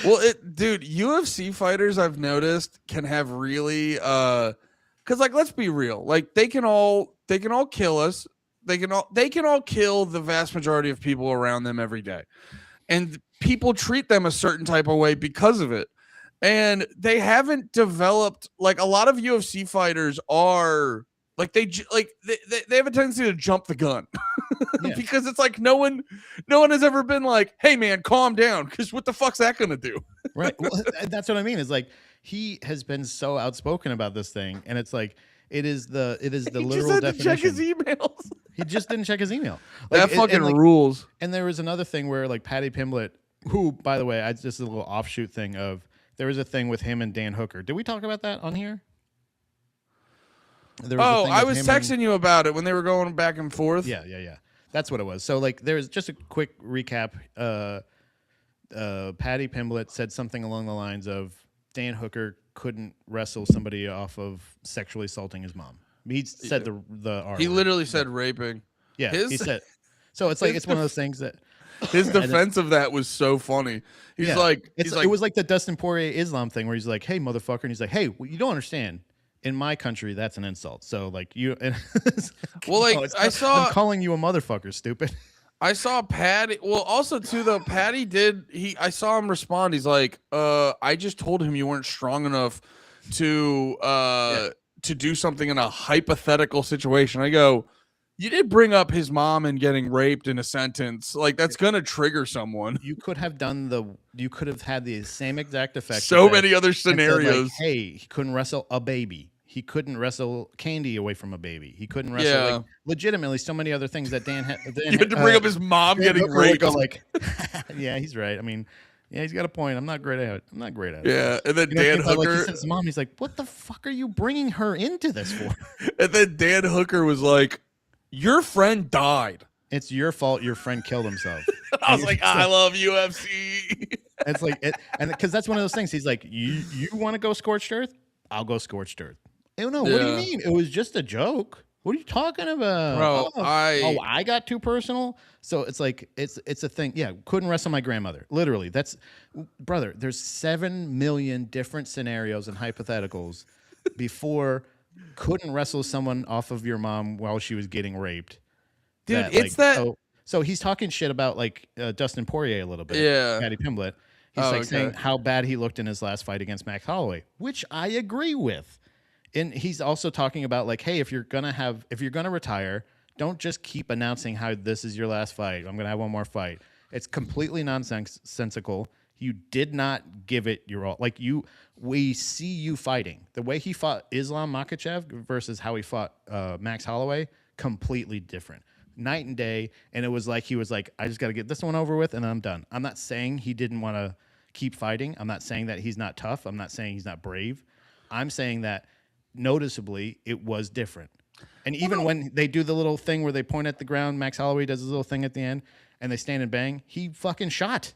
well, dude, UFC fighters I've noticed can have really because like let's be real, like they can all kill us. They can all kill the vast majority of people around them every day. And people treat them a certain type of way because of it. And they haven't developed, like a lot of UFC fighters are like they have a tendency to jump the gun. Yeah. Because it's like no one has ever been like, hey man, calm down, because what the fuck's that gonna do? Right. Well, that's what I mean. Is like he has been so outspoken about this thing, and it's like it is the literal definition. Check his emails. He just didn't check his email. Like, that fucking rules. And there was another thing where like Paddy Pimblett, who by the way, just a little offshoot thing of there was a thing with him and Dan Hooker. Did we talk about that on here? I was texting you about it when they were going back and forth. Yeah. That's what it was. So like there's just a quick recap. Paddy Pimblett said something along the lines of Dan Hooker couldn't wrestle somebody off of sexually assaulting his mom. He said the R He word. literally said raping. Yeah, he said. So it's like it's one of those things that his defense of that was so funny. He's like, it was like the Dustin Poirier Islam thing where he's like, "Hey, motherfucker," and he's like, "Hey, well, you don't understand. In my country, that's an insult. So like you, well, like I'm calling you a motherfucker, stupid." I saw Patty. Well, also too though, Patty did. I saw him respond. He's like, I just told him you weren't strong enough to do something in a hypothetical situation. I go, you did bring up his mom and getting raped in a sentence. Like that's gonna trigger someone. You could have you could have had the same exact effect. So many other scenarios. Like, hey, he couldn't wrestle a baby. He couldn't wrestle candy away from a baby. He couldn't wrestle like, legitimately so many other things that Dan had. You had to bring up his mom getting raped. Like, yeah, he's right. I mean, yeah, he's got a point. I'm not great at it. Yeah, and then Dan Hooker, like, he said to his mom, he's like, "What the fuck are you bringing her into this for?" And then Dan Hooker was like, "Your friend died. It's your fault. Your friend killed himself." I was like, "I love UFC." It's like, and because that's one of those things. He's like, "You want to go scorched earth? I'll go scorched earth." Oh no, what do you mean? It was just a joke. What are you talking about? Bro, I got too personal. So it's like it's a thing. Yeah, couldn't wrestle my grandmother. Literally, brother. There's 7 million different scenarios and hypotheticals before couldn't wrestle someone off of your mom while she was getting raped. Dude, So he's talking shit about like Dustin Poirier a little bit. Yeah, Paddy Pimblett. He's saying how bad he looked in his last fight against Max Holloway, which I agree with. And he's also talking about like, hey, if you're gonna retire, don't just keep announcing how this is your last fight. I'm gonna have one more fight. It's completely nonsensical. You did not give it your all. Like we see you fighting. The way he fought Islam Makhachev versus how he fought Max Holloway, completely different. Night and day. And it was like he was like, I just got to get this one over with and I'm done. I'm not saying he didn't want to keep fighting. I'm not saying that he's not tough. I'm not saying he's not brave. I'm saying that noticeably it was different. And even when they do the little thing where they point at the ground, Max Holloway does his little thing at the end and they stand and bang, he fucking shot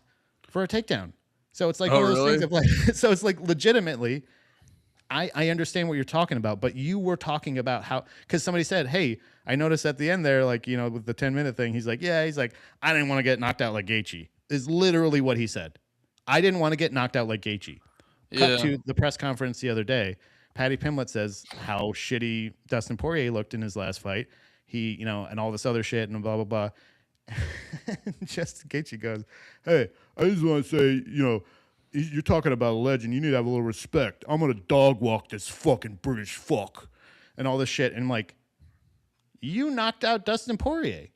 for a takedown. So it's like one of those things of like, so it's like legitimately, I understand what you're talking about, but you were talking about how, because somebody said, hey, I noticed at the end there, like, you know, with the 10-minute thing, he's like, I didn't want to get knocked out like Gaethje, is literally what he said. I didn't want to get knocked out like Gaethje. Cut to the press conference the other day. Paddy Pimblett says how shitty Dustin Poirier looked in his last fight. He, you know, and all this other shit and blah, blah, blah. Just Gaethje goes, hey, I just want to say, you know, you're talking about a legend. You need to have a little respect. I'm going to dog walk this fucking British fuck and all this shit. And I'm like, you knocked out Dustin Poirier.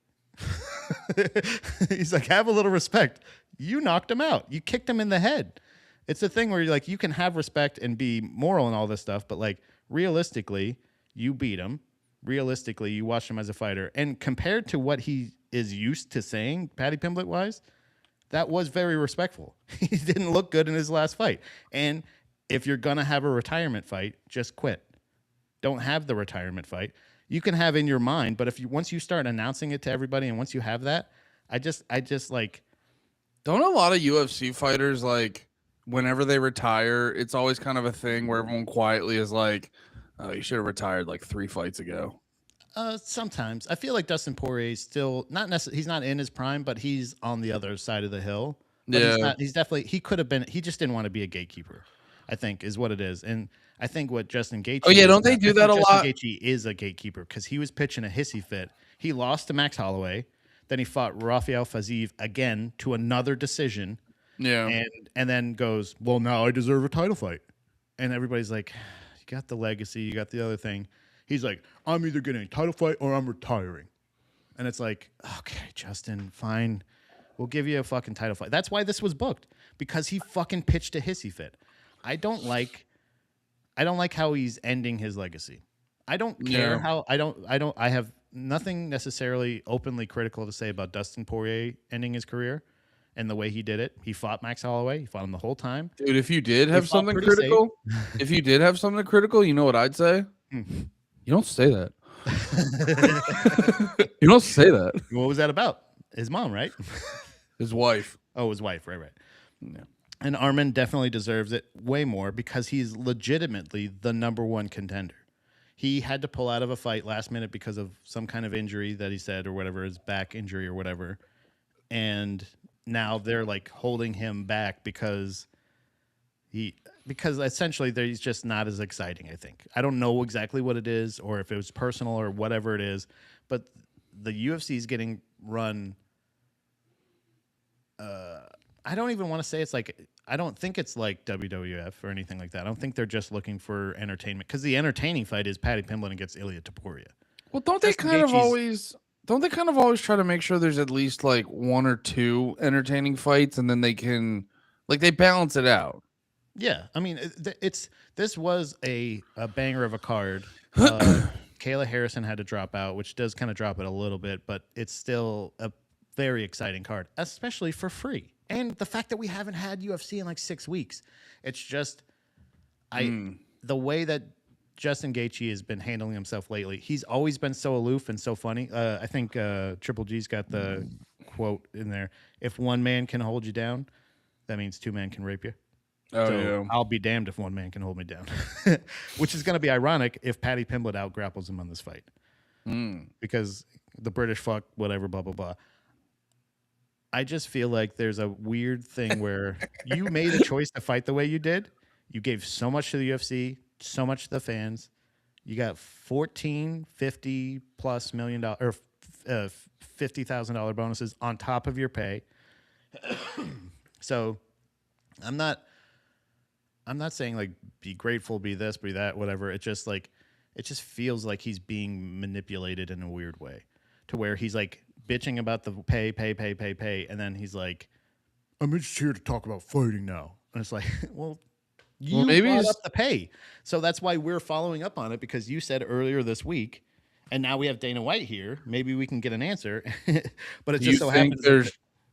He's like, have a little respect. You knocked him out. You kicked him in the head. It's a thing where you're like, you can have respect and be moral and all this stuff, but like realistically, you beat him. Realistically, you watched him as a fighter. And compared to what he is used to saying, Paddy Pimblett wise, that was very respectful. He didn't look good in his last fight. And if you're going to have a retirement fight, just quit. Don't have the retirement fight. You can have in your mind, but if you once you start announcing it to everybody and once you have that, I just like Don't a lot of UFC fighters like whenever they retire, it's always kind of a thing where everyone quietly is like, "Oh, you should have retired like 3 fights ago." sometimes I feel like Dustin Poirier is still not necessarily he's not in his prime, but he's on the other side of the hill. But Yeah. he's not he's definitely he could have been he just didn't want to be a gatekeeper, I think is what it is. And I think what Justin Gaethje Oh yeah, is don't they now- do I that a think Justin lot? Gaethje is a gatekeeper because he was pitching a hissy fit. He lost to Max Holloway, then he fought Rafael Fiziev again to another decision. Yeah. And then goes, well, now I deserve a title fight. And everybody's like, you got the legacy, you got the other thing. He's like, I'm either getting a title fight or I'm retiring. And it's like, okay, Justin, fine. We'll give you a fucking title fight. That's why this was booked, because he fucking pitched a hissy fit. I don't like how he's ending his legacy. I don't care Yeah. how I have nothing necessarily openly critical to say about Dustin Poirier ending his career and the way he did it. He fought Max Holloway. He fought him the whole time. Dude, if you did have fought something pretty critical, if you did have something critical, you know what I'd say? Hmm. You don't say that. You don't say that. What was that about? His mom, right? His wife. Oh, his wife. Right. Yeah. And Armin definitely deserves it way more because he's legitimately the number one contender. He had to pull out of a fight last minute because of some kind of injury that he said or whatever, his back injury or whatever. And now they're like holding him back because essentially he's just not as exciting, I think. I don't know exactly what it is or if it was personal or whatever it is, but the UFC is getting run. I don't even want to say it's like, I don't think it's like WWF or anything like that. I don't think they're just looking for entertainment because the entertaining fight is Paddy Pimblett against Ilya Topuria. Well, don't they kind of always try to make sure there's at least like 1 or 2 entertaining fights, and then they can like they balance it out. Yeah, I mean, this was a banger of a card. Kayla Harrison had to drop out, which does kind of drop it a little bit, but it's still a very exciting card, especially for free. And the fact that we haven't had UFC in like 6 weeks, it's just the way that Justin Gaethje has been handling himself lately. He's always been so aloof and so funny. I think Triple G's got the quote in there: "If one man can hold you down, that means 2 men can rape you." Oh So yeah. I'll be damned if one man can hold me down, which is going to be ironic if Paddy Pimblett out grapples him on this fight because the British fuck, whatever, blah, blah, blah. I just feel like there's a weird thing where you made a choice to fight the way you did. You gave so much to the UFC, so much to the fans. You got $50 plus million or $50,000 bonuses on top of your pay. So I'm not saying like be grateful, be this, be that, whatever. It just feels like he's being manipulated in a weird way to where he's like bitching about the pay, and then he's like, I'm just here to talk about fighting now. And it's like, well, maybe brought up the pay. So that's why we're following up on it, because you said earlier this week, and now we have Dana White here. Maybe we can get an answer. But it just so happens.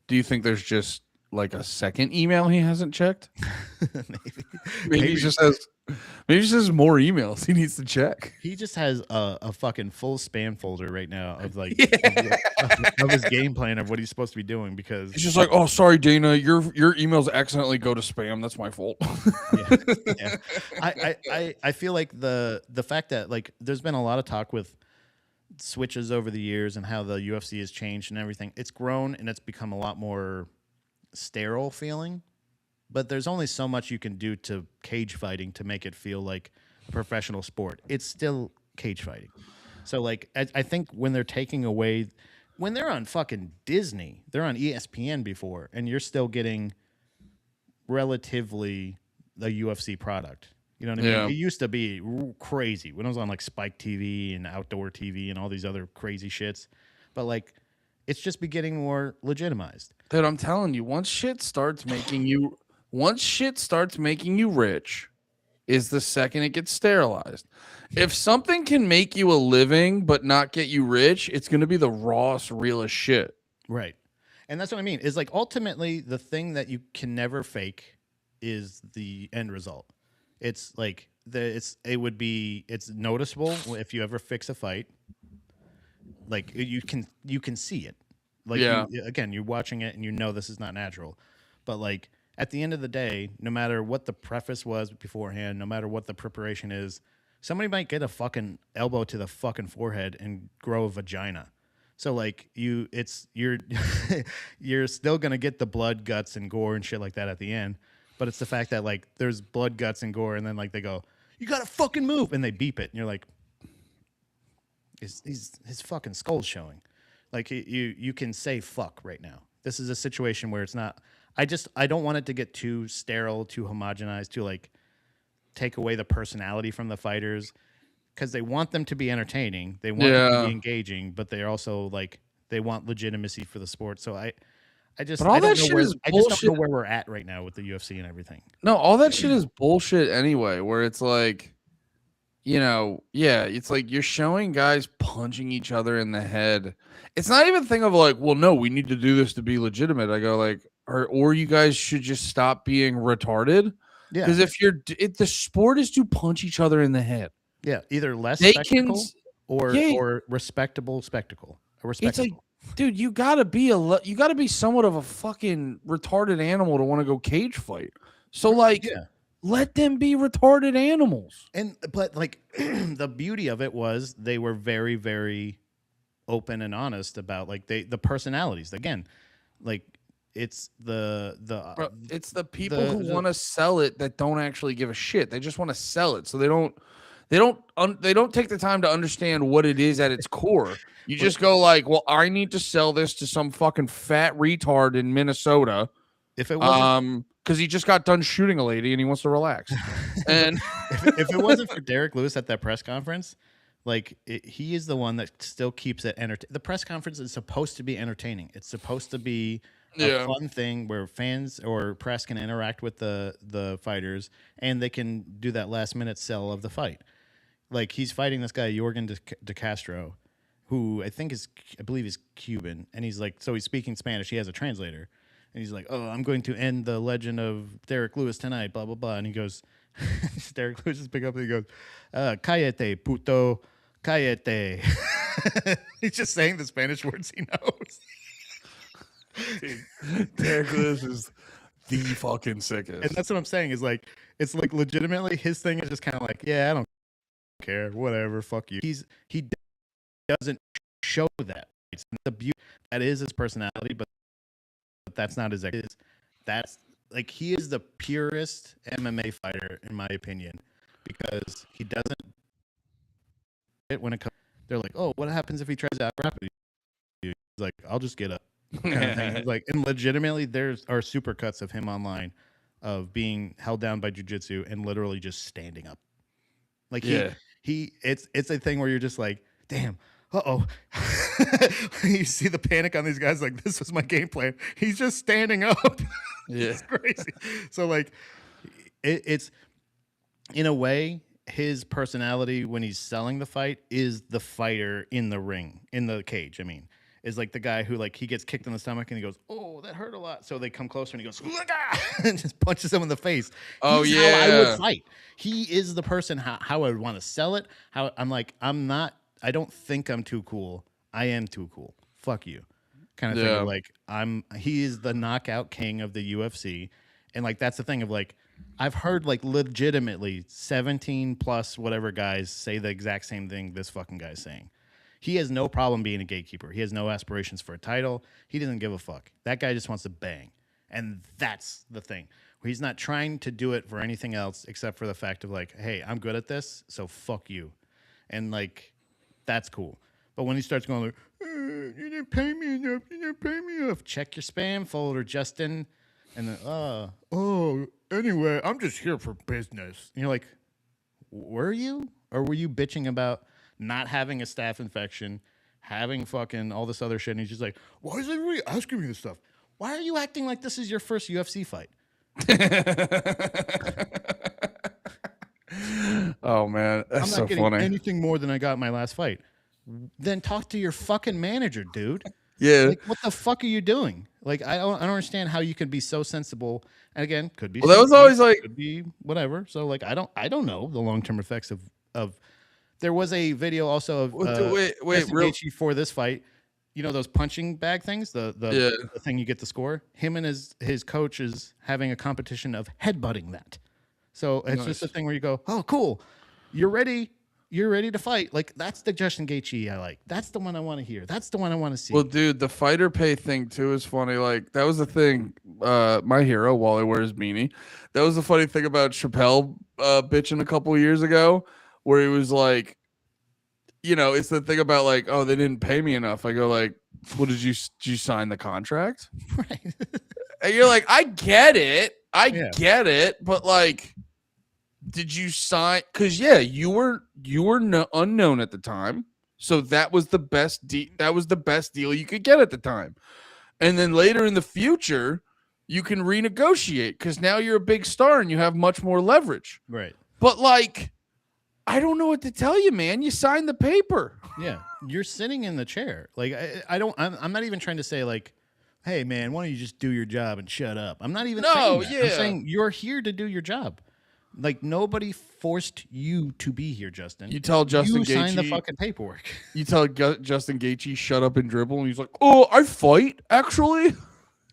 Do you think there's just like a second email he hasn't checked? Maybe he just has more emails he needs to check. He just has a fucking full spam folder right now of like of his game plan of what he's supposed to be doing, because he's just like, oh, sorry, Dana, your emails accidentally go to spam. That's my fault. Yeah. I feel like the fact that like there's been a lot of talk with switches over the years and how the UFC has changed and everything. It's grown and it's become a lot more sterile feeling, but there's only so much you can do to cage fighting to make it feel like a professional sport. It's still cage fighting. So like I think when they're taking away, when they're on fucking Disney, they're on ESPN before, and you're still getting relatively the UFC product. You know what I mean? Yeah. It used to be crazy when it was on like Spike TV and Outdoor TV and all these other crazy shits. But like It's just be getting more legitimized. Dude, I'm telling you, once shit starts making you rich, is the second it gets sterilized. If something can make you a living but not get you rich, it's gonna be the rawest, realest shit. Right. And that's what I mean. Is like ultimately the thing that you can never fake is the end result. It's like it's noticeable if you ever fix a fight. Like you can see it. Like Yeah. you're watching it and you know this is not natural. But like at the end of the day, no matter what the preface was beforehand, no matter what the preparation is, somebody might get a fucking elbow to the fucking forehead and grow a vagina. So like you're you're still gonna get the blood, guts, and gore and shit like that at the end. But it's the fact that like there's blood, guts, and gore, and then like they go, "You gotta fucking move," and they beep it, and you're like, his fucking skull's showing. Like you can say fuck right now. This is a situation where it's not. I don't want it to get too sterile, too homogenized, to like take away the personality from the fighters because they want them to be entertaining. They want them to be Yeah. engaging, but they're also like they want legitimacy for the sport. So I just But all I don't that know shit where is I just don't know bullshit. where we're at right now with the UFC and everything. No, all that shit is bullshit anyway, where it's like, yeah, it's like you're showing guys punching each other in the head. It's not even a thing of like, well, no, we need to do this to be legitimate. I go like, or you guys should just stop being retarded. Yeah, Because if the sport is to punch each other in the head, yeah, either less they can, spectacle yeah, or respectable spectacle, a it's like, respectacle. dude, you gotta be somewhat of a fucking retarded animal to want to go cage fight. So like, Yeah. let them be retarded animals. And but like the beauty of it was they were very very open and honest about like the personalities. Again, like it's Bro, it's the people who the want to sell it that don't actually give a shit. They just want to sell it, so they don't take the time to understand what it is at its core. You but just go like, "Well, I need to sell this to some fucking fat retard in Minnesota, if it wasn't because he just got done shooting a lady and he wants to relax." but And if it wasn't for Derek Lewis at that press conference, like he is the one that still keeps it entertaining. The press conference is supposed to be entertaining. It's supposed to be a yeah, fun thing where fans or press can interact with the fighters and they can do that last minute sell of the fight. Like he's fighting this guy Jorgen De Castro, who I believe is Cuban, and he's like, so he's speaking Spanish. He has a translator, and he's like, "Oh, I'm going to end the legend of Derek Lewis tonight." Blah blah blah, and he goes, Derek Lewis just pick up and he goes, "Cállate, puto, cállate." He's just saying the Spanish words he knows. Derek Lewis is the fucking And sickest. that's what I'm saying is like it's like legitimately his thing is just kind of like, yeah, I don't care, whatever, fuck you. He doesn't show that. It's the beauty that is his personality, but that's not his. That's like he is the purest MMA fighter in my opinion because he doesn't. When it comes, they're like, oh, what happens if he tries to out-rap you? He's like, I'll just get up. Kind of thing. He's like, and legitimately, there are supercuts of him online of being held down by jujitsu and literally just standing up. Like Yeah, it's a thing where you're just like, damn, oh. You see the panic on these guys, like, this was my game plan. He's just standing up. yeah, It's crazy. So like it's in a way, his personality when he's selling the fight is the fighter in the ring, in the cage. I mean, is like the guy who like he gets kicked in the stomach and he goes, "Oh, that hurt a lot." So they come closer and he goes, and just punches him in the face. oh He's how I would yeah, fight. He is the person how I would want to sell it. How I'm like, I'm not. I don't think I'm too cool. I am too cool. Fuck you, kind of thing. Of yeah. like he is the knockout king of the UFC, and like that's the thing of like I've heard like legitimately 17 plus whatever guys say the exact same thing this fucking guy's saying. He has no problem being a gatekeeper. He has no aspirations for a title. He doesn't give a fuck. That guy just wants to bang. And that's the thing. He's not trying to do it for anything else except for the fact of like, hey, I'm good at this, so fuck you. And like that's cool. But when he starts going like, you didn't pay me enough, you didn't pay me enough. Check your spam folder, Justin. And then, anyway, I'm just here for business. And you're like, were you? Or were you bitching about not having a staph infection, having fucking all this other shit. And he's just like, why is everybody asking me this stuff? Why are you acting like this is your first UFC fight? Oh man, that's I'm so not getting funny. anything more than I got in my last fight. Then talk to your fucking manager, dude. Yeah. Like, what the fuck are you doing? Like, I don't understand how you can be so sensible. And again, could be Well, that was stupid, always like, could be whatever. So like, I don't know the long term effects of. There was a video also of wait, Justin real. Gaethje for this fight. You know those punching bag things, Yeah. the thing you get the score. Him and his coach is having a competition of headbutting that. So it's just a Nice. thing where you go, oh, cool, you're ready. You're ready to fight. Like, that's the Justin Gaethje I like. That's the one I want to hear. That's the one I want to see. Well, dude, the fighter pay thing too is funny. Like that was the thing. My hero, Wally wears beanie. That was the funny thing about Chappelle bitching a couple years ago, where he was like, it's the thing about like, oh, they didn't pay me enough. I go like, well, did you sign the contract? Right. And you're like, I get it, Yeah. but like, did you sign? Because yeah, you were unknown at the time, so that was the best. That was the best deal you could get at the time. And then later in the future, you can renegotiate because now you're a big star and you have much more leverage. Right. But like, I don't know what to tell you, man. You signed the paper. Yeah. You're sitting in the chair. Like, I'm not even trying to say like, hey man, why don't you just do your job and shut up? I'm not even saying that. I'm saying you're here to do your job. Like, nobody forced you to be here, Justin. You tell Justin you signed the Gaethje- fucking paperwork. You tell Justin Gaethje shut up and dribble, and he's like, "Oh, I fight actually."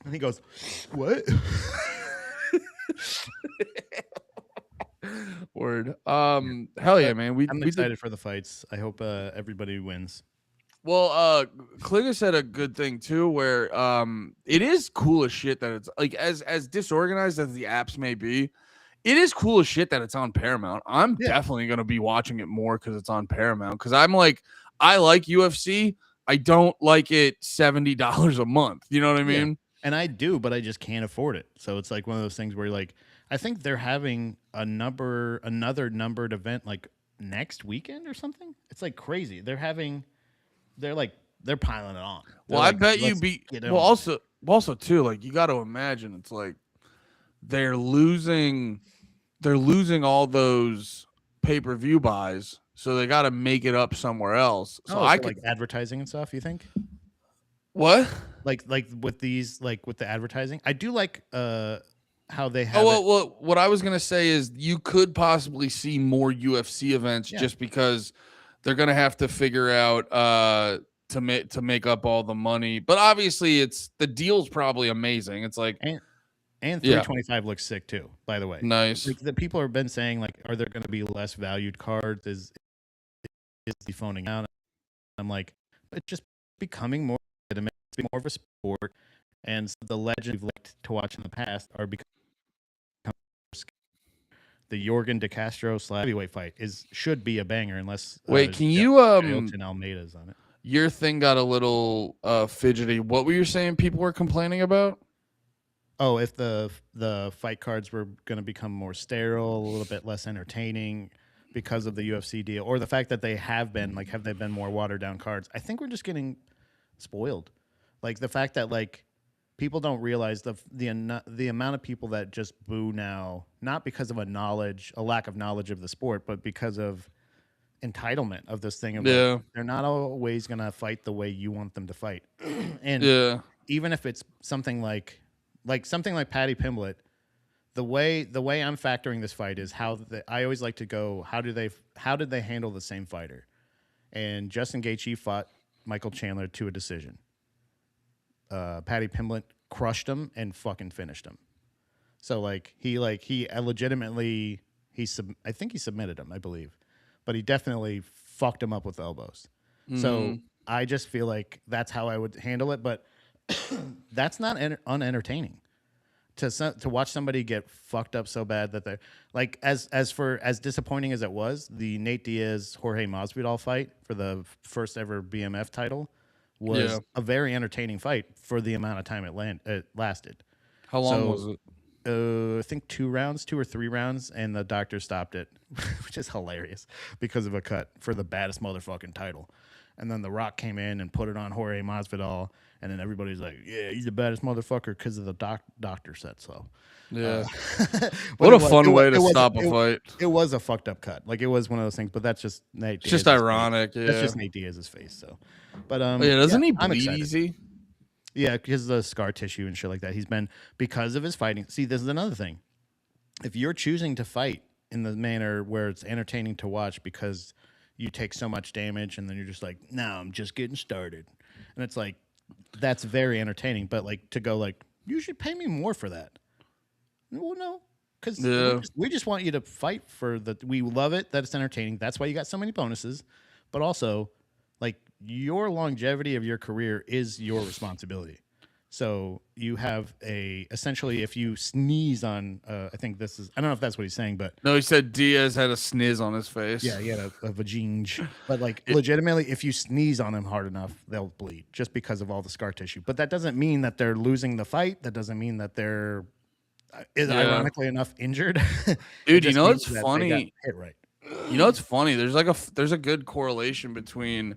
And he goes, what? Word. Hell yeah, man. I'm excited for the fights. I hope everybody wins. Well, Klinger said a good thing too, where it is cool as shit that it's like as disorganized as the apps may be, it is cool as shit that it's on Paramount. I'm definitely gonna be watching it more because it's on Paramount. Because I'm like, I like UFC. I don't like it $70 a month. You know what I mean? Yeah. And I do, but I just can't afford it. So it's like one of those things where like, I think they're having another numbered event like next weekend or something. It's like crazy. They're piling it on. Well, like, I bet you be. Well, also too, like you got to imagine it's like they're losing all those pay-per-view buys, so they got to make it up somewhere else. So I could like advertising and stuff. You think? What? Like with these, like with the advertising, I do like how they have. Oh well, what I was gonna say is you could possibly see more UFC events just because they're gonna have to figure out to make up all the money. But obviously, it's the deal's probably amazing. It's like and 325 looks sick too. By the way, nice. Like, the people have been saying like, are there going to be less valued cards? Is he phoning out? I'm like, it's just becoming more legitimate. It's more of a sport, and so the legends we've liked to watch in the past are becoming. The Jorgen De Castro heavyweight fight should be a banger unless wait, can you Elton Almeida's on it. Your thing got a little fidgety. What were you saying people were complaining about? Oh, if the fight cards were going to become more sterile, a little bit less entertaining because of the UFC deal, or the fact that they have they been more watered down cards? I think we're just getting spoiled. Like the fact that like people don't realize the amount of people that just boo now, not because of a lack of knowledge of the sport, but because of entitlement of this thing. Of like, they're not always going to fight the way you want them to fight. And even if it's something like Paddy Pimblett, the way I'm factoring this fight is I always like to go, how did they handle the same fighter? And Justin Gaethje fought Michael Chandler to a decision. Paddy Pimblett crushed him and fucking finished him. So he legitimately I think he submitted him, I believe, but he definitely fucked him up with elbows. Mm-hmm. So I just feel like that's how I would handle it, but that's not unentertaining to watch somebody get fucked up so bad that they're like, as disappointing as it was, the Nate Diaz Jorge Masvidal fight for the first ever BMF title was a very entertaining fight for the amount of time it lasted. How long was it? I think 2 or 3 rounds, and the doctor stopped it, which is hilarious because of a cut for the baddest motherfucking title. and then The Rock came in and put it on Jorge Masvidal, and then everybody's like, "Yeah, he's the baddest motherfucker" because of the doctor said so. Yeah. But What a fun way to stop a fight. it was a fucked up cut. Like it was one of those things, but that's just Nate. It's just Diaz's ironic. face. Yeah. That's just Nate Diaz's face. So, but Yeah, doesn't he I'm bleed excited. easy? Yeah, because of the scar tissue and shit like that. He's been because of his fighting. See, this is another thing. If you're choosing to fight in the manner where it's entertaining to watch because you take so much damage and then you're just like, no, I'm just getting started. And it's like, that's very entertaining. But like to go like, you should pay me more for that. Well, no, because we just want you to fight for the. We love it that it's entertaining. That's why you got so many bonuses. But also, like your longevity of your career is your responsibility. So you have essentially if you sneeze on I think this is I don't know if that's what he's saying, but no, he said Diaz had a sniz on his face. yeah, he had a vaginge. But like legitimately, if you sneeze on them hard enough, they'll bleed just because of all the scar tissue. But that doesn't mean that they're losing the fight. That doesn't mean that they're ironically enough injured. Dude, you know it's funny. Hit right. You know it's funny. There's a good correlation between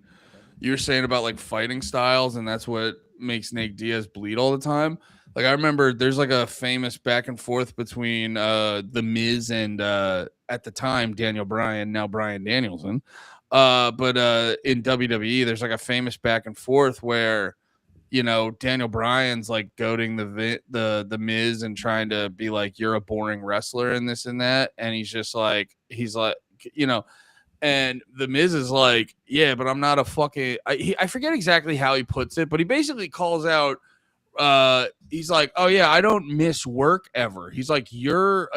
you're saying about like fighting styles, and that's what makes Nate Diaz bleed all the time. Like I remember there's like a famous back and forth between the Miz and at the time Daniel Bryan, now Bryan Danielson. But in WWE, there's like a famous back and forth where Daniel Bryan's like goading the Miz and trying to be like, you're a boring wrestler and this and that, and he's like and the Miz is like, yeah, but I'm not a fucking. I forget exactly how he puts it, but he basically calls out. He's like, oh yeah, I don't miss work ever. He's like, you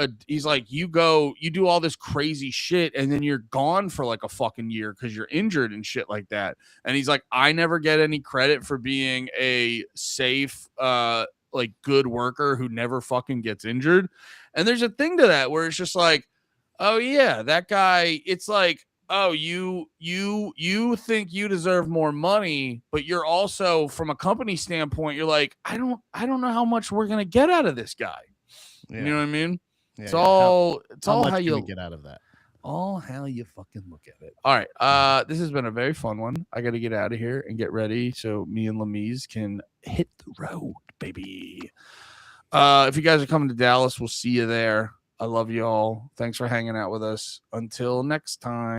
do all this crazy shit and then you're gone for like a fucking year because you're injured and shit like that. And he's like, I never get any credit for being a safe, like good worker who never fucking gets injured. And there's a thing to that where it's just like, oh yeah, that guy. It's like, oh, you think you deserve more money, but you're also from a company standpoint, you're like, I don't know how much we're gonna get out of this guy. Yeah. You know what I mean? Yeah, it's all how you get out of that. All how you fucking look at it. All right. This has been a very fun one. I gotta get out of here and get ready so me and Lamise can hit the road, baby. If you guys are coming to Dallas, we'll see you there. I love you all. Thanks for hanging out with us. Until next time.